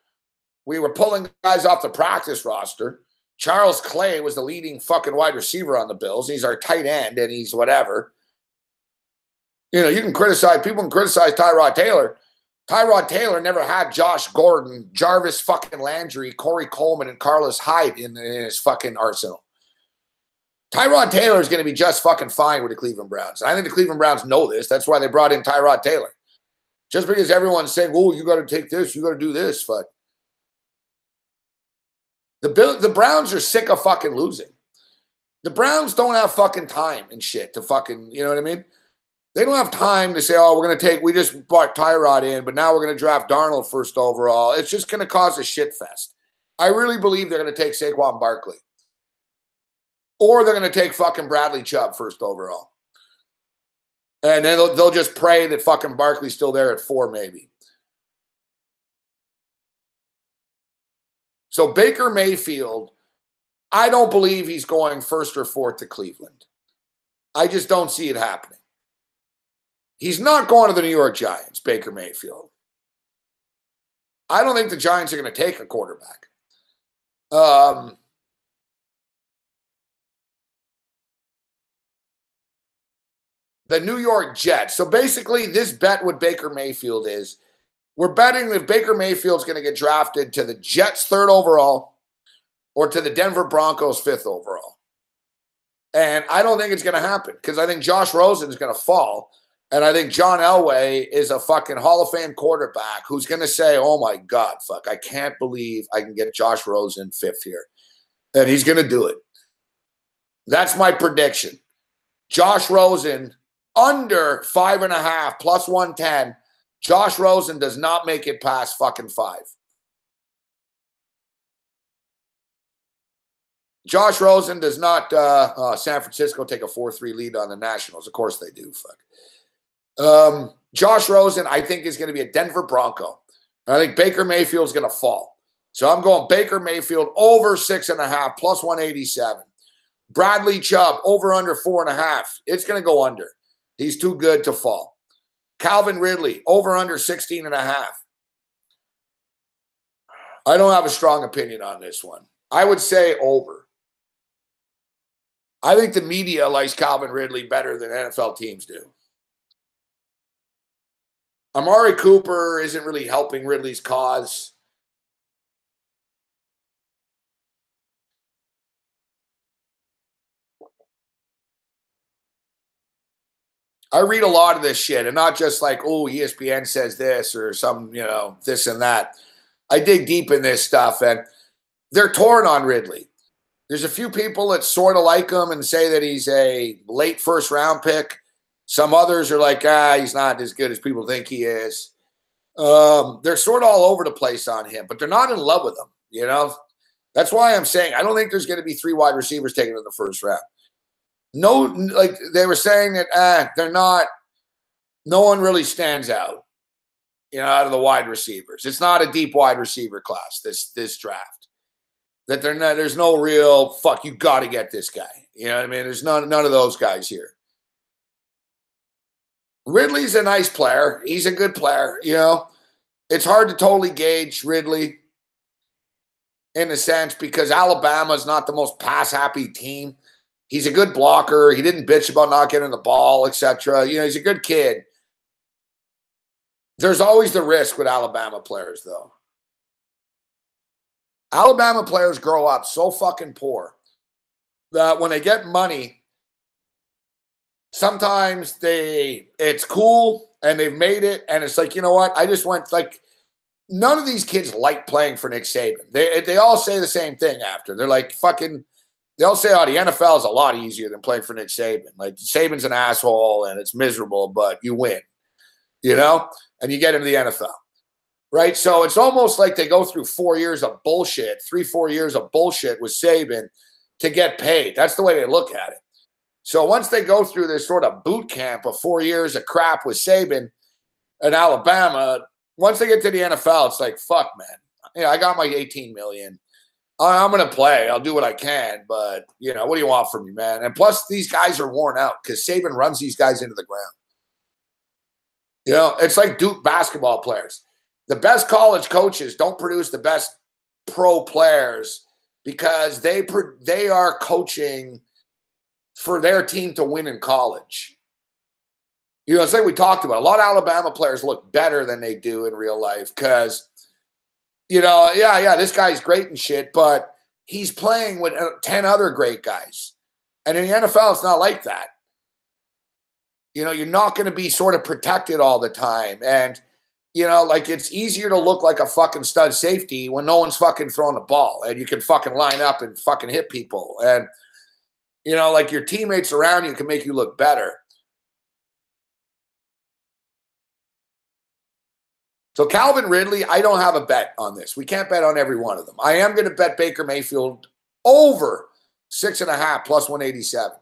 We were pulling guys off the practice roster. Charles Clay was the leading fucking wide receiver on the Bills. He's our tight end, and he's whatever. You can criticize, people can criticize Tyrod Taylor. Tyrod Taylor never had Josh Gordon, Jarvis fucking Landry, Corey Coleman, and Carlos Hyde in his fucking arsenal. Tyrod Taylor is going to be just fucking fine with the Cleveland Browns. I think the Cleveland Browns know this. That's why they brought in Tyrod Taylor. Just because everyone's saying, oh, you got to take this, you got to do this, fuck. The Browns are sick of fucking losing. The Browns don't have fucking time and shit to fucking, you know what I mean? They don't have time to say, oh, we just brought Tyrod in, but now we're going to draft Darnold first overall. It's just going to cause a shit fest. I really believe they're going to take Saquon Barkley. Or they're going to take fucking Bradley Chubb first overall. And then they'll just pray that fucking Barkley's still there at 4 maybe. So Baker Mayfield, I don't believe he's going first or fourth to Cleveland. I just don't see it happening. He's not going to the New York Giants, Baker Mayfield. I don't think the Giants are going to take a quarterback. The New York Jets. So basically, this bet with Baker Mayfield is, we're betting that Baker Mayfield's going to get drafted to the Jets 3rd overall or to the Denver Broncos 5th overall. And I don't think it's going to happen because I think Josh Rosen is going to fall. And I think John Elway is a fucking Hall of Fame quarterback who's going to say, oh my God, fuck, I can't believe I can get Josh Rosen 5th here. And he's going to do it. That's my prediction. Josh Rosen under 5.5 plus 110. Josh Rosen does not make it past fucking 5. Josh Rosen does not San Francisco take a 4-3 lead on the Nationals. Of course they do. Fuck. Josh Rosen, I think, is going to be a Denver Bronco. I think Baker Mayfield is going to fall. So I'm going Baker Mayfield over 6.5 plus 187. Bradley Chubb over under 4.5. It's going to go under. He's too good to fall. Calvin Ridley, over under 16.5. I don't have a strong opinion on this one. I would say over. I think the media likes Calvin Ridley better than NFL teams do. Amari Cooper isn't really helping Ridley's cause. I read a lot of this shit, and not just like, oh, ESPN says this or some, this and that. I dig deep in this stuff, and they're torn on Ridley. There's a few people that sort of like him and say that he's a late first-round pick. Some others are like, he's not as good as people think he is. They're sort of all over the place on him, but they're not in love with him, That's why I'm saying I don't think there's going to be 3 wide receivers taken in the first round. No, like they were saying that they're not, no one really stands out, out of the wide receivers. It's not a deep wide receiver class, this draft. That there's no real, fuck, you got to get this guy. You know what I mean? There's none of those guys here. Ridley's a nice player. He's a good player, It's hard to totally gauge Ridley in a sense because Alabama's not the most pass-happy team. He's a good blocker. He didn't bitch about not getting the ball, etc. He's a good kid. There's always the risk with Alabama players, though. Alabama players grow up so fucking poor that when they get money, sometimes it's cool and they've made it, and it's like, you know what? I just went like, none of these kids like playing for Nick Saban. They all say the same thing after. They're like fucking. They'll say, "Oh, the NFL is a lot easier than playing for Nick Saban. Like Saban's an asshole and it's miserable, but you win, you know, and you get into the NFL." Right. So it's almost like they go through 4 years of bullshit, 3-4 years of bullshit with Saban to get paid. That's the way they look at it. So once they go through this sort of boot camp of 4 years of crap with Saban and Alabama, once they get to the NFL, it's like, fuck, man. You know, I got my $18 million. I'm going to play. I'll do what I can. But, you know, what do you want from me, man? And plus, these guys are worn out because Saban runs these guys into the ground. You know, it's like Duke basketball players. The best college coaches don't produce the best pro players because they are coaching for their team to win in college. You know, it's like we talked about. A lot of Alabama players look better than they do in real life because, you know, yeah, this guy's great and shit, but he's playing with 10 other great guys. And in the NFL, it's not like that. You know, you're not going to be sort of protected all the time. And, you know, like it's easier to look like a fucking stud safety when no one's fucking throwing the ball and you can fucking line up and fucking hit people. And, you know, like your teammates around you can make you look better. So Calvin Ridley, I don't have a bet on this. We can't bet on every one of them. I am going to bet Baker Mayfield over 6.5 plus 187.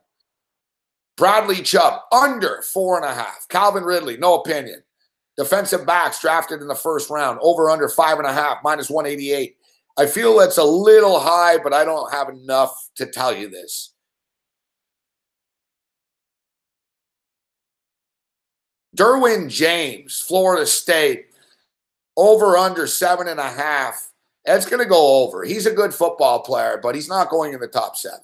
Bradley Chubb under 4.5. Calvin Ridley, no opinion. Defensive backs drafted in the first round, over under 5.5 minus 188. I feel that's a little high, but I don't have enough to tell you this. Derwin James, Florida State. Over under 7.5. That's going to go over. He's a good football player, but he's not going in the top 7.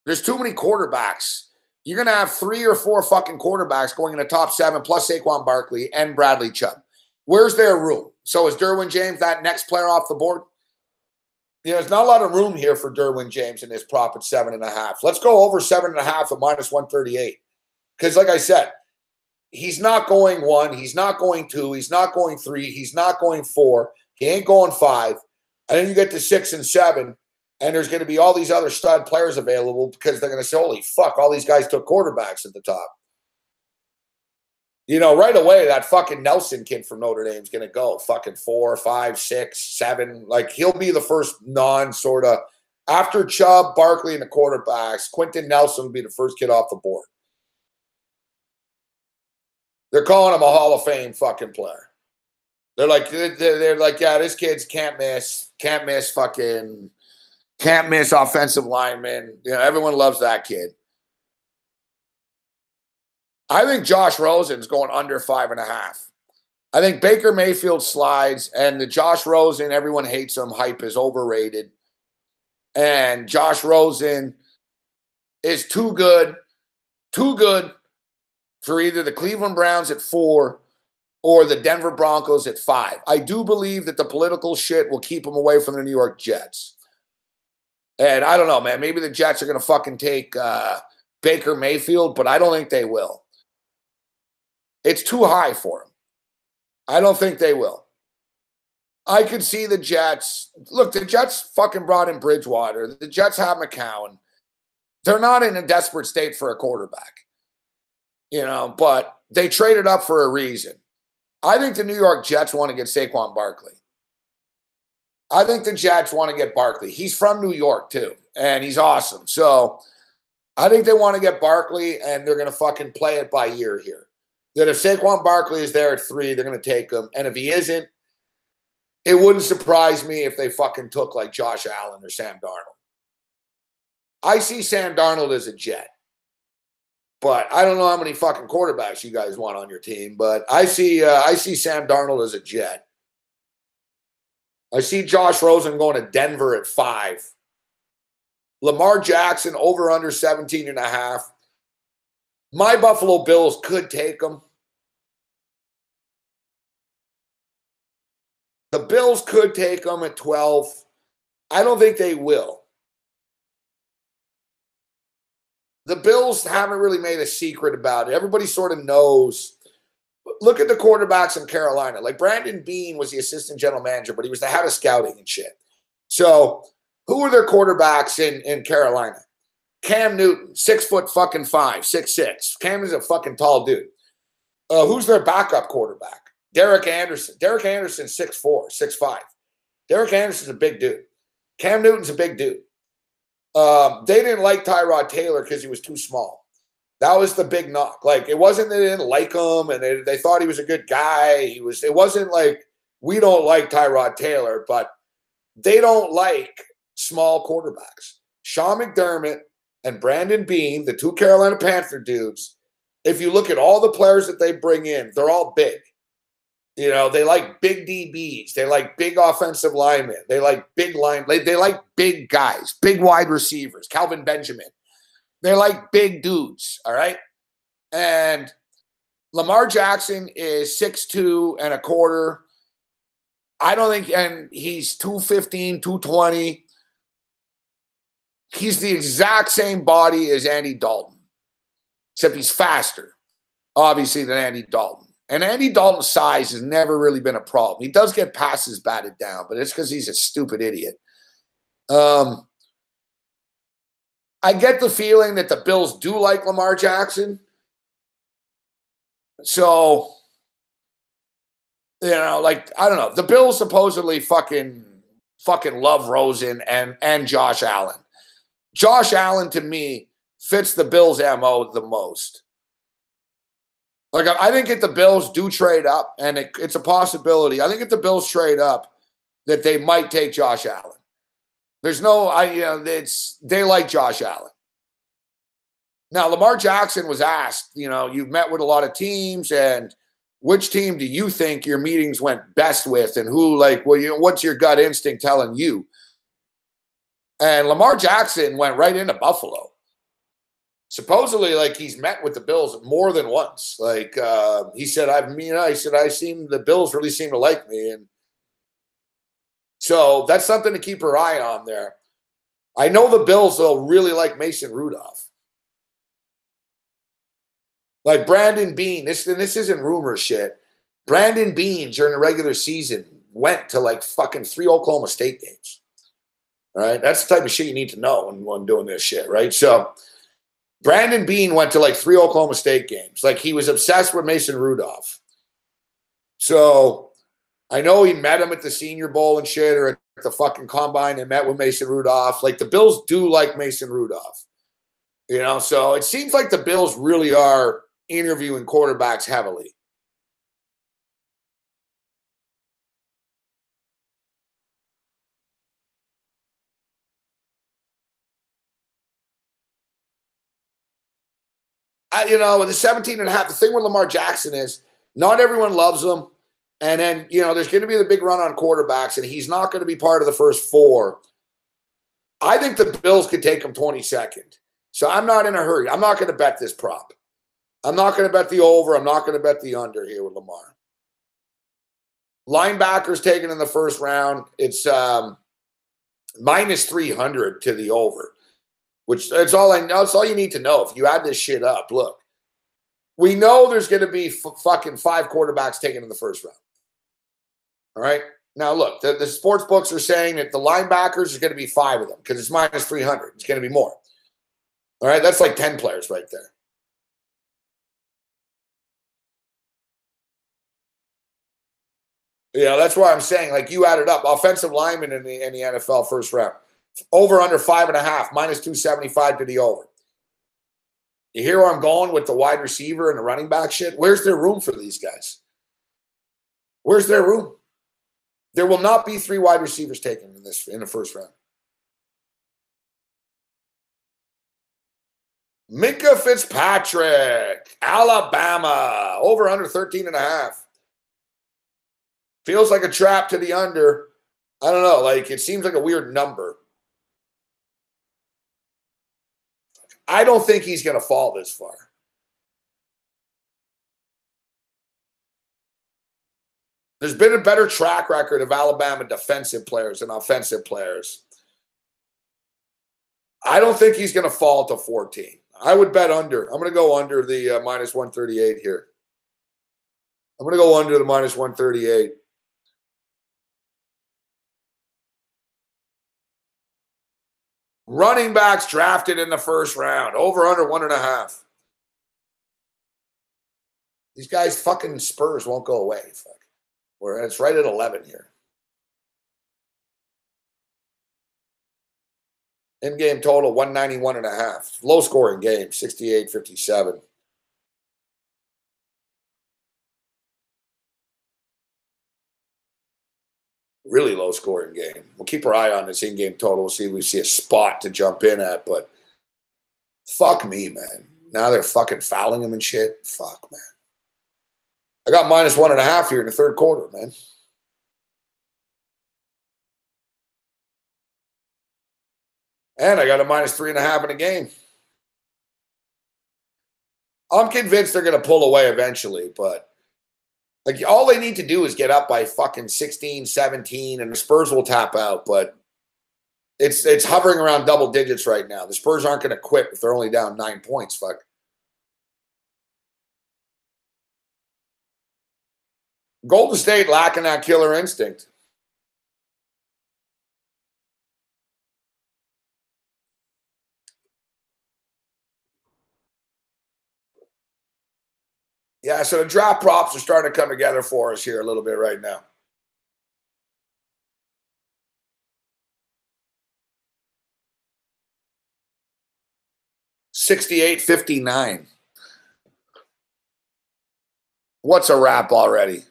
There's too many quarterbacks. You're going to have 3 or 4 fucking quarterbacks going in the top 7, plus Saquon Barkley and Bradley Chubb. Where's their room? So is Derwin James that next player off the board? You know, there's not a lot of room here for Derwin James in this prop at 7.5. Let's go over 7.5 at minus 138. Because like I said, he's not going 1. He's not going 2. He's not going 3. He's not going 4. He ain't going 5. And then you get to 6 and 7, and there's going to be all these other stud players available because they're going to say, holy fuck, all these guys took quarterbacks at the top. You know, right away, that fucking Nelson kid from Notre Dame is going to go fucking 4, 5, 6, 7. Like, he'll be the first non-sort of, after Chubb, Barkley, and the quarterbacks, Quentin Nelson will be the first kid off the board. They're calling him a Hall of Fame fucking player. They're like, yeah, this kid's can't miss offensive lineman. You know, everyone loves that kid. I think Josh Rosen's going under 5.5. I think Baker Mayfield slides, and the Josh Rosen, everyone hates him, hype is overrated. And Josh Rosen is too good for either the Cleveland Browns at 4 or the Denver Broncos at 5. I do believe that the political shit will keep him away from the New York Jets. And I don't know, man. Maybe the Jets are going to fucking take Baker Mayfield, but I don't think they will. It's too high for him. I don't think they will. I could see the Jets. Look, the Jets fucking brought in Bridgewater. The Jets have McCown. They're not in a desperate state for a quarterback. You know, but they traded up for a reason. I think the New York Jets want to get Saquon Barkley. I think the Jets want to get Barkley. He's from New York, too, and he's awesome. So I think they want to get Barkley, and they're going to fucking play it by ear here. That if Saquon Barkley is there at 3, they're going to take him. And if he isn't, it wouldn't surprise me if they fucking took like Josh Allen or Sam Darnold. I see Sam Darnold as a Jet. But I don't know how many fucking quarterbacks you guys want on your team. But I see Sam Darnold as a Jet. I see Josh Rosen going to Denver at 5. Lamar Jackson over under 17.5. My Buffalo Bills could take him. The Bills could take them at 12. I don't think they will. The Bills haven't really made a secret about it. Everybody sort of knows. Look at the quarterbacks in Carolina. Like Brandon Beane was the assistant general manager, but he was the head of scouting and shit. So who are their quarterbacks in Carolina? Cam Newton, 6'5", 6'6". Cam is a fucking tall dude. Who's their backup quarterback? Derek Anderson. Derek Anderson, 6'4", 6'5". Derek Anderson's a big dude. Cam Newton's a big dude. They didn't like Tyrod Taylor because he was too small. That was the big knock. Like, it wasn't that they didn't like him and they thought he was a good guy. It wasn't like we don't like Tyrod Taylor, but they don't like small quarterbacks. Sean McDermott and Brandon Beane, the two Carolina Panther dudes, if you look at all the players that they bring in, they're all big. You know, they like big DBs. They like big offensive linemen. They like big They like big guys, big wide receivers, Calvin Benjamin. They like big dudes, all right? And Lamar Jackson is 6'2" and a quarter. I don't think, and he's 215, 220. He's the exact same body as Andy Dalton, except he's faster, obviously, than Andy Dalton. And Andy Dalton's size has never really been a problem. He does get passes batted down, but it's because he's a stupid idiot. I get the feeling that the Bills do like Lamar Jackson. So, you know, like, I don't know. The Bills supposedly fucking love Rosen and Josh Allen. Josh Allen, to me, fits the Bills' MO the most. Like, I think if the Bills do trade up, and it's a possibility, I think if the Bills trade up, that they might take Josh Allen. There's no, they like Josh Allen. Now, Lamar Jackson was asked, you know, you've met with a lot of teams, and which team do you think your meetings went best with, and who, like, well, you know, what's your gut instinct telling you? And Lamar Jackson went right into Buffalo. Supposedly, like, he's met with the Bills more than once. Like, he said, the Bills really seem to like me. And so that's something to keep your eye on there. I know the Bills, though, really like Mason Rudolph. Like Brandon Beane, this isn't rumor shit. Brandon Beane, during the regular season, went to, like, fucking 3 Oklahoma State games. All right? That's the type of shit you need to know when doing this shit, right? So Brandon Beane went to, like, 3 Oklahoma State games. Like, he was obsessed with Mason Rudolph. So I know he met him at the Senior Bowl and shit, or at the fucking combine and met with Mason Rudolph. Like, the Bills do like Mason Rudolph. You know, so it seems like the Bills really are interviewing quarterbacks heavily. With the 17.5, the thing with Lamar Jackson is not everyone loves him. And then, you know, there's going to be the big run on quarterbacks, and he's not going to be part of the first 4. I think the Bills could take him 22nd. So I'm not in a hurry. I'm not going to bet this prop. I'm not going to bet the over. I'm not going to bet the under here with Lamar. Linebackers taken in the first round. It's minus 300 to the over, which that's all I know. That's all you need to know. If you add this shit up, look, we know there's going to be fucking 5 quarterbacks taken in the first round. All right. Now, look, the sports books are saying that the linebackers is going to be 5 of them because it's minus 300. It's going to be more. All right. That's like 10 players right there. Yeah, that's why I'm saying, like, you added up offensive linemen in the NFL first round. Over under 5.5, minus 275 to the over. You hear where I'm going with the wide receiver and the running back shit? Where's there room for these guys? Where's their room? There will not be 3 wide receivers taken in the first round. Minka Fitzpatrick, Alabama, over under 13.5. Feels like a trap to the under. I don't know. Like, it seems like a weird number. I don't think he's going to fall this far. There's been a better track record of Alabama defensive players than offensive players. I don't think he's going to fall to 14. I would bet under. I'm going to go under the minus 138 here. I'm going to go under the minus 138. Running backs drafted in the first round. Over under 1.5. These guys fucking Spurs won't go away. Fuck. It's right at 11 here. In-game total, 191.5. Low-scoring game, 68-57. Really low-scoring game. We'll keep our eye on this in-game total. We'll see if we see a spot to jump in at, but fuck me, man. Now they're fucking fouling him and shit. Fuck, man. I got minus 1.5 here in the third quarter, man. And I got a minus 3.5 in a game. I'm convinced they're going to pull away eventually, but like all they need to do is get up by fucking 16, 17, and the Spurs will tap out. But it's hovering around double digits right now. The Spurs aren't going to quit if they're only down 9 points. Fuck. Golden State lacking that killer instinct. Yeah, so the draft props are starting to come together for us here a little bit right now. $68.59. What's a wrap already?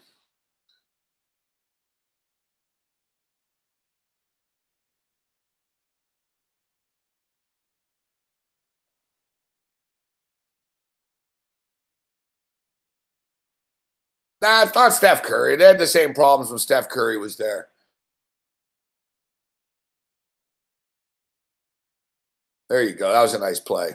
Nah, it's not Steph Curry. They had the same problems when Steph Curry was there. There you go. That was a nice play.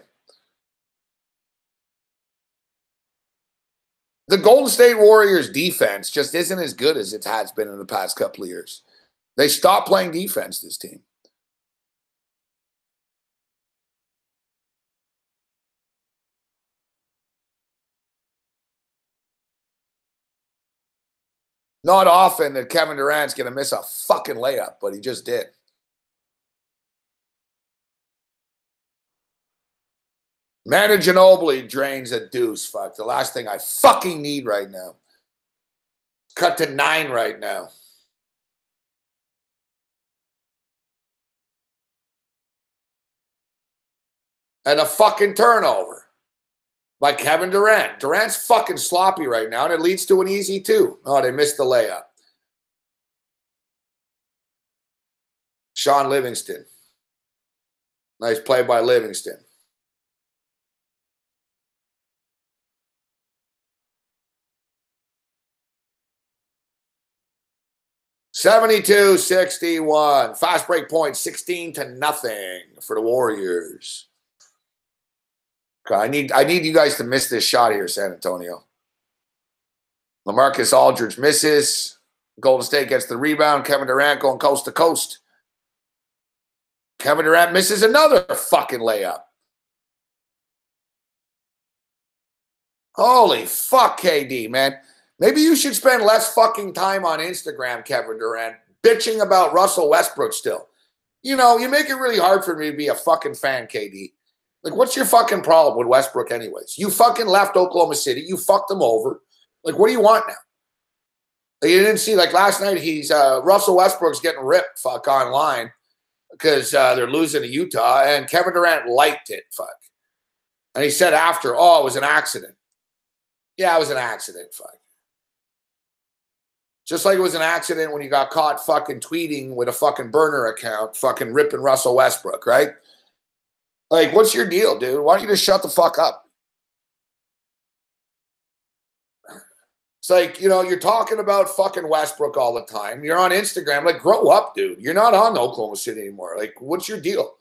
The Golden State Warriors defense just isn't as good as it has been in the past couple of years. They stopped playing defense, this team. Not often that Kevin Durant's going to miss a fucking layup, but he just did. Manu Ginobili drains a deuce. Fuck. The last thing I fucking need right now. Cut to 9 right now. And a fucking turnover by Kevin Durant. Durant's fucking sloppy right now, and it leads to an easy 2. Oh, they missed the layup. Sean Livingston. Nice play by Livingston. $72-61. Fast break point, 16-0 for the Warriors. Okay, I need you guys to miss this shot here, San Antonio. LaMarcus Aldridge misses. Golden State gets the rebound. Kevin Durant going coast to coast. Kevin Durant misses another fucking layup. Holy fuck, KD, man. Maybe you should spend less fucking time on Instagram, Kevin Durant, bitching about Russell Westbrook still. You know, you make it really hard for me to be a fucking fan, KD. Like, what's your fucking problem with Westbrook anyways? You fucking left Oklahoma City. You fucked them over. Like, what do you want now? Like, you didn't see, like, last night Russell Westbrook's getting ripped, fuck, online because they're losing to Utah, and Kevin Durant liked it, fuck. And he said after, oh, it was an accident. Yeah, it was an accident, fuck. Just like it was an accident when you got caught fucking tweeting with a fucking burner account, fucking ripping Russell Westbrook, right? Like, what's your deal, dude? Why don't you just shut the fuck up? It's like, you know, you're talking about fucking Westbrook all the time. You're on Instagram. Like, grow up, dude. You're not on Oklahoma City anymore. Like, what's your deal?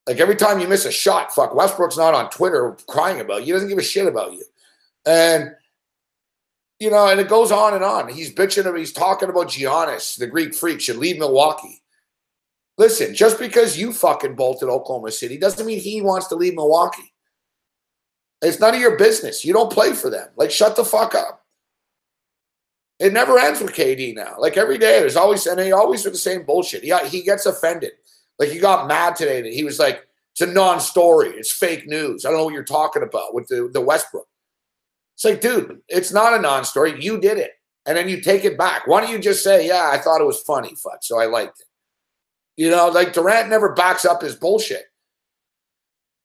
Like, every time you miss a shot, fuck, Westbrook's not on Twitter crying about you. He doesn't give a shit about you. And You know, and it goes on and on. He's bitching, he's talking about Giannis, the Greek freak, should leave Milwaukee. Listen, just because you fucking bolted Oklahoma City doesn't mean he wants to leave Milwaukee. It's none of your business. You don't play for them. Like, shut the fuck up. It never ends with KD now. Like, every day, there's always, and they always do the same bullshit. He gets offended. Like, he got mad today that he was like, it's a non-story. It's fake news. I don't know what you're talking about with the Westbrook. It's like, dude, it's not a non-story. You did it. And then you take it back. Why don't you just say, yeah, I thought it was funny, fuck, so I liked it. You know, like Durant never backs up his bullshit.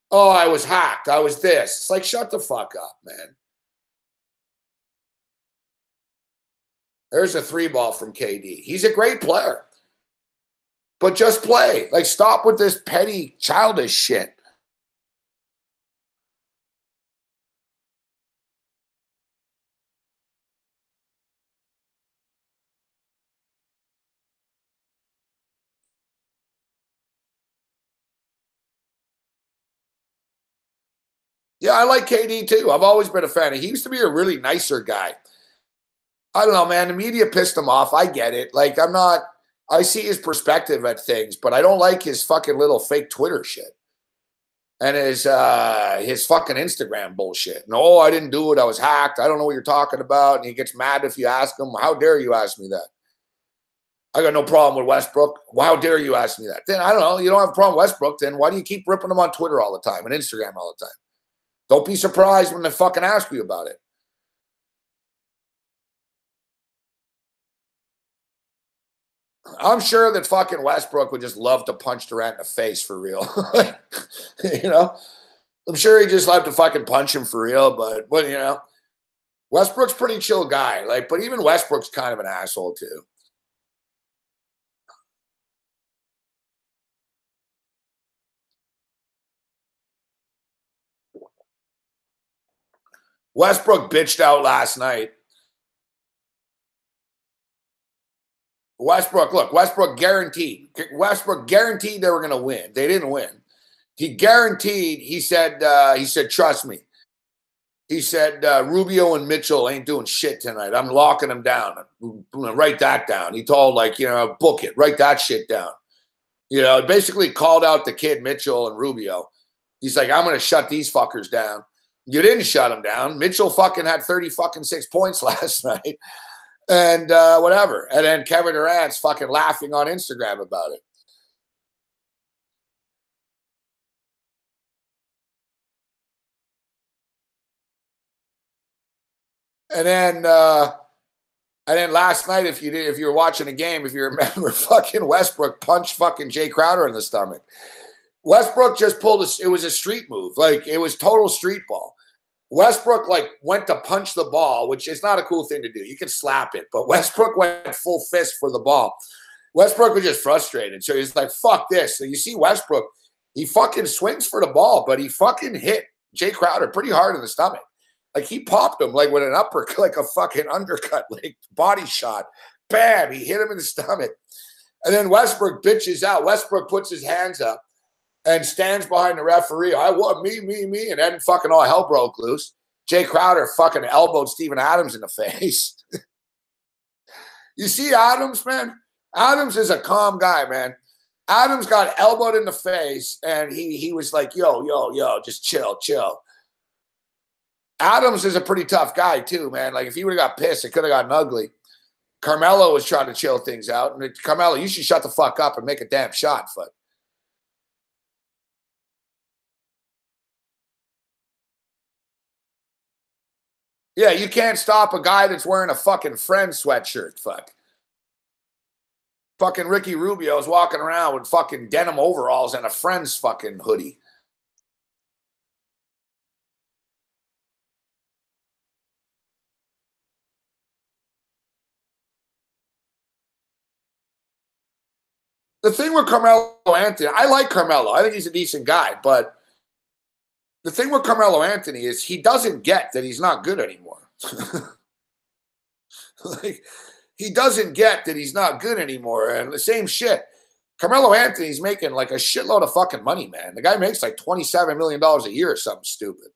Oh, I was hacked. I was this. It's like, shut the fuck up, man. There's a 3-ball from KD. He's a great player. But just play. Like, stop with this petty, childish shit. Yeah, I like KD too. I've always been a fan. He used to be a really nicer guy. I don't know, man. The media pissed him off. I get it. Like, I see his perspective at things, but I don't like his fucking little fake Twitter shit. And his fucking Instagram bullshit. No, I didn't do it. I was hacked. I don't know what you're talking about. And he gets mad if you ask him. How dare you ask me that? I got no problem with Westbrook. Well, how dare you ask me that? Then I don't know. You don't have a problem with Westbrook. Then why do you keep ripping him on Twitter all the time and Instagram all the time? Don't be surprised when they fucking ask you about it. I'm sure that fucking Westbrook would just love to punch Durant in the face for real. You know? I'm sure he'd just love to fucking punch him for real, but you know, Westbrook's a pretty chill guy. Like, but even Westbrook's kind of an asshole too. Westbrook bitched out last night. Westbrook guaranteed they were going to win. They didn't win. He guaranteed, he said, trust me. He said, Rubio and Mitchell ain't doing shit tonight. I'm locking them down. I'm gonna write that down. He told, like, you know, book it. Write that shit down. You know, basically called out the kid Mitchell and Rubio. He's like, I'm going to shut these fuckers down. You didn't shut them down. Mitchell fucking had 6 points last night. And whatever. And then Kevin Durant's fucking laughing on Instagram about it. And then last night, if you were watching a game, if you remember, fucking Westbrook punched fucking Jay Crowder in the stomach. Westbrook just pulled it was a street move. Like, it was total street ball. Westbrook, like, went to punch the ball, which is not a cool thing to do. You can slap it, but Westbrook went full fist for the ball. Westbrook was just frustrated. So he's like, fuck this. So you see Westbrook, he fucking swings for the ball, but he fucking hit Jay Crowder pretty hard in the stomach. Like, he popped him like with an uppercut, like a fucking undercut, like body shot. Bam, he hit him in the stomach. And then Westbrook bitches out. Westbrook puts his hands up and stands behind the referee. I want me. And then fucking all hell broke loose. Jay Crowder fucking elbowed Steven Adams in the face. You see Adams, man? Adams is a calm guy, man. Adams got elbowed in the face, and he was like, yo, just chill. Adams is a pretty tough guy, too, man. Like, if he would have got pissed, it could have gotten ugly. Carmelo was trying to chill things out. And Carmelo, you should shut the fuck up and make a damn shot, fuck. Yeah, you can't stop a guy that's wearing a fucking Friends sweatshirt, fuck. Fucking Ricky Rubio's walking around with fucking denim overalls and a Friends fucking hoodie. The thing with Carmelo Anthony, I like Carmelo. I think he's a decent guy, but the thing with Carmelo Anthony is he doesn't get that he's not good anymore. Like, he doesn't get that he's not good anymore. And the same shit. Carmelo Anthony's making like a shitload of fucking money, man. The guy makes like $27 million a year or something stupid.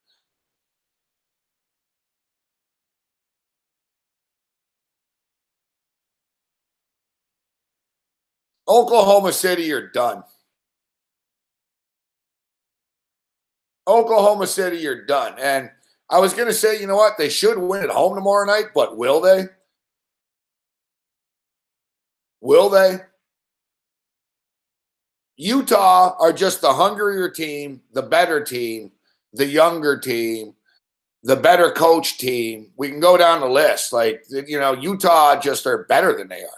Oklahoma City, you're done. Oklahoma City, you're done. And I was going to say, you know what? They should win at home tomorrow night, but will they? Will they? Utah are just the hungrier team, the better team, the younger team, the better coach team. We can go down the list. Like, you know, Utah just are better than they are.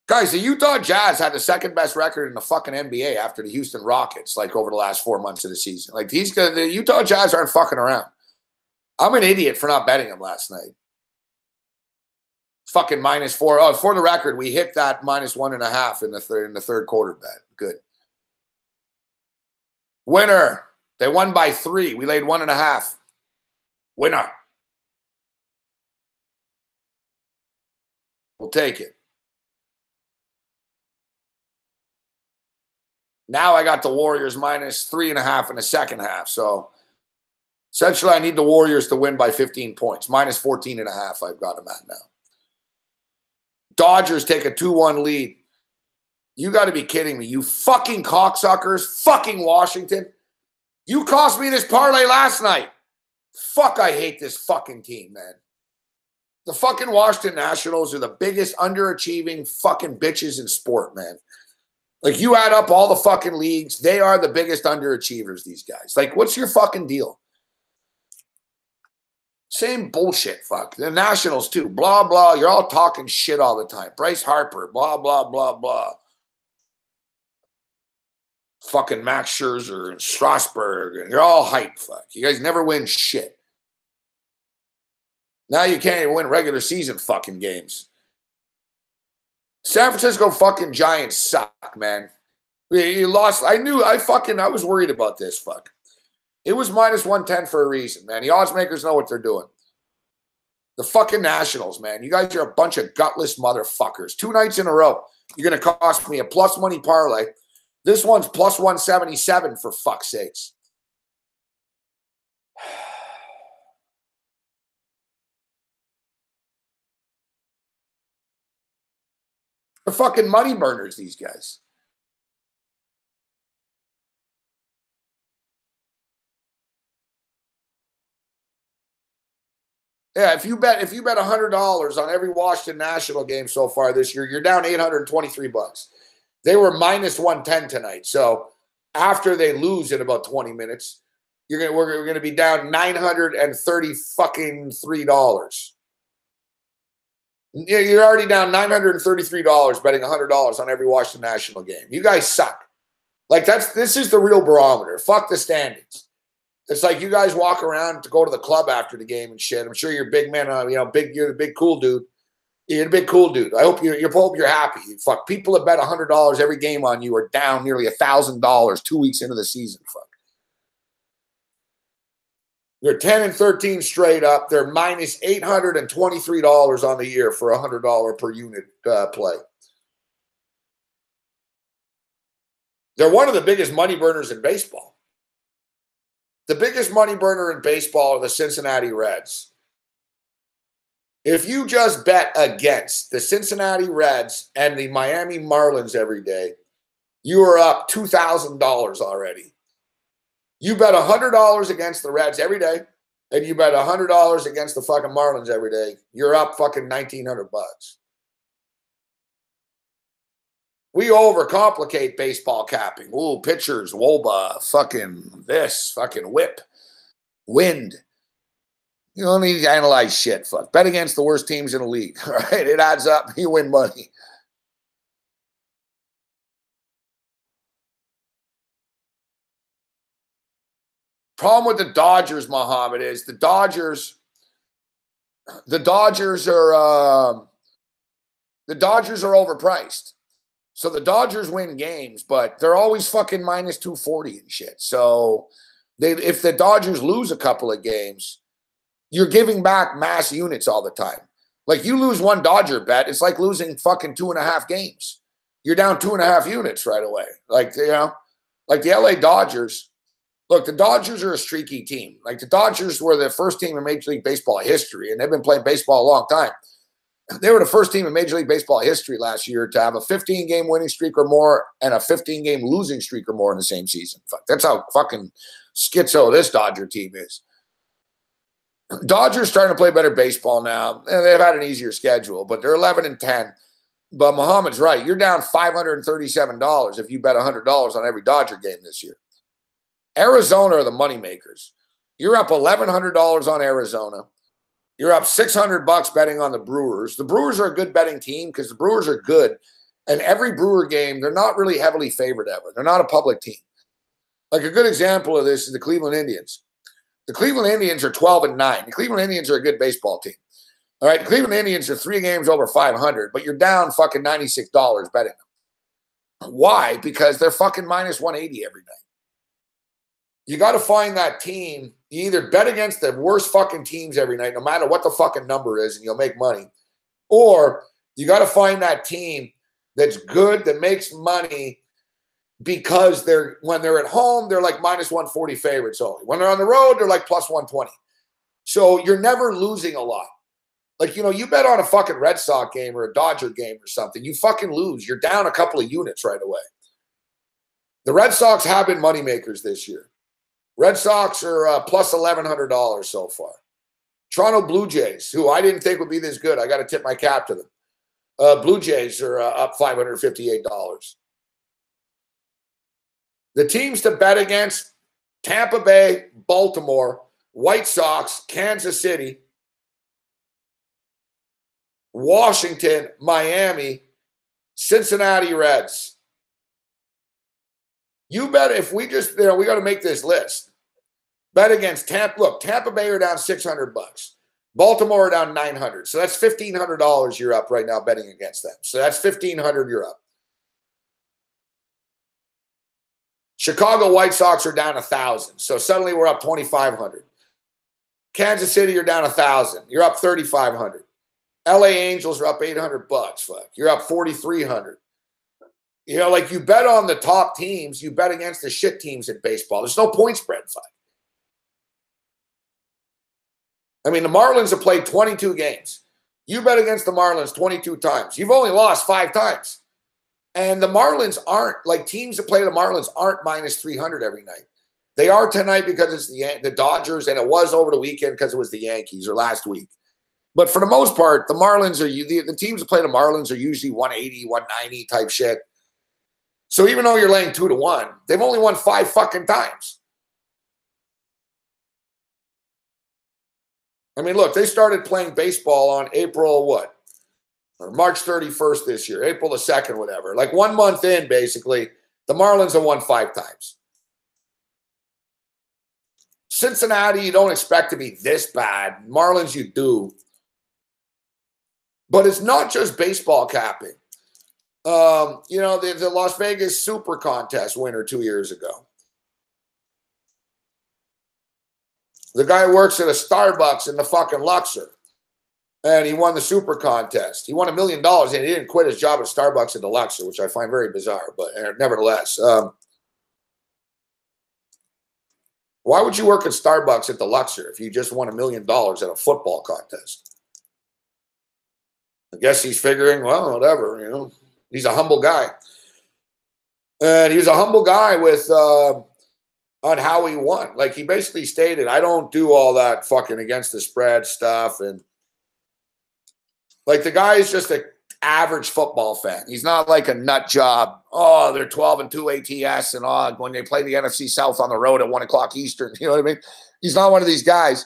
Guys, the Utah Jazz had the second best record in the fucking NBA after the Houston Rockets, like over the last 4 months of the season. Like the Utah Jazz aren't fucking around. I'm an idiot for not betting them last night. Fucking -4. Oh, for the record, we hit that -1.5 in the third quarter bet. Good. Winner. They won by 3. We laid 1.5. Winner. We'll take it. Now I got the Warriors -3.5 in the second half. So essentially I need the Warriors to win by 15 points. -14.5 I've got them at now. Dodgers take a 2-1 lead. You got to be kidding me. You fucking cocksuckers. Fucking Washington. You cost me this parlay last night. Fuck, I hate this fucking team, man. The fucking Washington Nationals are the biggest underachieving fucking bitches in sport, man. Like, you add up all the fucking leagues, they are the biggest underachievers, these guys. Like, what's your fucking deal? Same bullshit, fuck. The Nationals, too. Blah, blah. You're all talking shit all the time. Bryce Harper, blah, blah, blah, blah. Fucking Max Scherzer and Strasburg, and you're all hype, fuck. You guys never win shit. Now you can't even win regular season fucking games. San Francisco fucking Giants suck, man. You lost. I was worried about this, fuck. It was -110 for a reason, man. The odds makers know what they're doing. The fucking Nationals, man. You guys are a bunch of gutless motherfuckers. 2 nights in a row. You're going to cost me a plus money parlay. This one's +177 for fuck's sakes. They're fucking money burners, these guys. Yeah, if you bet $100 on every Washington National game so far this year, you're down $823. They were -110 tonight. So after they lose in about 20 minutes, we're gonna be down $933. You're already down $933 betting $100 on every Washington National game. You guys suck. Like, this is the real barometer. Fuck the standings. It's like you guys walk around to go to the club after the game and shit. I'm sure you're a big man, you're the big cool dude. You're a big cool dude. I hope you're happy. Fuck, people that bet $100 every game on you are down nearly $1,000 2 weeks into the season. Fuck. They're 10-13 straight up. They're -$823 on the year for $100 per unit play. They're one of the biggest money burners in baseball. The biggest money burner in baseball are the Cincinnati Reds. If you just bet against the Cincinnati Reds and the Miami Marlins every day, you are up $2,000 already. You bet $100 against the Reds every day, and you bet $100 against the fucking Marlins every day. You're up fucking $1,900. We overcomplicate baseball capping. Ooh, pitchers, WOBA, fucking this, fucking whip, wind. You don't need to analyze shit, fuck. Bet against the worst teams in the league, all right? It adds up. You win money. Problem with the Dodgers, Muhammad, is the Dodgers are overpriced. So the Dodgers win games, but they're always fucking -240 and shit. So if the Dodgers lose a couple of games, you're giving back mass units all the time. Like, you lose one Dodger bet, it's like losing fucking 2.5 games. You're down 2.5 units right away. Like, like the LA Dodgers. Look, the Dodgers are a streaky team. Like, the Dodgers were the first team in Major League Baseball history, and they've been playing baseball a long time. They were the first team in Major League Baseball history last year to have a 15-game winning streak or more and a 15-game losing streak or more in the same season. Fuck, that's how fucking schizo this Dodger team is. Dodgers starting to play better baseball now. And they've had an easier schedule, but they're 11-10. But Muhammad's right. You're down $537 if you bet $100 on every Dodger game this year. Arizona are the moneymakers. You're up $1,100 on Arizona. You're up $600 betting on the Brewers. The Brewers are a good betting team because the Brewers are good. And every Brewer game, they're not really heavily favored ever. They're not a public team. Like a good example of this is the Cleveland Indians. The Cleveland Indians are 12-9. The Cleveland Indians are a good baseball team. All right, the Cleveland Indians are 3 games over 500, but you're down fucking $96 betting them. Why? Because they're fucking minus 180 every night. You got to find that team. You either bet against the worst fucking teams every night, no matter what the fucking number is, and you'll make money. Or you got to find that team that's good, that makes money because when they're at home, they're like minus 140 favorites only. When they're on the road, they're like plus 120. So you're never losing a lot. Like, you bet on a fucking Red Sox game or a Dodger game or something, you fucking lose. You're down a couple of units right away. The Red Sox have been moneymakers this year. Red Sox are plus $1,100 so far. Toronto Blue Jays, who I didn't think would be this good. I got to tip my cap to them. Blue Jays are up $558. The teams to bet against: Tampa Bay, Baltimore, White Sox, Kansas City, Washington, Miami, Cincinnati Reds. You bet if we just, we got to make this list. Bet against Tampa. Look, Tampa Bay are down $600. Baltimore are down $900. So that's $1,500 you're up right now betting against them. So that's $1,500 you're up. Chicago White Sox are down 1,000. So suddenly we're up 2,500. Kansas City, you're down 1,000. You're up 3,500. LA Angels are up $800. Fuck. You're up 4,300. Like you bet on the top teams, you bet against the shit teams in baseball. There's no point spread. Fuck. I mean, the Marlins have played 22 games. You bet against the Marlins 22 times. You've only lost 5 times. And the Marlins aren't, like teams that play the Marlins aren't minus 300 every night. They are tonight because it's the Dodgers, and it was over the weekend because it was the Yankees or last week. But for the most part, the Marlins are, the teams that play the Marlins are usually 180, 190 type shit. So even though you're laying 2-1, they've only won 5 fucking times. I mean, look, they started playing baseball on April what? Or March 31st this year, April the 2nd, whatever. Like 1 month in, basically, the Marlins have won 5 times. Cincinnati, you don't expect to be this bad. Marlins, you do. But it's not just baseball capping. The Las Vegas Super Contest winner 2 years ago. The guy works at a Starbucks in the fucking Luxor. And he won the Super Contest. He won $1 million, and he didn't quit his job at Starbucks at the Luxor, which I find very bizarre. But nevertheless, why would you work at Starbucks at the Luxor if you just won $1 million at a football contest? I guess he's figuring, well, whatever, He's a humble guy. And he was a humble guy with on how he won. Like, he basically stated, I don't do all that fucking against the spread stuff. And, like, the guy is just an average football fan. He's not like a nut job. Oh, they're 12-2 ATS and when they play the NFC South on the road at 1 o'clock Eastern. You know what I mean? He's not one of these guys.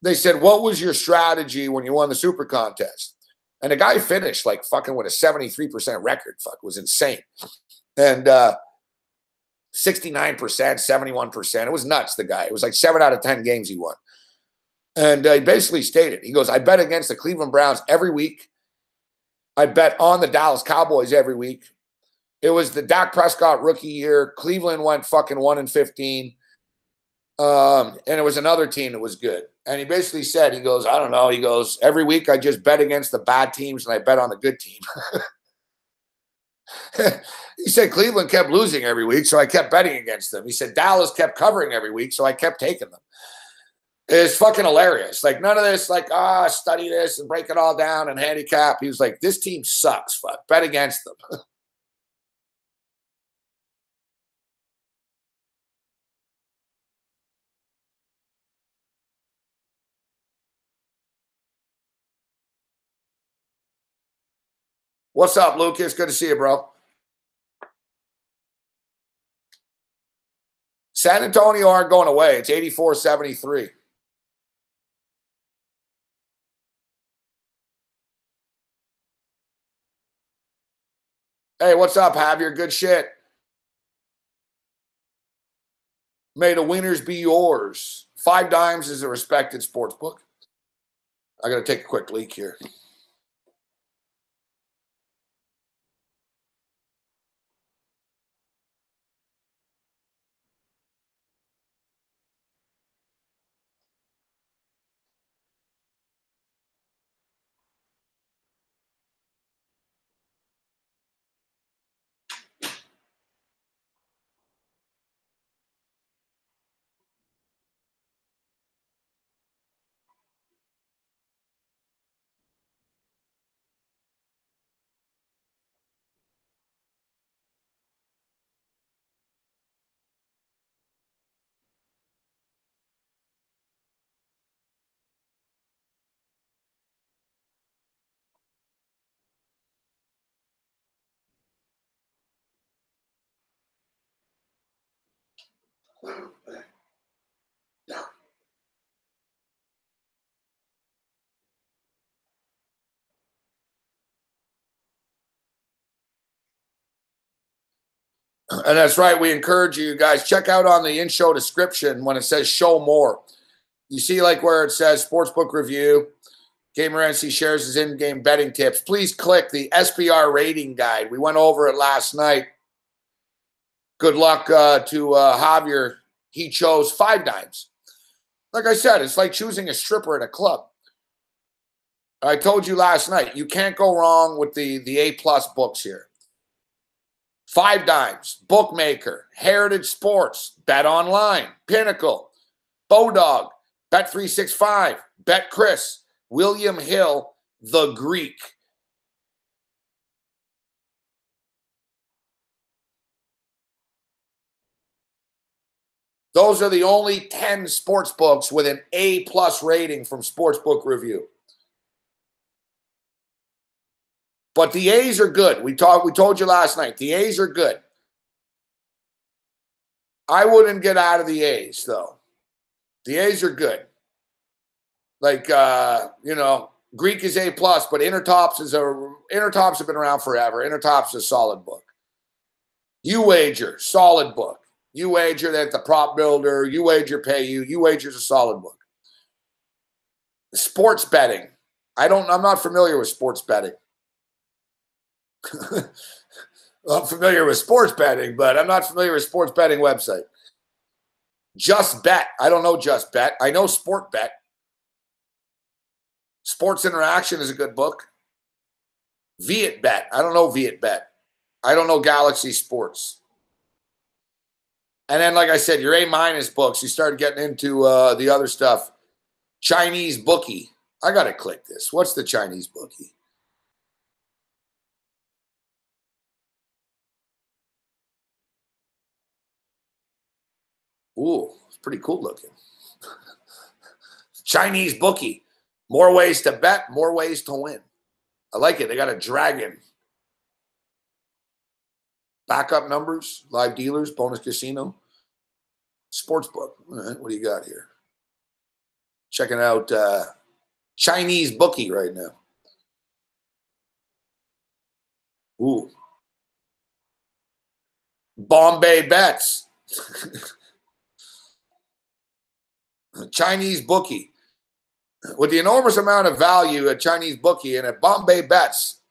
They said, what was your strategy when you won the Super Contest? And the guy finished like fucking with a 73% record. Fuck, it was insane. And 69%, 71%. It was nuts, the guy. It was like 7 out of 10 games he won. And he basically stated, he goes, I bet against the Cleveland Browns every week. I bet on the Dallas Cowboys every week. It was the Dak Prescott rookie year. Cleveland went fucking 1-15. And it was another team that was good. And he basically said, he goes, I don't know. He goes, every week I just bet against the bad teams and I bet on the good team. He said Cleveland kept losing every week, so I kept betting against them. He said Dallas kept covering every week, so I kept taking them. It's fucking hilarious. Like, none of this, like, study this and break it all down and handicap. He was like, this team sucks. Fuck. Bet against them. What's up, Lucas? Good to see you, bro. San Antonio aren't going away. It's 84-73. Hey, what's up, Javier? Good shit. May the winners be yours. 5 Dimes is a respected sports book. I got to take a quick leak here. And that's right. We encourage you guys, check out on the in-show description when it says show more. You see like where it says Sportsbook Review, Gabe Morency shares his in-game betting tips. Please click the SBR rating guide. We went over it last night. Good luck to Javier. He chose 5 Dimes. Like I said, it's like choosing a stripper at a club. I told you last night, you can't go wrong with the A-plus books here. 5 Dimes, Bookmaker, Heritage Sports, Bet Online, Pinnacle, Bodog, Bet365, Bet Chris, William Hill, The Greek. Those are the only 10 sports books with an A-plus rating from Sportsbook Review. But the A's are good. We told you last night. The A's are good. I wouldn't get out of the A's, though. The A's are good. Like, Greek is A+, but Intertops have been around forever. Intertops is a solid book. U-Wager, solid book. U-Wager, that the prop builder. U-Wager pay you. U-Wager is a solid book. Sports betting. I'm not familiar with sports betting. I'm familiar with sports betting, but I'm not familiar with sports betting website. Just Bet. I don't know Just Bet. I know Sport Bet. Sports Interaction is a good book. Viet Bet. I don't know Viet Bet. I don't know Galaxy Sports. And then, like I said, your A- books, you start getting into the other stuff. Chinese Bookie. I got to click this. What's the Chinese Bookie? Ooh, it's pretty cool looking. Chinese Bookie. More ways to bet, more ways to win. I like it. They got a dragon. Backup numbers, live dealers, bonus casino, sportsbook. All right, what do you got here? Checking out Chinese Bookie right now. Ooh. Bombay Bets. Chinese Bookie. With the enormous amount of value at Chinese Bookie and at Bombay Bets,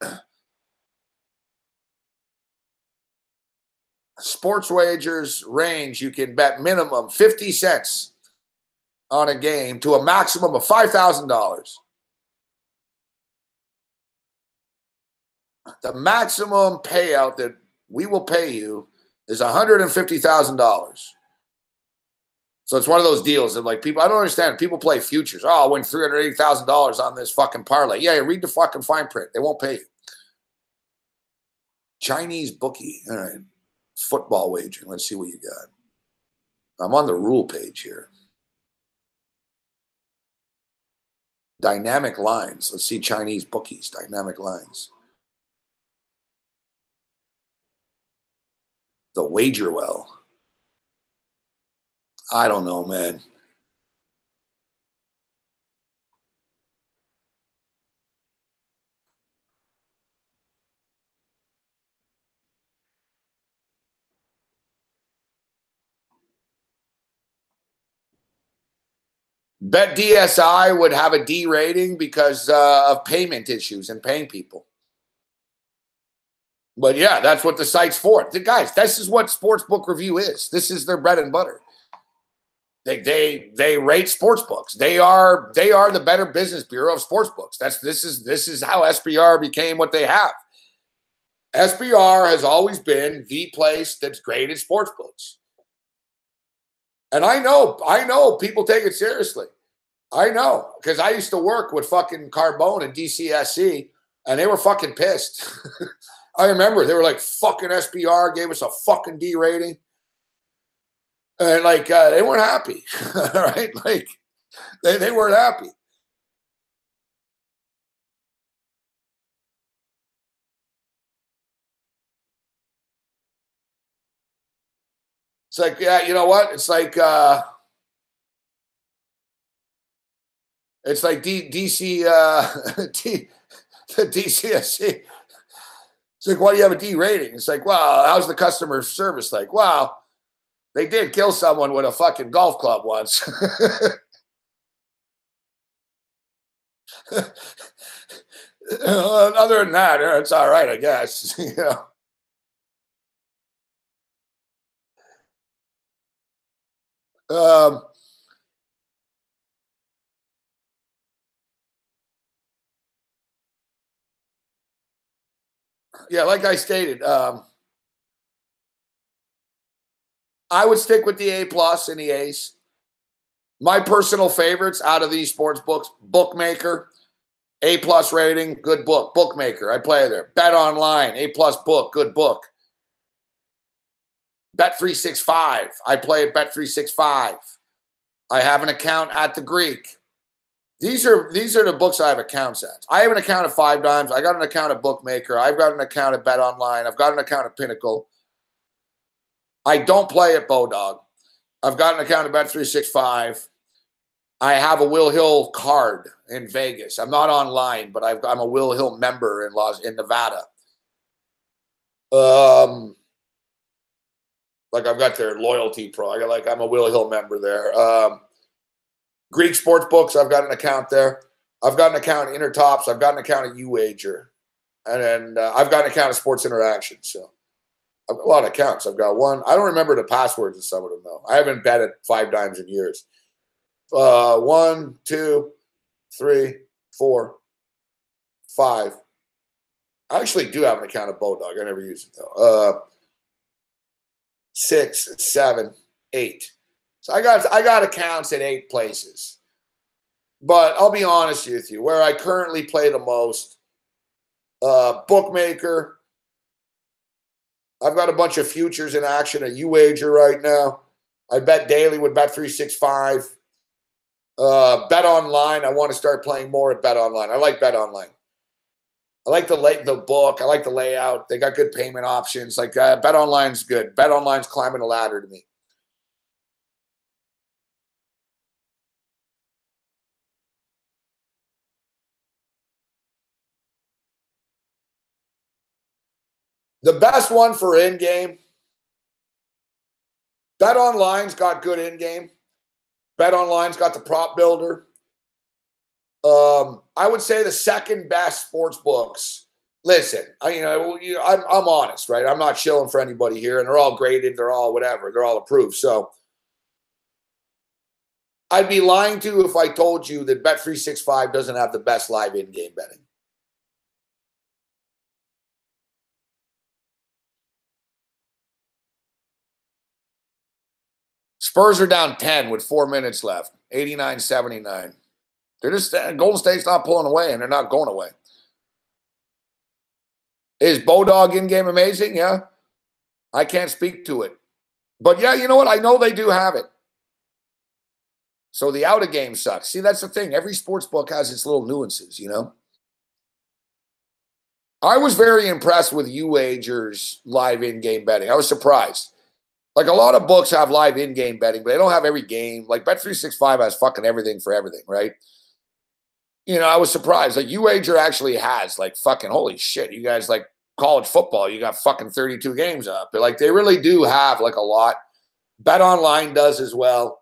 sports wagers range, you can bet minimum 50 cents on a game to a maximum of $5,000. The maximum payout that we will pay you is $150,000. So it's one of those deals that, like, people, I don't understand. People play futures. Oh, I'll win $380,000 on this fucking parlay. Yeah, read the fucking fine print. They won't pay you. Chinese bookie. All right. Football wagering. Let's see what you got. I'm on the rule page here. Dynamic lines. Let's see Chinese bookies. Dynamic lines. The wager well. I don't know, man. Bet DSI would have a D rating because of payment issues and paying people. But yeah, that's what the site's for. Guys, this is what Sportsbook Review is. This is their bread and butter. They rate sportsbooks. They are the Better Business Bureau of sportsbooks. This is how SBR became what they have. SBR has always been the place that's great at sportsbooks. And I know people take it seriously. I know, because I used to work with fucking Carbone and DCSC, and they were fucking pissed. I remember they were like, fucking SBR gave us a fucking D rating. And like, they weren't happy, right? Like, they weren't happy. It's like, yeah, you know what? It's like DC, the DCSC. It's like, why do you have a D rating? It's like, well, how's the customer service like? Well, they did kill someone with a fucking golf club once. Other than that, it's all right, I guess. You know. Yeah, like I stated, I would stick with the A+ and the A's. My personal favorites out of these sports books: Bookmaker, A+ rating, good book. Bookmaker, I play there. Bet Online, A+ book, good book. Bet365, I play at Bet365. I have an account at the Greek. These are the books I have accounts at. I have an account at Five Dimes. I got an account at Bookmaker. I've got an account at Bet Online. I've got an account at Pinnacle. I don't play at Bodog. I've got an account at Bet365. I have a Will Hill card in Vegas. I'm not online, but I'm a Will Hill member in Nevada. Like I've got their loyalty pro. I'm a Will Hill member there. Greek sports books, I've got an account there. I've got an account at Intertops. I've got an account at UWager. And then I've got an account at Sports Interaction. So I've got a lot of accounts. I've got one. I don't remember the passwords of some of them, though. I haven't bet at Five Dimes in years. 1, 2, 3, 4, 5. I actually do have an account at Bodog. I never use it, though. 6, 7, 8. So I got accounts at 8 places. But I'll be honest with you, where I currently play the most, Bookmaker. I've got a bunch of futures in action at UWager right now. I bet daily with Bet365. Bet Online. I want to start playing more at Bet Online. I like Bet Online. I like the book. I like the layout. They got good payment options. Like Bet Online's good. Bet Online's climbing the ladder to me. The best one for in-game, Bet Online's got good in-game. Bet Online's got the prop builder. I would say the second best sports books. Listen, I'm honest, right? I'm not shilling for anybody here, and they're all graded. They're all whatever. They're all approved. So I'd be lying to you if I told you that Bet365 doesn't have the best live in-game betting. Spurs are down 10 with 4 minutes left. 89-79. They're just Golden State's not pulling away, and they're not going away. Is Bodog in-game amazing? Yeah. I can't speak to it. But, yeah, you know what? I know they do have it. So the out-of-game sucks. See, that's the thing. Every sports book has its little nuances, you know? I was very impressed with UWager's live in-game betting. I was surprised. Like, a lot of books have live in-game betting, but they don't have every game. Like, Bet365 has fucking everything for everything, right? You know, I was surprised. Like, UWager actually has, like, fucking, holy shit, you guys, like, college football, you got fucking 32 games up. But, like, they really do have, like, a lot. Bet Online does as well.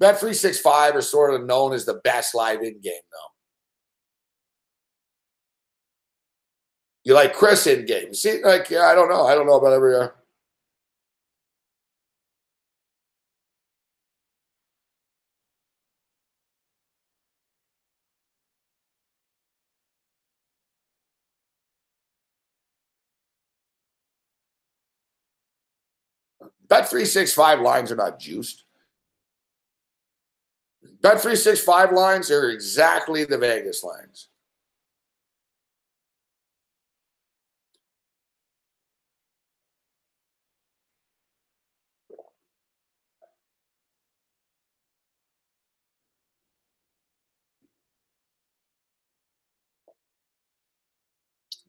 Bet365 are sort of known as the best live in-game, though. You like Chris in-game. See, like, yeah, I don't know. I don't know about every Bet365 lines are not juiced. Bet365 lines are exactly the Vegas lines.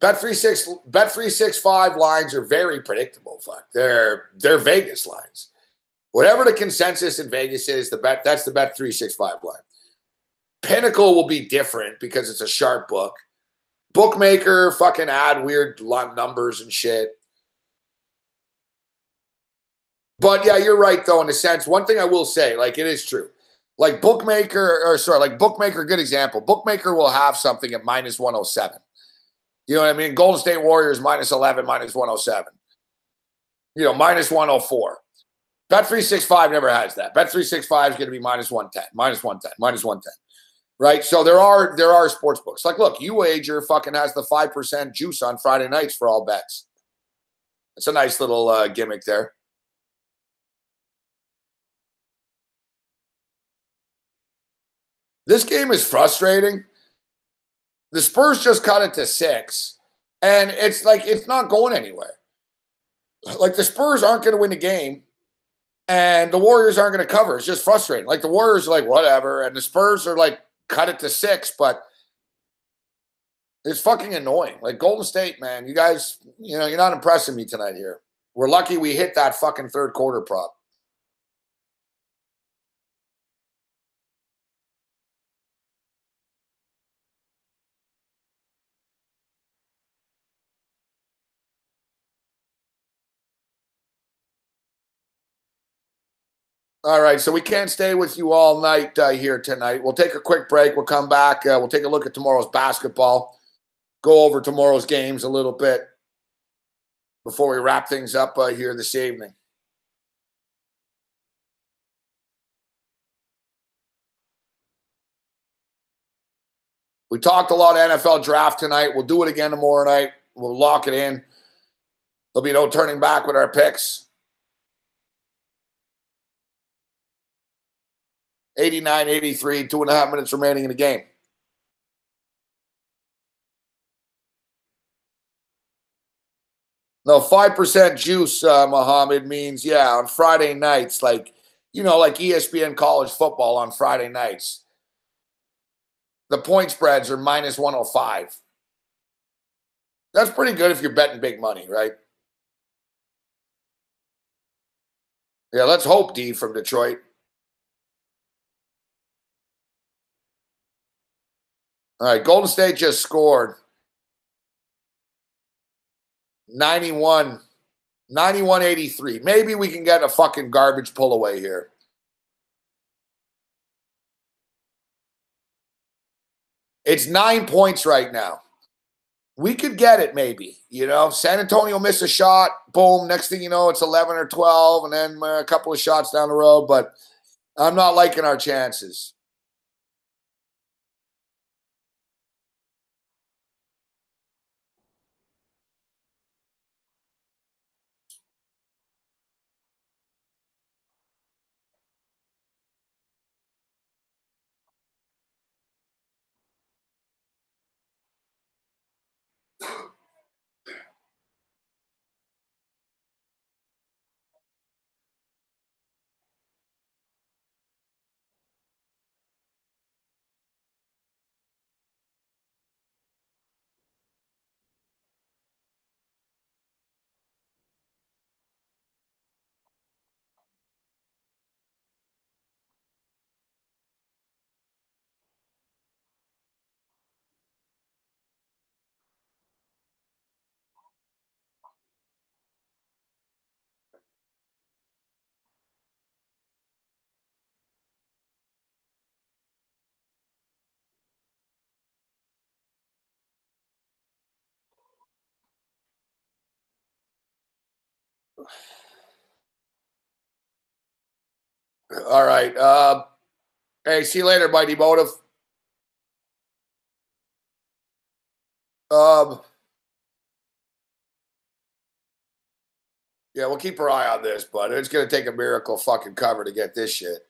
Bet365 lines are very predictable. Fuck, they're Vegas lines. Whatever the consensus in Vegas is, that's the Bet365 line. Pinnacle will be different because it's a sharp book. Bookmaker fucking add weird numbers and shit. But yeah, you're right though, in a sense. One thing I will say, like, it is true. Like Bookmaker, good example. Bookmaker will have something at minus 107. You know what I mean? Golden State Warriors minus 11, minus 107. You know, minus 104. Bet365 never has that. Bet365 is going to be minus 110, minus 110, minus 110. Right? So there are sports books. Like, look, UWager fucking has the 5% juice on Friday nights for all bets. It's a nice little gimmick there. This game is frustrating. The Spurs just cut it to 6, and it's like it's not going anywhere. Like, the Spurs aren't going to win the game, and the Warriors aren't going to cover. It's just frustrating. Like, the Warriors are like, whatever, and the Spurs are like, cut it to 6, but it's fucking annoying. Like, Golden State, man, you guys, you know, you're not impressing me tonight here. We're lucky we hit that fucking third quarter prop. All right, so we can't stay with you all night here tonight. We'll take a quick break. We'll come back. We'll take a look at tomorrow's basketball, go over tomorrow's games a little bit before we wrap things up here this evening. We talked a lot of NFL draft tonight. We'll do it again tomorrow night. We'll lock it in. There'll be no turning back with our picks. 89-83, 2.5 minutes remaining in the game. No, 5% juice, Muhammad, means, yeah, on Friday nights, like, you know, like ESPN college football on Friday nights. The point spreads are minus 105. That's pretty good if you're betting big money, right? Yeah, let's hope, D from Detroit. All right, Golden State just scored 91, 91-83. Maybe we can get a fucking garbage pull away here. It's 9 points right now. We could get it maybe, you know. San Antonio missed a shot. Boom. Next thing you know, it's 11 or 12, and then a couple of shots down the road. But I'm not liking our chances. All right. Hey, see you later, Mighty Motive. Yeah, we'll keep our eye on this, but it's going to take a miracle fucking cover to get this shit.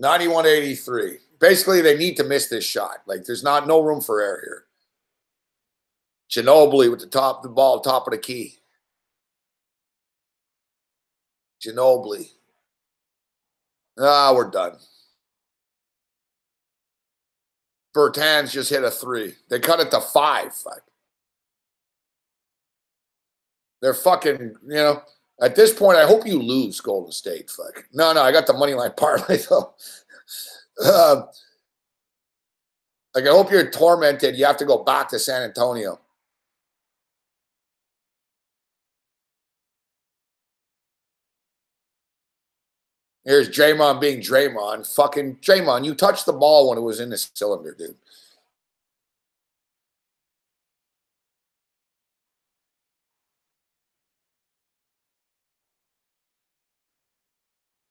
91-83. Basically, they need to miss this shot. Like, there's no room for error here. Ginobili with the ball, top of the key. Ginobili. We're done. Bertans just hit a 3. They cut it to 5. Fuck. They're fucking, at this point, I hope you lose, Golden State. Fuck. No, I got the money line parlay, though. I hope you're tormented. You have to go back to San Antonio. Here's Draymond being Draymond. Fucking Draymond, you touched the ball when it was in the cylinder, dude.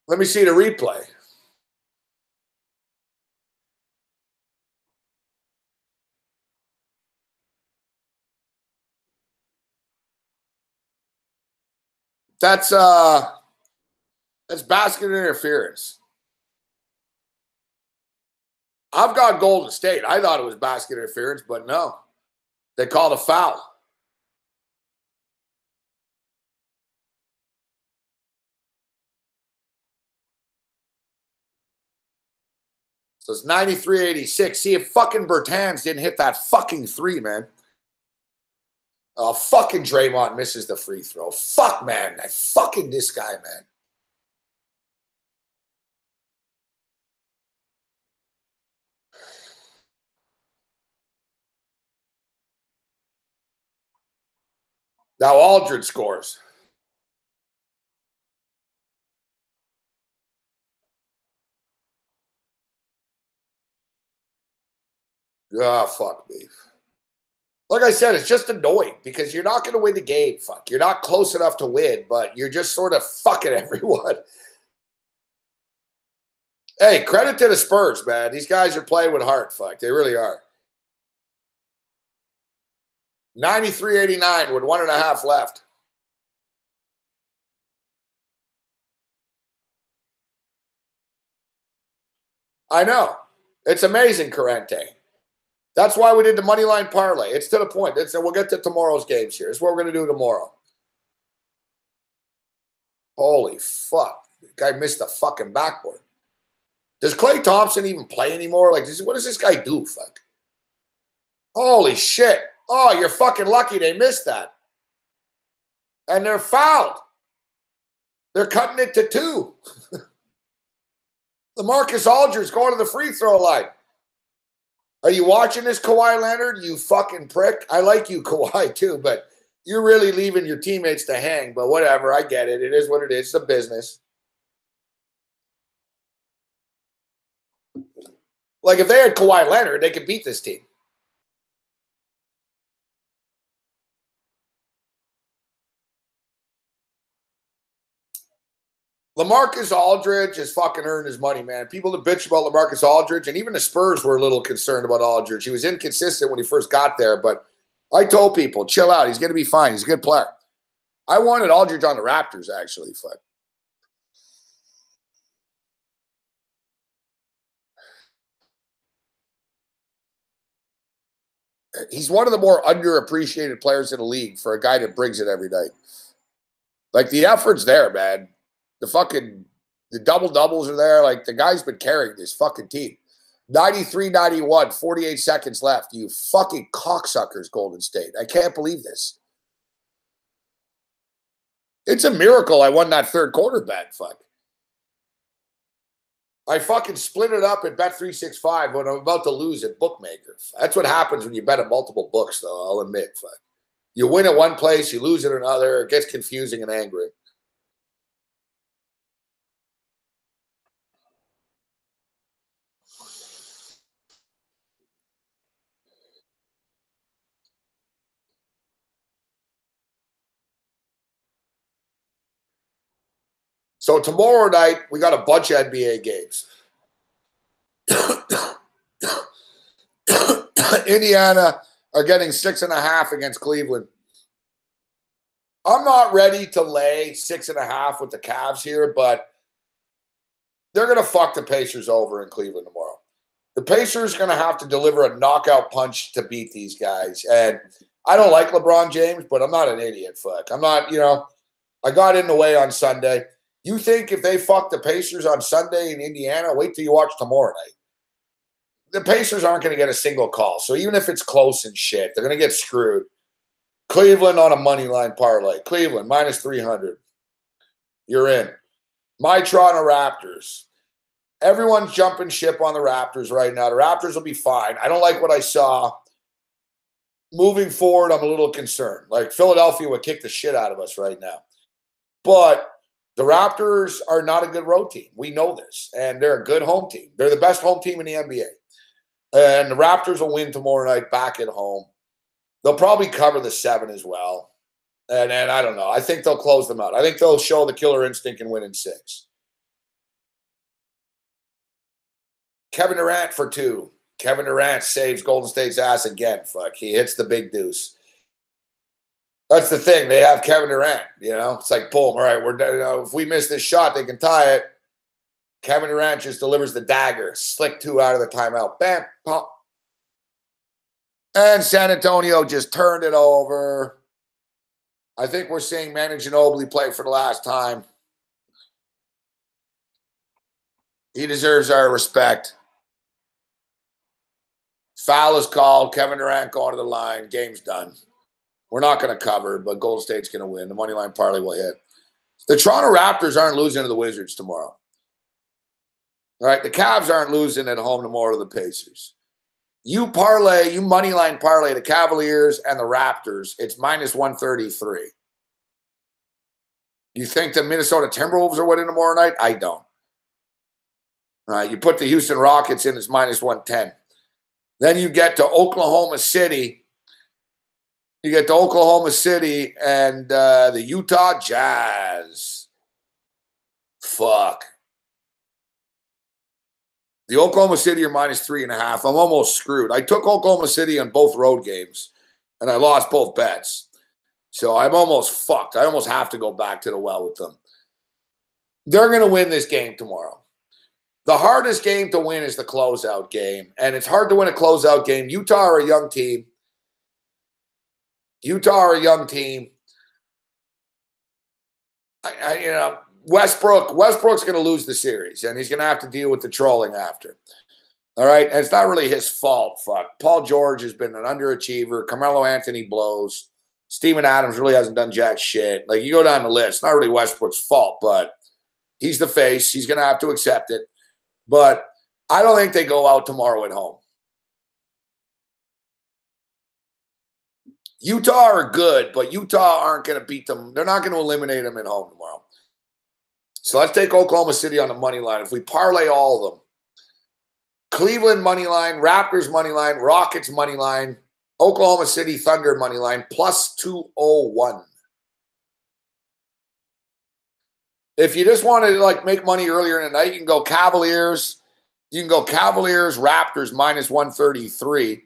Let me see the replay. That's basket interference. I've got Golden State. I thought it was basket interference, but no. They called a foul. So it's 93-86. See if fucking Bertans didn't hit that fucking 3, man. Oh, fucking Draymond misses the free throw. Fuck, man. This guy, man. Now Aldridge scores. Ah, fuck me. Like I said, it's just annoying because you're not going to win the game. Fuck. You're not close enough to win, but you're just sort of fucking everyone. Hey, credit to the Spurs, man. These guys are playing with heart. Fuck. They really are. 93-89 with 1.5 left. I know. It's amazing, Corrente. That's why we did the money line parlay. It's to the point. We'll get to tomorrow's games here. It's what we're going to do tomorrow. Holy fuck. The guy missed the fucking backboard. Does Klay Thompson even play anymore? Like, what does this guy do? Fuck. Holy shit. Oh, you're fucking lucky they missed that. And they're fouled. They're cutting it to 2. LaMarcus Aldridge going to the free throw line. Are you watching this, Kawhi Leonard? You fucking prick. I like you, Kawhi, too, but you're really leaving your teammates to hang. But whatever, I get it. It is what it is. It's a business. Like, if they had Kawhi Leonard, they could beat this team. LaMarcus Aldridge has fucking earned his money, man. People that bitch about LaMarcus Aldridge, and even the Spurs were a little concerned about Aldridge. He was inconsistent when he first got there, but I told people, chill out. He's going to be fine. He's a good player. I wanted Aldridge on the Raptors, actually. Fuck. He's one of the more underappreciated players in the league for a guy that brings it every night. Like, the effort's there, man. The double-doubles are there. Like, the guy's been carrying this fucking team. 93-91, 48 seconds left. You fucking cocksuckers, Golden State. I can't believe this. It's a miracle I won that third quarter bet. Fuck. I fucking split it up at Bet365 when I'm about to lose at Bookmaker. That's what happens when you bet at multiple books, though, I'll admit. Fuck. You win at one place, you lose at another. It gets confusing and angry. So tomorrow night, we got a bunch of NBA games. Indiana are getting 6.5 against Cleveland. I'm not ready to lay 6.5 with the Cavs here, but they're going to fuck the Pacers over in Cleveland tomorrow. The Pacers are going to have to deliver a knockout punch to beat these guys. And I don't like LeBron James, but I'm not an idiot. Fuck. I'm not, I got in the way on Sunday. You think if they fuck the Pacers on Sunday in Indiana, wait till you watch tomorrow night. The Pacers aren't going to get a single call. So even if it's close and shit, they're going to get screwed. Cleveland on a money line parlay. Cleveland minus 300. You're in. My Toronto Raptors. Everyone's jumping ship on the Raptors right now. The Raptors will be fine. I don't like what I saw. Moving forward, I'm a little concerned. Like Philadelphia would kick the shit out of us right now. But the Raptors are not a good road team. We know this. And they're a good home team. They're the best home team in the NBA. And the Raptors will win tomorrow night back at home. They'll probably cover the 7 as well. And I don't know. I think they'll close them out. I think they'll show the killer instinct and win in 6. Kevin Durant for 2. Kevin Durant saves Golden State's ass again. Fuck. He hits the big deuce. That's the thing. They have Kevin Durant. It's like, boom. All right, if we miss this shot, they can tie it. Kevin Durant just delivers the dagger. Slick 2 out of the timeout. Bam. Pop. And San Antonio just turned it over. I think we're seeing Manu Ginobili play for the last time. He deserves our respect. Foul is called. Kevin Durant going to the line. Game's done. We're not going to cover, but Golden State's going to win. The money line parlay will hit. The Toronto Raptors aren't losing to the Wizards tomorrow. All right, the Cavs aren't losing at home tomorrow to the Pacers. You money line parlay the Cavaliers and the Raptors. It's minus 133. You think the Minnesota Timberwolves are winning tomorrow night? I don't. All right, you put the Houston Rockets in, it's minus 110. Then you get to Oklahoma City. You get to Oklahoma City and the Utah Jazz. Fuck. The Oklahoma City are minus 3.5. I'm almost screwed. I took Oklahoma City on both road games, and I lost both bets. So I'm almost fucked. I almost have to go back to the well with them. They're going to win this game tomorrow. The hardest game to win is the closeout game, and it's hard to win a closeout game. Utah are a young team. Westbrook's going to lose the series, and he's going to have to deal with the trolling after. All right? And it's not really his fault. Fuck. Paul George has been an underachiever. Carmelo Anthony blows. Steven Adams really hasn't done jack shit. Like, you go down the list. Not really Westbrook's fault, but he's the face. He's going to have to accept it. But I don't think they go out tomorrow at home. Utah are good, but Utah aren't going to beat them. They're not going to eliminate them at home tomorrow. So let's take Oklahoma City on the money line. If we parlay all of them, Cleveland money line, Raptors money line, Rockets money line, Oklahoma City Thunder money line, plus 201. If you just want to make money earlier in the night, you can go Cavaliers. You can go Cavaliers, Raptors minus 133.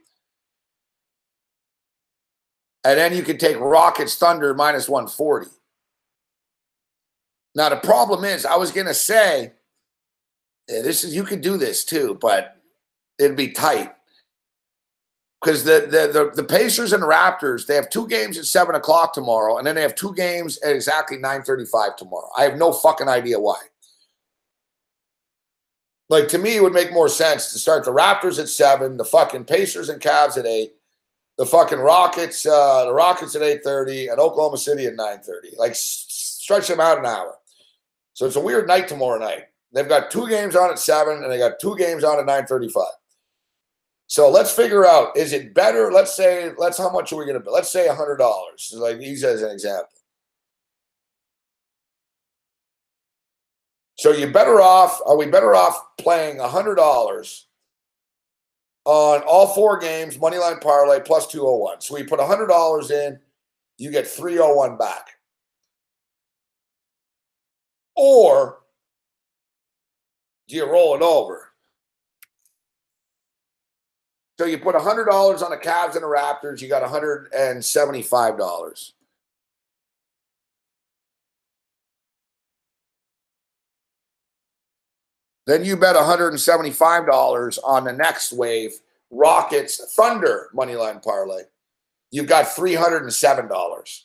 And then you can take Rockets Thunder minus 140. Now, the problem is, I was going to say, you could do this too, but it'd be tight. Because the Pacers and the Raptors, they have 2 games at 7 o'clock tomorrow, and then they have 2 games at exactly 9:35 tomorrow. I have no fucking idea why. Like, to me, it would make more sense to start the Raptors at 7, the fucking Pacers and Cavs at 8, the fucking Rockets, at 8:30, and Oklahoma City at 9:30. Like, stretch them out an hour. So it's a weird night tomorrow night. They've got 2 games on at 7, and they got 2 games on at 9:35. So let's figure out, is it better? How much are we going to bet? Let's say $100. Like, use as an example. So are we better off playing $100 on all 4 games, moneyline parlay, plus 201. So we put $100 in, you get 301 back. or do you roll it over? So you put $100 on the Cavs and the Raptors, you got $175. Then you bet $175 on the next wave, Rockets Thunder moneyline parlay. You've got $307.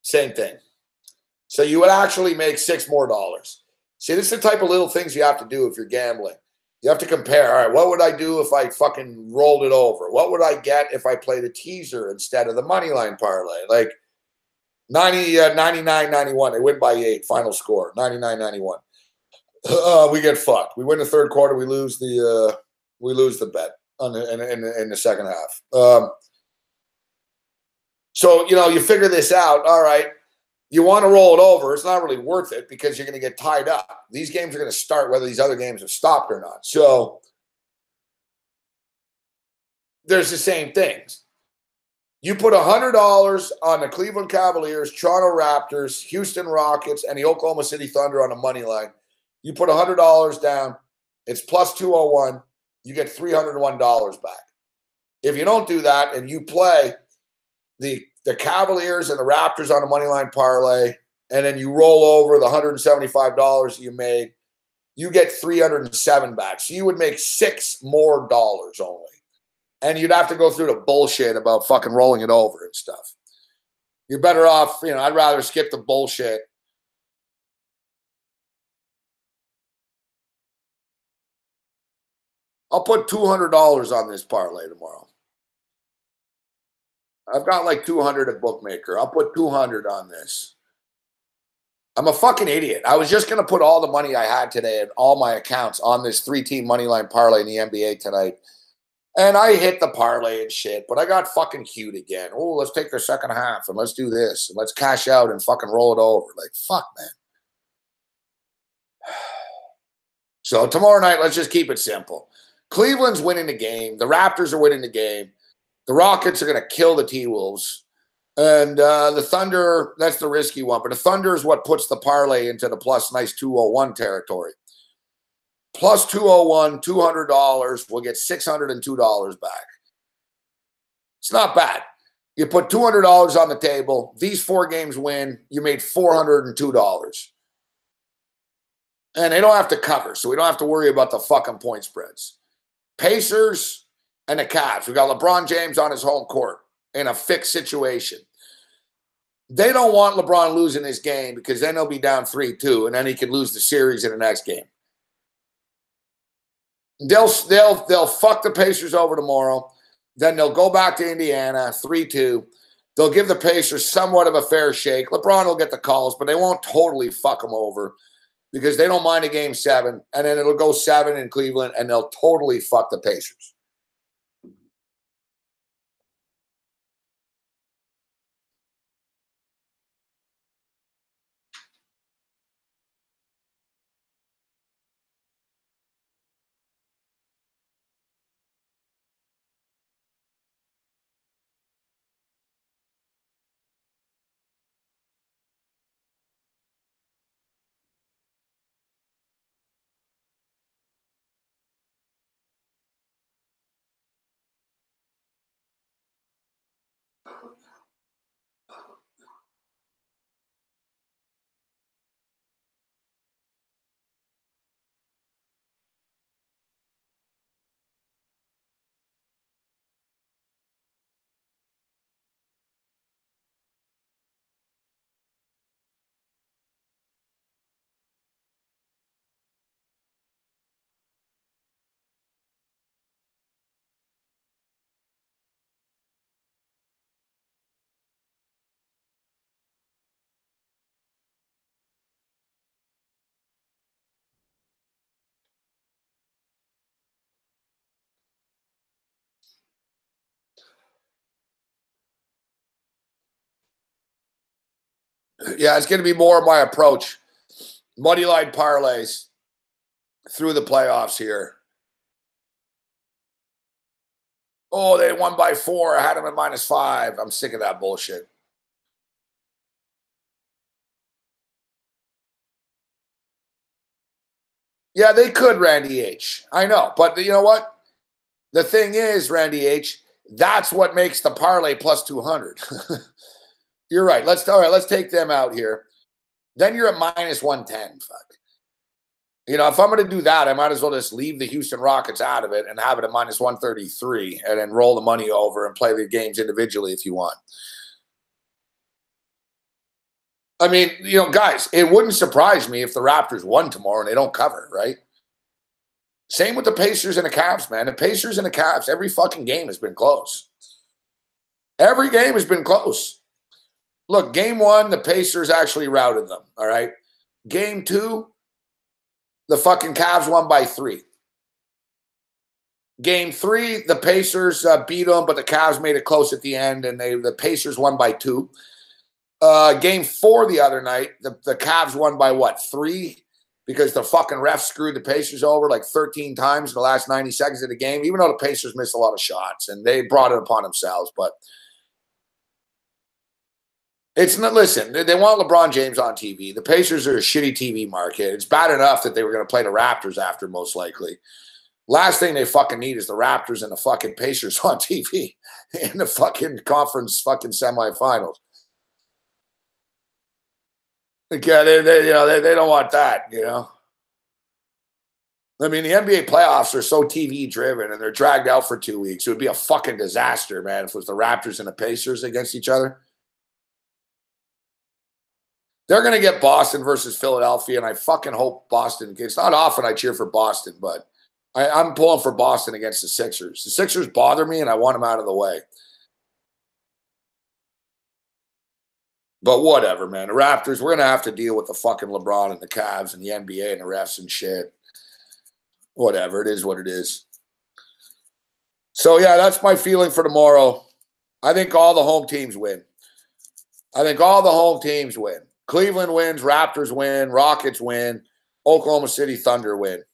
Same thing. So you would actually make $6 more. See, this is the type of little things you have to do if you're gambling. You have to compare. All right, what would I do if I fucking rolled it over? What would I get if I played a teaser instead of the moneyline parlay? Like 99-91. They win by 8. Final score, 99-91. We get fucked. We win the third quarter. We lose the bet in the second half. So you figure this out. All right, you want to roll it over. It's not really worth it because you're going to get tied up. These games are going to start whether these other games have stopped or not. So there's the same things. You put $100 on the Cleveland Cavaliers, Toronto Raptors, Houston Rockets, and the Oklahoma City Thunder on the money line. You put $100 down. It's plus 201. You get $301 back. If you don't do that and you play the Cavaliers and the Raptors on the money line parlay, and then you roll over the $175 you made, you get $307 back. So you would make $6 more only. And you'd have to go through the bullshit about fucking rolling it over and stuff. You're better off, I'd rather skip the bullshit. I'll put $200 on this parlay tomorrow. I've got like 200 at Bookmaker. I'll put 200 on this. I'm a fucking idiot. I was just going to put all the money I had today and all my accounts on this 3-team moneyline parlay in the NBA tonight. And I hit the parlay and shit, but I got fucking cute again. Oh, let's take the second half and let's do this. And let's cash out and fucking roll it over. Like, fuck, man. So tomorrow night, let's just keep it simple. Cleveland's winning the game. The Raptors are winning the game. The Rockets are going to kill the T-Wolves. And the Thunder, that's the risky one. But the Thunder is what puts the parlay into the plus nice 201 territory. Plus 201, $200, we'll get $602 back. It's not bad. You put $200 on the table. These 4 games win. You made $402. And they don't have to cover, so we don't have to worry about the fucking point spreads. Pacers and the Cavs. We got LeBron James on his home court in a fixed situation. They don't want LeBron losing this game because then he'll be down 3-2, and then he could lose the series in the next game. They'll fuck the Pacers over tomorrow. Then they'll go back to Indiana, 3-2. They'll give the Pacers somewhat of a fair shake. LeBron will get the calls, but they won't totally fuck them over because they don't mind a game 7. And then it'll go 7 in Cleveland, and they'll totally fuck the Pacers. Yeah, it's going to be more of my approach. Moneyline parlays through the playoffs here. Oh, they won by 4. I had them at -5. I'm sick of that bullshit. Yeah, they could, Randy H. I know. But you know what? The thing is, Randy H., that's what makes the parlay plus 200. You're right. All right, let's take them out here. Then you're at minus 110. Fuck. You know, if I'm going to do that, I might as well just leave the Houston Rockets out of it and have it at minus 133 and then roll the money over and play the games individually if you want. I mean, you know, guys, it wouldn't surprise me if the Raptors won tomorrow and they don't cover, right? Same with the Pacers and the Cavs, man. The Pacers and the Cavs, every fucking game has been close. Every game has been close. Look, game 1, the Pacers actually routed them, all right? Game 2, the fucking Cavs won by 3. Game 3, the Pacers beat them, but the Cavs made it close at the end, and the Pacers won by 2. Game 4 the other night, the Cavs won by what, 3? Because the fucking refs screwed the Pacers over like 13 times in the last 90 seconds of the game, even though the Pacers missed a lot of shots, and they brought it upon themselves. But it's not, listen, they want LeBron James on TV. The Pacers are a shitty TV market. It's bad enough that they were going to play the Raptors after, most likely. Last thing they fucking need is the Raptors and the fucking Pacers on TV in the fucking conference fucking semifinals. Yeah, they don't want that, you know. I mean, the NBA playoffs are so TV driven and they're dragged out for 2 weeks. It would be a fucking disaster, man, if it was the Raptors and the Pacers against each other. They're going to get Boston versus Philadelphia, and I fucking hope Boston. It's not often I cheer for Boston, but I'm pulling for Boston against the Sixers. The Sixers bother me, and I want them out of the way. But whatever, man. The Raptors, we're going to have to deal with the fucking LeBron and the Cavs and the NBA and the refs and shit. Whatever. It is what it is. So, yeah, that's my feeling for tomorrow. I think all the home teams win. Cleveland wins, Raptors win, Rockets win, Oklahoma City Thunder win.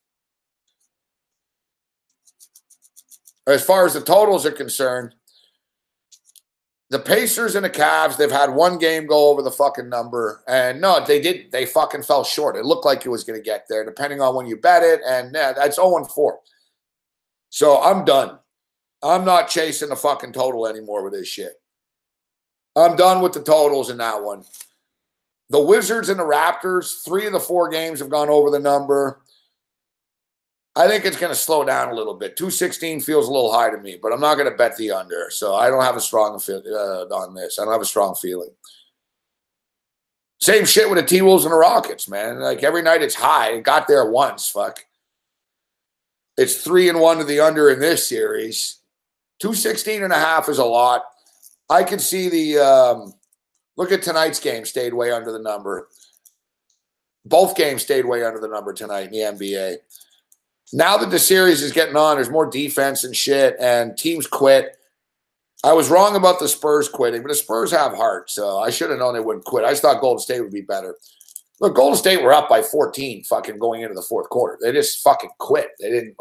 As far as the totals are concerned, the Pacers and the Cavs, they've had one game go over the fucking number. And no, they didn't. They fucking fell short. It looked like it was going to get there, depending on when you bet it. And yeah, that's 0-4. So I'm done. I'm not chasing the fucking total anymore with this shit. I'm done with the totals in that one. The Wizards and the Raptors, 3 of the 4 games have gone over the number. I think it's going to slow down a little bit. 216 feels a little high to me, but I'm not going to bet the under. So I don't have a strong on this. I don't have a strong feeling. Same shit with the T-Wolves and the Rockets, man. Like every night it's high. It got there once, fuck. It's 3-1 to the under in this series. 216.5 is a lot. I could see the look at tonight's game stayed way under the number. Both games stayed way under the number tonight in the NBA. Now that the series is getting on, there's more defense and shit, and teams quit. I was wrong about the Spurs quitting, but the Spurs have heart, so I should have known they wouldn't quit. I just thought Golden State would be better. Look, Golden State were up by 14 fucking going into the fourth quarter. They just fucking quit. They didn't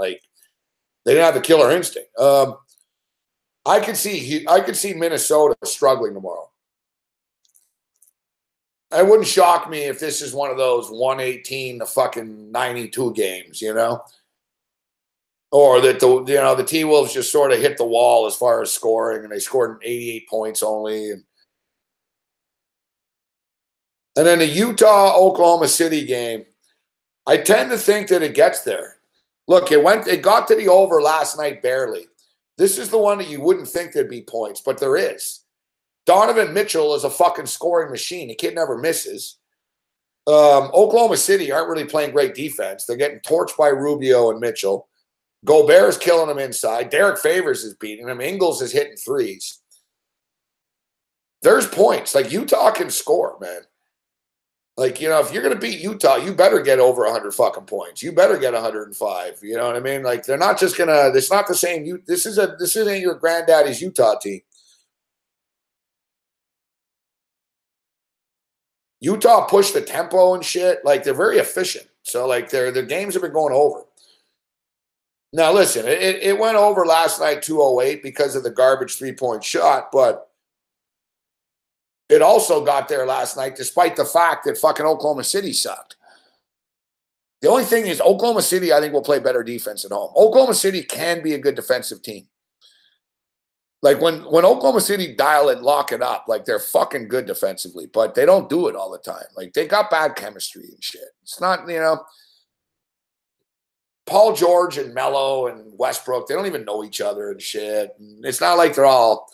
have the killer instinct. I could see Minnesota struggling tomorrow. It wouldn't shock me if this is one of those 118 to fucking 92 games, you know? Or that the T-Wolves just sort of hit the wall as far as scoring, and they scored 88 points only. And then the Utah-Oklahoma City game, I tend to think that it gets there. Look, it got to the over last night barely. This is the one that you wouldn't think there'd be points, but there is. Donovan Mitchell is a fucking scoring machine. The kid never misses. Oklahoma City aren't really playing great defense. They're getting torched by Rubio and Mitchell. Gobert is killing them inside. Derek Favors is beating them. Ingles is hitting threes. There's points. Like, Utah can score, man. Like, you know, if you're going to beat Utah, you better get over 100 fucking points. You better get 105. You know what I mean? Like, they're not just going to – it's not the same – this isn't your granddaddy's Utah team. Utah pushed the tempo and shit. Like, they're very efficient. So, like, their games have been going over. Now, listen, it went over last night 208 because of the garbage three-point shot, but it also got there last night despite the fact that fucking Oklahoma City sucked. The only thing is Oklahoma City, I think, will play better defense at home. Oklahoma City can be a good defensive team. Like when Oklahoma City dial it, lock it up, like they're fucking good defensively, but they don't do it all the time. Like they got bad chemistry and shit. It's not, Paul George and Melo and Westbrook, they don't even know each other and shit. And it's not like they're all,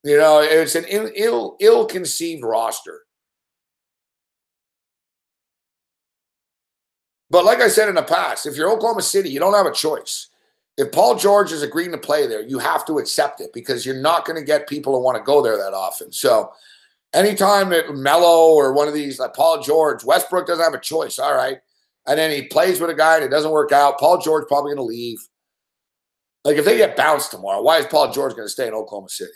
it's an ill-conceived roster. But like I said in the past, if you're Oklahoma City, you don't have a choice. If Paul George is agreeing to play there, you have to accept it because you're not going to get people who want to go there that often. So anytime that Melo or one of these, like Paul George, Westbrook doesn't have a choice, all right. And then he plays with a guy and it doesn't work out, Paul George probably going to leave. Like if they get bounced tomorrow, why is Paul George going to stay in Oklahoma City?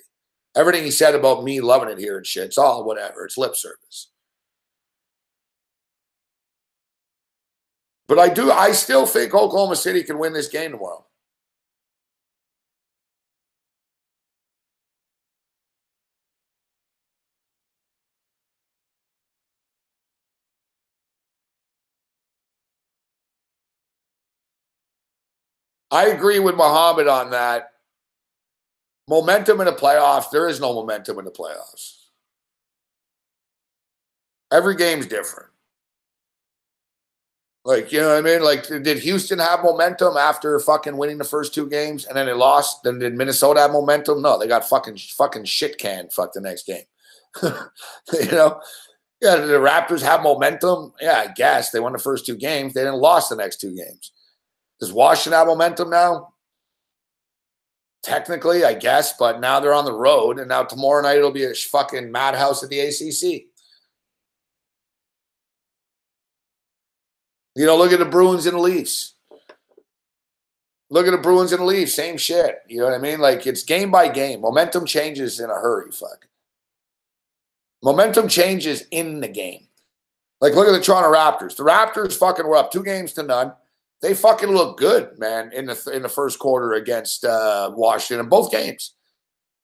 Everything he said about me loving it here and shit, it's all whatever. It's lip service. But I still think Oklahoma City can win this game tomorrow. I agree with Muhammad on that. Momentum in the playoffs, there is no momentum in the playoffs. Every game's different. Like, you know what I mean? Like, did Houston have momentum after fucking winning the first 2 games and then they lost? Then did Minnesota have momentum? No, they got fucking shit canned the next game. Yeah, did the Raptors have momentum? Yeah, I guess. They won the first 2 games. They didn't lose the next 2 games. Does Washington have momentum now? Technically, I guess, but now they're on the road, and now tomorrow night it'll be a fucking madhouse at the ACC. Look at the Bruins and the Leafs. Look at the Bruins and the Leafs, same shit. You know what I mean? Like, it's game by game. Momentum changes in a hurry, fuck. Momentum changes in the game. Like, look at the Toronto Raptors. The Raptors fucking were up 2-0. They fucking look good, man, in the first quarter against Washington in both games.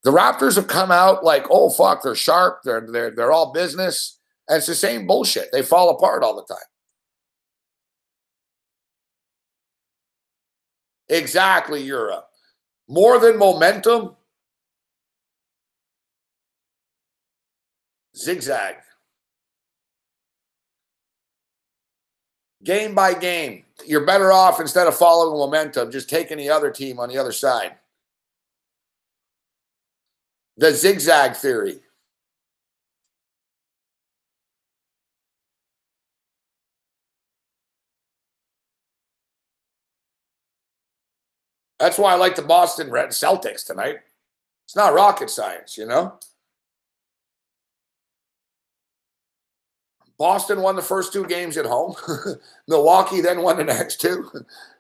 The Raptors have come out like, oh fuck, they're sharp, they're all business, and it's the same bullshit. They fall apart all the time. Exactly, Europe. More than momentum, zigzag. Game by game. You're better off, instead of following momentum, just taking the other team on the other side. The zigzag theory. That's why I like the Boston Red Celtics tonight. It's not rocket science, Boston won the first 2 games at home. Milwaukee then won the next 2.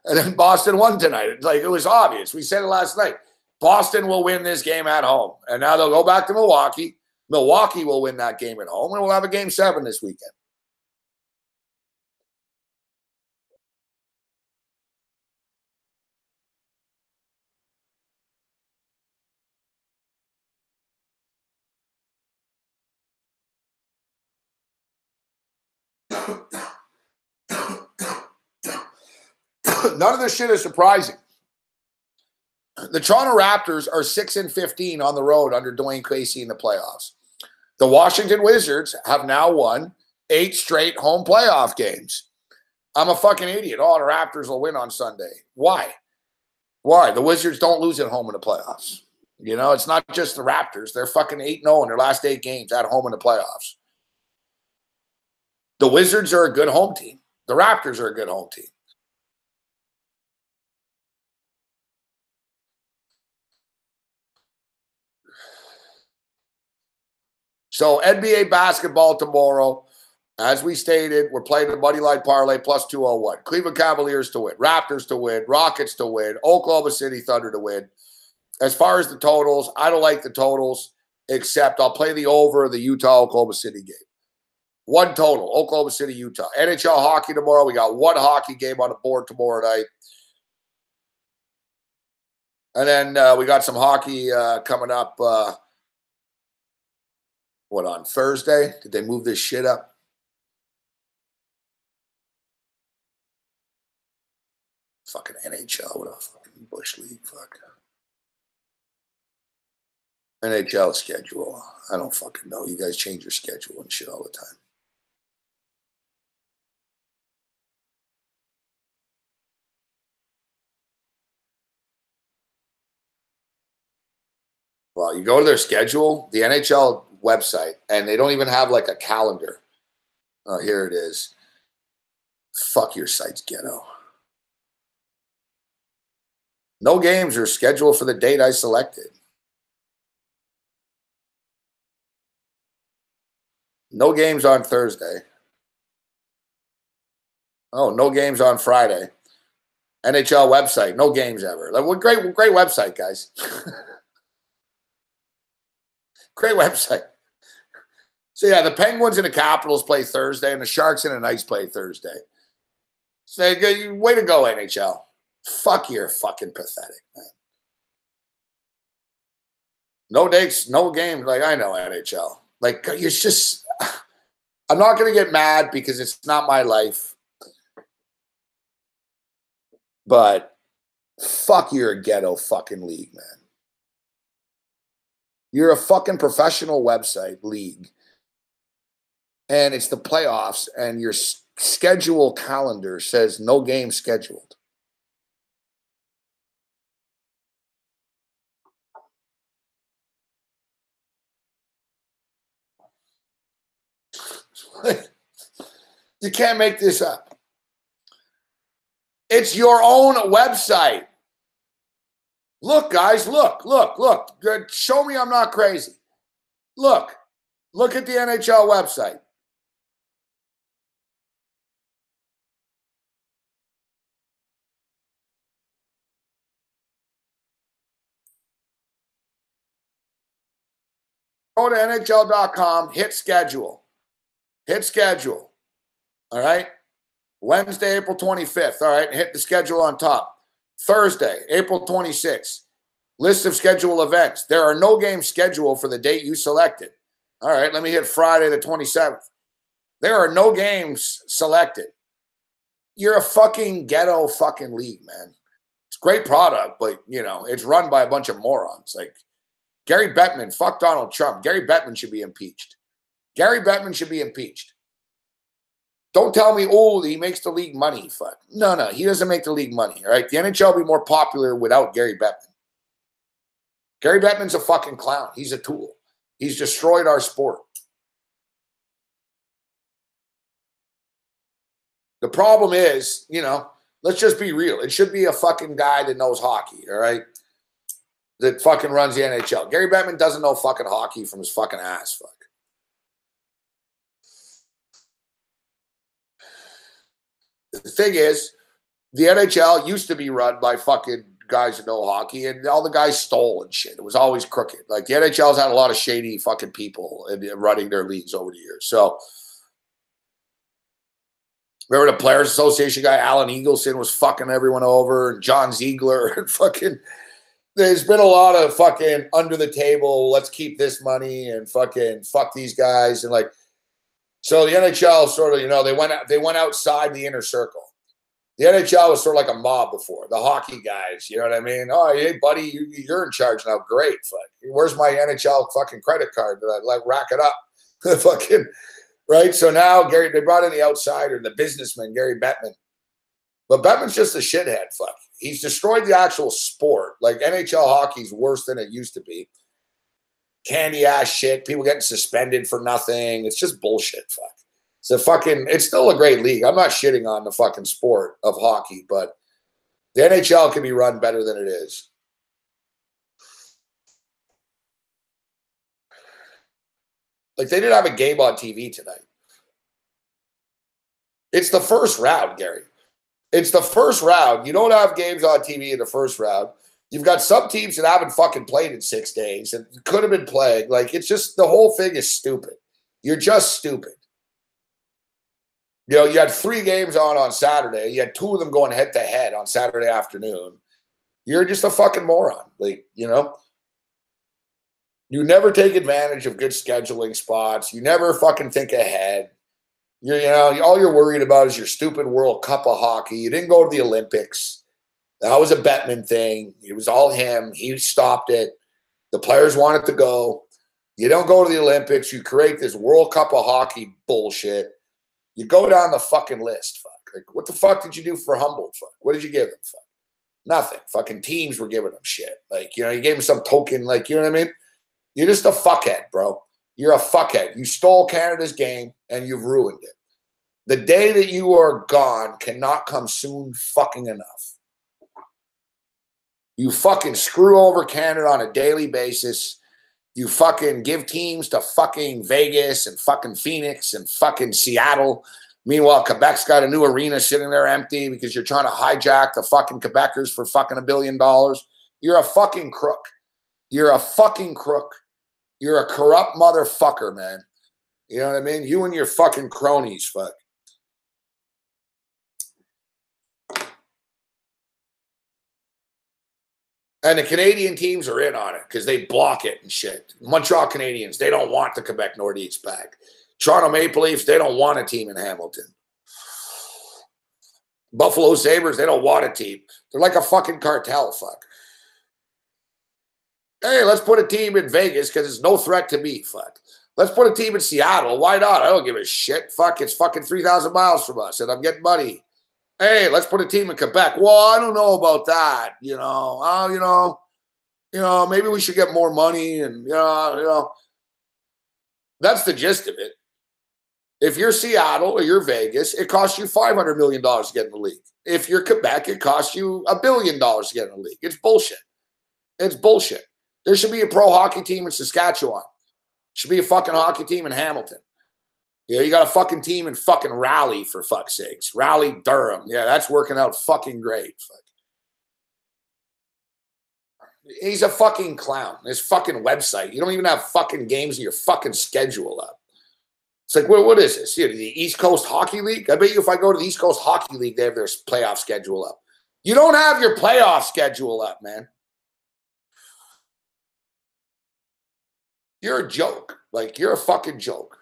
And then Boston won tonight. Like, it was obvious. We said it last night. Boston will win this game at home. And now they'll go back to Milwaukee. Milwaukee will win that game at home. And we'll have a game 7 this weekend. None of this shit is surprising. The Toronto Raptors are 6-15 on the road under Dwayne Casey in the playoffs. The Washington Wizards have now won 8 straight home playoff games. I'm a fucking idiot. Oh, the Raptors will win on Sunday. Why? Why? The Wizards don't lose at home in the playoffs. It's not just the Raptors. They're fucking 8-0 in their last 8 games at home in the playoffs. The Wizards are a good home team. The Raptors are a good home team. So NBA basketball tomorrow, as we stated, we're playing the Money Line Parlay plus 201. Cleveland Cavaliers to win, Raptors to win, Rockets to win, Oklahoma City Thunder to win. As far as the totals, I don't like the totals, except I'll play the over the Utah-Oklahoma City game. 1 total, Oklahoma City, Utah. NHL hockey tomorrow. We got 1 hockey game on the board tomorrow night. And then we got some hockey coming up, on Thursday? Did they move this shit up? Fucking NHL. What a fucking bush league. Fuck. NHL schedule. I don't fucking know. You guys change your schedule and shit all the time. Well, you go to their schedule, the NHL website, and they don't even have like a calendar. Oh, here it is. Fuck your site's ghetto. No games are scheduled for the date I selected. No games on Thursday. Oh, no games on Friday. NHL website, no games ever. Like, what great website, guys. Great website. So, yeah, the Penguins and the Capitals play Thursday, and the Sharks and the Knights play Thursday. So, way to go, NHL. Fuck, you're fucking pathetic, man. No dates, no games. Like, I know NHL. Like, you're just... I'm not going to get mad because it's not my life. But fuck, you're a ghetto fucking league, man. You're a fucking professional website league. And it's the playoffs, and your schedule calendar says no game scheduled. You can't make this up. It's your own website. Look, guys, look. Show me I'm not crazy. Look at the NHL website. Go to NHL.com, hit schedule. Hit schedule. All right. Wednesday, April 25th. All right. Hit the schedule on top. Thursday, April 26th. List of scheduled events. There are no games scheduled for the date you selected. All right. Let me hit Friday the 27th. There are no games selected. You're a fucking ghetto fucking league, man. It's a great product, but, you know, it's run by a bunch of morons. Like Gary Bettman, fuck Donald Trump. Gary Bettman should be impeached. Gary Bettman should be impeached. Don't tell me, oh, he makes the league money. Fuck. No, he doesn't make the league money. All right. The NHL will be more popular without Gary Bettman. Gary Bettman's a fucking clown. He's a tool. He's destroyed our sport. The problem is, you know, let's just be real. It should be a fucking guy that knows hockey, all right? That fucking runs the NHL. Gary Bettman doesn't know fucking hockey from his fucking ass, fuck. The thing is, the NHL used to be run by fucking guys that know hockey, and all the guys stole and shit. It was always crooked. Like, the NHL's had a lot of shady fucking people in running their leagues over the years. So, remember the Players Association guy, Alan Eagleson, was fucking everyone over, and John Ziegler, and fucking, there's been a lot of fucking under the table, let's keep this money, and fucking fuck these guys, and like, so the NHL sort of, you know, they went outside the inner circle. The NHL was sort of like a mob before. The hockey guys, you know what I mean? Oh, hey, buddy, you're in charge now. Great. Fuck. Where's my NHL fucking credit card? Did I like rack it up? Fucking right. So now they brought in the outsider, the businessman, Gary Bettman. But Bettman's just a shithead. Fuck. He's destroyed the actual sport. Like, NHL hockey's worse than it used to be. Candy ass shit. People getting suspended for nothing. It's just bullshit. Fuck. It's still a great league. I'm not shitting on the fucking sport of hockey, but the NHL can be run better than it is. Like, they didn't have a game on TV tonight. It's the first round, Gary. It's the first round. You don't have games on TV in the first round. You've got some teams that haven't fucking played in 6 days and could have been playing. Like, it's just, the whole thing is stupid. You're just stupid. You know, you had 3 games on Saturday. You had 2 of them going head-to-head on Saturday afternoon. You're just a fucking moron. Like, you know, you never take advantage of good scheduling spots. You never fucking think ahead. You know, all you're worried about is your stupid World Cup of hockey. You didn't go to the Olympics. That was a Bettman thing. It was all him. He stopped it. The players wanted to go. You don't go to the Olympics. You create this World Cup of Hockey bullshit. You go down the fucking list. Fuck. Like, what the fuck did you do for Humboldt? Fuck. What did you give them? Fuck. Nothing. Fucking teams were giving them shit. Like, you know, you gave them some token. Like, you know what I mean? You're just a fuckhead, bro. You're a fuckhead. You stole Canada's game and you've ruined it. The day that you are gone cannot come soon fucking enough. You fucking screw over Canada on a daily basis. You fucking give teams to fucking Vegas and fucking Phoenix and fucking Seattle. Meanwhile, Quebec's got a new arena sitting there empty because you're trying to hijack the fucking Quebecers for fucking $1 billion. You're a fucking crook. You're a fucking crook. You're a corrupt motherfucker, man. You know what I mean? You and your fucking cronies, fuck. And the Canadian teams are in on it because they block it and shit. Montreal Canadiens, they don't want the Quebec Nordiques back. Toronto Maple Leafs, they don't want a team in Hamilton. Buffalo Sabres, they don't want a team. They're like a fucking cartel, fuck. Hey, let's put a team in Vegas because it's no threat to me, fuck. Let's put a team in Seattle. Why not? I don't give a shit. Fuck, it's fucking 3,000 miles from us and I'm getting money. Hey, let's put a team in Quebec. Well, I don't know about that. You know, maybe we should get more money and, you know, that's the gist of it. If you're Seattle or you're Vegas, it costs you $500 million to get in the league. If you're Quebec, it costs you $1 billion to get in the league. It's bullshit. It's bullshit. There should be a pro hockey team in Saskatchewan. Should be a fucking hockey team in Hamilton. Yeah, you got a fucking team in fucking Raleigh, for fuck's sakes. Raleigh, Durham. Yeah, that's working out fucking great. Fuck. He's a fucking clown. His fucking website. You don't even have fucking games in your fucking schedule up. It's like, what is this? The East Coast Hockey League? I bet you if I go to the East Coast Hockey League, they have their playoff schedule up. You don't have your playoff schedule up, man. You're a joke. Like, you're a fucking joke.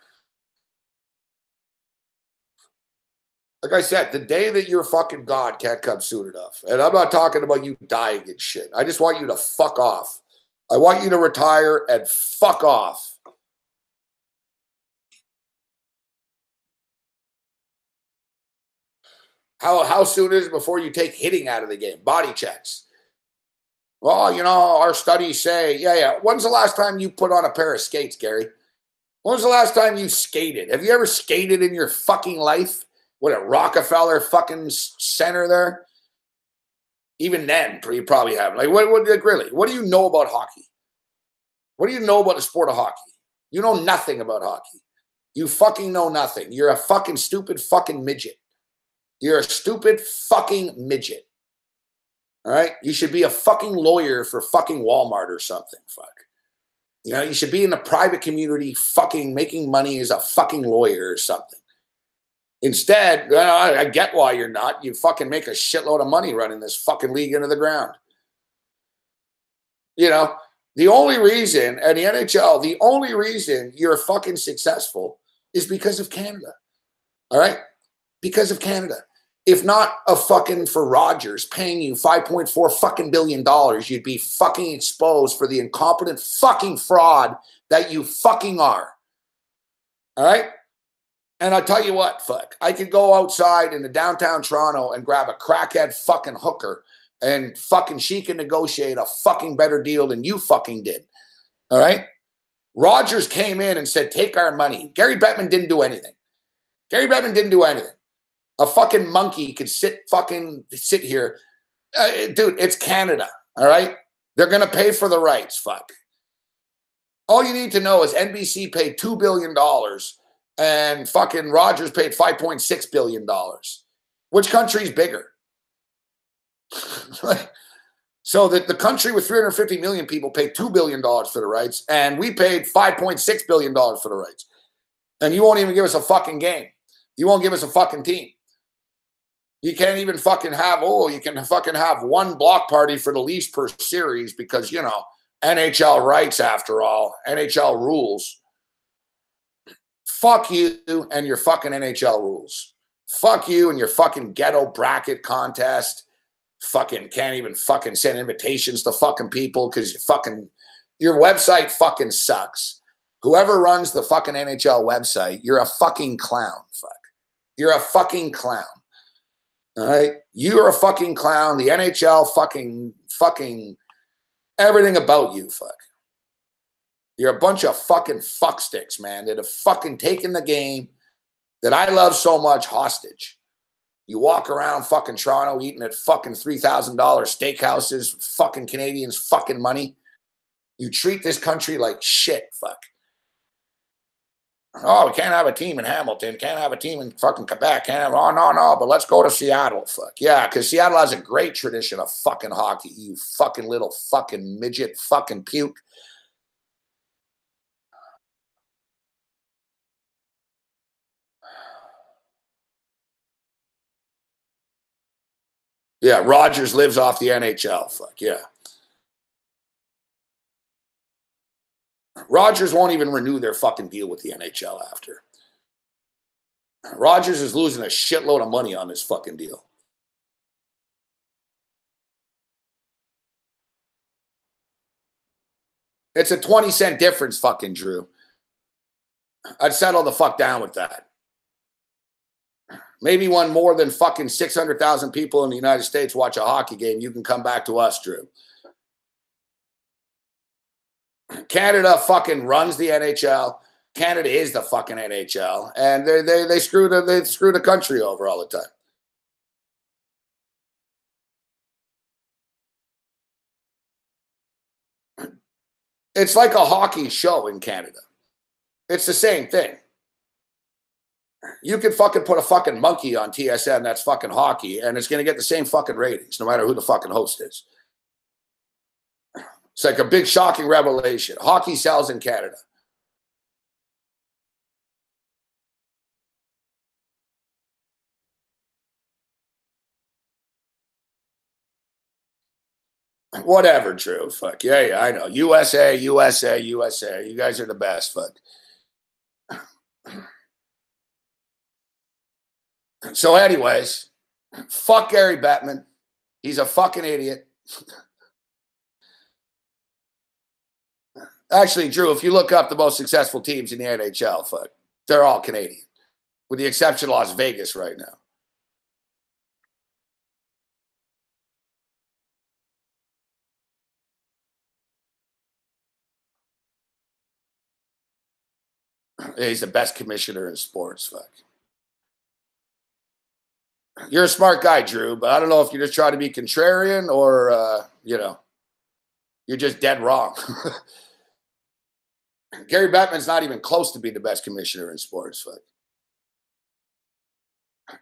Like I said, the day that you're fucking gone can't come soon enough. And I'm not talking about you dying and shit. I just want you to fuck off. I want you to retire and fuck off. How soon is it before you take hitting out of the game? Body checks. Well, you know, our studies say, yeah. When's the last time you put on a pair of skates, Gary? When was the last time you skated? Have you ever skated in your fucking life? What, a Rockefeller fucking center there? Even then, you probably haven't. Like, like, really? What do you know about hockey? What do you know about the sport of hockey? You know nothing about hockey. You fucking know nothing. You're a fucking stupid fucking midget. You're a stupid fucking midget. All right? You should be a fucking lawyer for fucking Walmart or something. Fuck. You know, you should be in the private community fucking making money as a fucking lawyer or something. Instead, I get why you're not. You fucking make a shitload of money running this fucking league into the ground. You know, the only reason, and the NHL, the only reason you're fucking successful is because of Canada. All right? Because of Canada. If not a fucking for Rogers paying you $5.4 fucking billion, you'd be fucking exposed for the incompetent fucking fraud that you fucking are. All right? And I'll tell you what, fuck. I could go outside in the downtown Toronto and grab a crackhead fucking hooker and fucking she can negotiate a fucking better deal than you fucking did. All right? Rogers came in and said, take our money. Gary Bettman didn't do anything. Gary Bettman didn't do anything. A fucking monkey could sit here. Dude, it's Canada, all right? They're going to pay for the rights, fuck. All you need to know is NBC paid $2 billion and fucking Rogers paid $5.6 billion. Which country's bigger? So that the country with 350 million people paid $2 billion for the rights, and we paid $5.6 billion for the rights. And you won't even give us a fucking game. You won't give us a fucking team. You can't even fucking have, you can fucking have one block party for the Leafs per series because, you know, NHL rights after all, NHL rules. Fuck you and your fucking NHL rules. Fuck you and your fucking ghetto bracket contest. Fucking can't even fucking send invitations to fucking people because your website fucking sucks. Whoever runs the fucking NHL website, you're a fucking clown. Fuck. You're a fucking clown. All right? You're a fucking clown. The NHL fucking everything about you, fuck. You're a bunch of fucking fucksticks, man, that have fucking taken the game that I love so much hostage. You walk around fucking Toronto eating at fucking $3,000 steakhouses, fucking Canadians' fucking money. You treat this country like shit, fuck. Oh, we can't have a team in Hamilton. Can't have a team in fucking Quebec. Can't have, oh, no, but let's go to Seattle, fuck. Yeah, because Seattle has a great tradition of fucking hockey, you fucking little fucking midget fucking puke. Yeah, Rogers lives off the NHL, fuck, yeah. Rogers won't even renew their fucking deal with the NHL after. Rogers is losing a shitload of money on this fucking deal. It's a 20-cent difference, fucking Drew. I'd settle the fuck down with that. Maybe when more than fucking 600,000 people in the United States watch a hockey game, you can come back to us, Drew. Canada fucking runs the NHL. Canada is the fucking NHL, and they screw the country over all the time. It's like a hockey show in Canada. It's the same thing. You could fucking put a fucking monkey on TSN that's fucking hockey, and it's going to get the same fucking ratings, no matter who the fucking host is. It's like a big shocking revelation. Hockey sells in Canada. Whatever, Drew. Fuck. Yeah, I know. USA. You guys are the best. Fuck. So anyways, fuck Gary Bettman. He's a fucking idiot. Actually, Drew, if you look up the most successful teams in the NHL, fuck, they're all Canadian, with the exception of Las Vegas right now. He's the best commissioner in sports, fuck. You're a smart guy, Drew, but I don't know if you're just trying to be contrarian or, you're just dead wrong. Gary Bettman's not even close to being the best commissioner in sports. Fuck.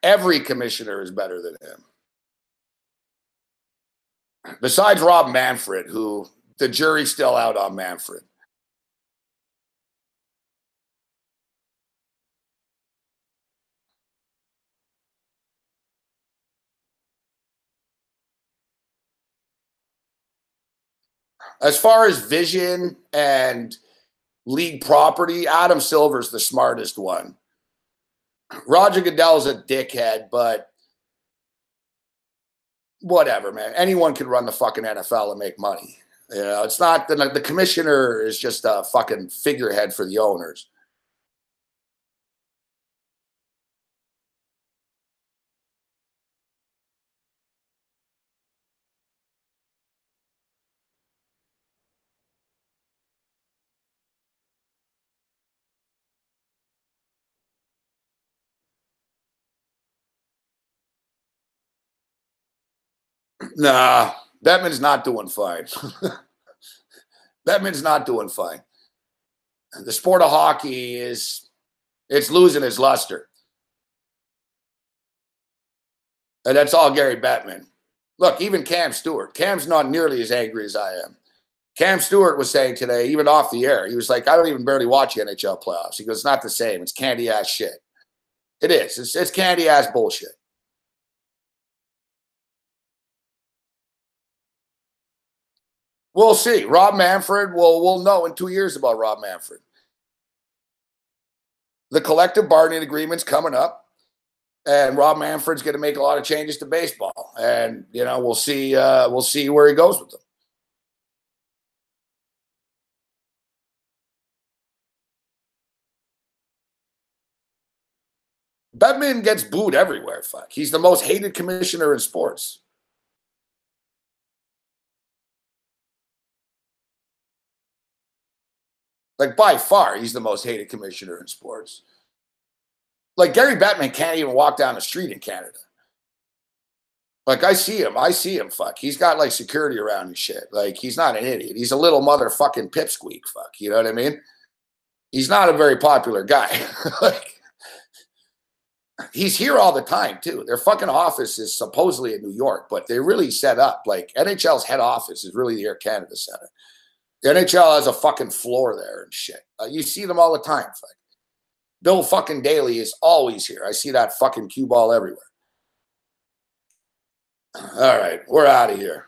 Every commissioner is better than him. Besides Rob Manfred, who the jury's still out on Manfred. As far as vision and league property, Adam Silver's the smartest one. Roger Goodell's a dickhead, but whatever, man. Anyone can run the fucking NFL and make money. You know, it's not the commissioner is just a fucking figurehead for the owners. Nah, Bettman's not doing fine. Bettman's not doing fine. The sport of hockey it's losing its luster. And that's all Gary Bettman. Look, even Cam Stewart. Cam's not nearly as angry as I am. Cam Stewart was saying today, even off the air, he was like, I don't even barely watch the NHL playoffs. He goes, it's not the same. It's candy-ass shit. It is. It's candy-ass bullshit. We'll see. Rob Manfred, we'll know in 2 years about Rob Manfred. The collective bargaining agreement's coming up, and Rob Manfred's going to make a lot of changes to baseball. And, you know, we'll see where he goes with them. Bettman gets booed everywhere. Fuck. He's the most hated commissioner in sports. Like, by far, he's the most hated commissioner in sports. Like, Gary Bettman can't even walk down the street in Canada. Like, I see him, fuck. He's got, like, security around and shit. Like, he's not an idiot. He's a little motherfucking pipsqueak, fuck. You know what I mean? He's not a very popular guy. Like, he's here all the time, too. Their fucking office is supposedly in New York, but they really set up, like, NHL's head office is really the Air Canada Center. The NHL has a fucking floor there and shit. You see them all the time. Fuck. Bill fucking Daly is always here. I see that fucking cue ball everywhere. All right, we're out of here.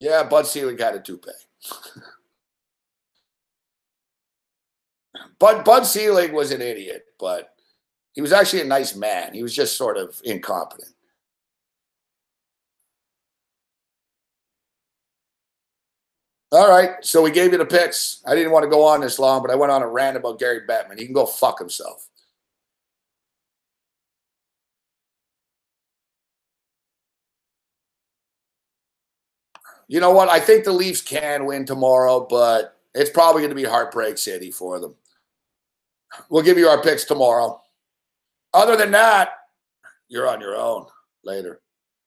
Yeah, Bud Selig had a toupee. Bud Selig was an idiot, but he was actually a nice man. He was just sort of incompetent. All right, so we gave you the picks. I didn't want to go on this long, but I went on a rant about Gary Bettman. He can go fuck himself. You know what? I think the Leafs can win tomorrow, but it's probably going to be heartbreak city for them. We'll give you our picks tomorrow. Other than that, you're on your own. Later.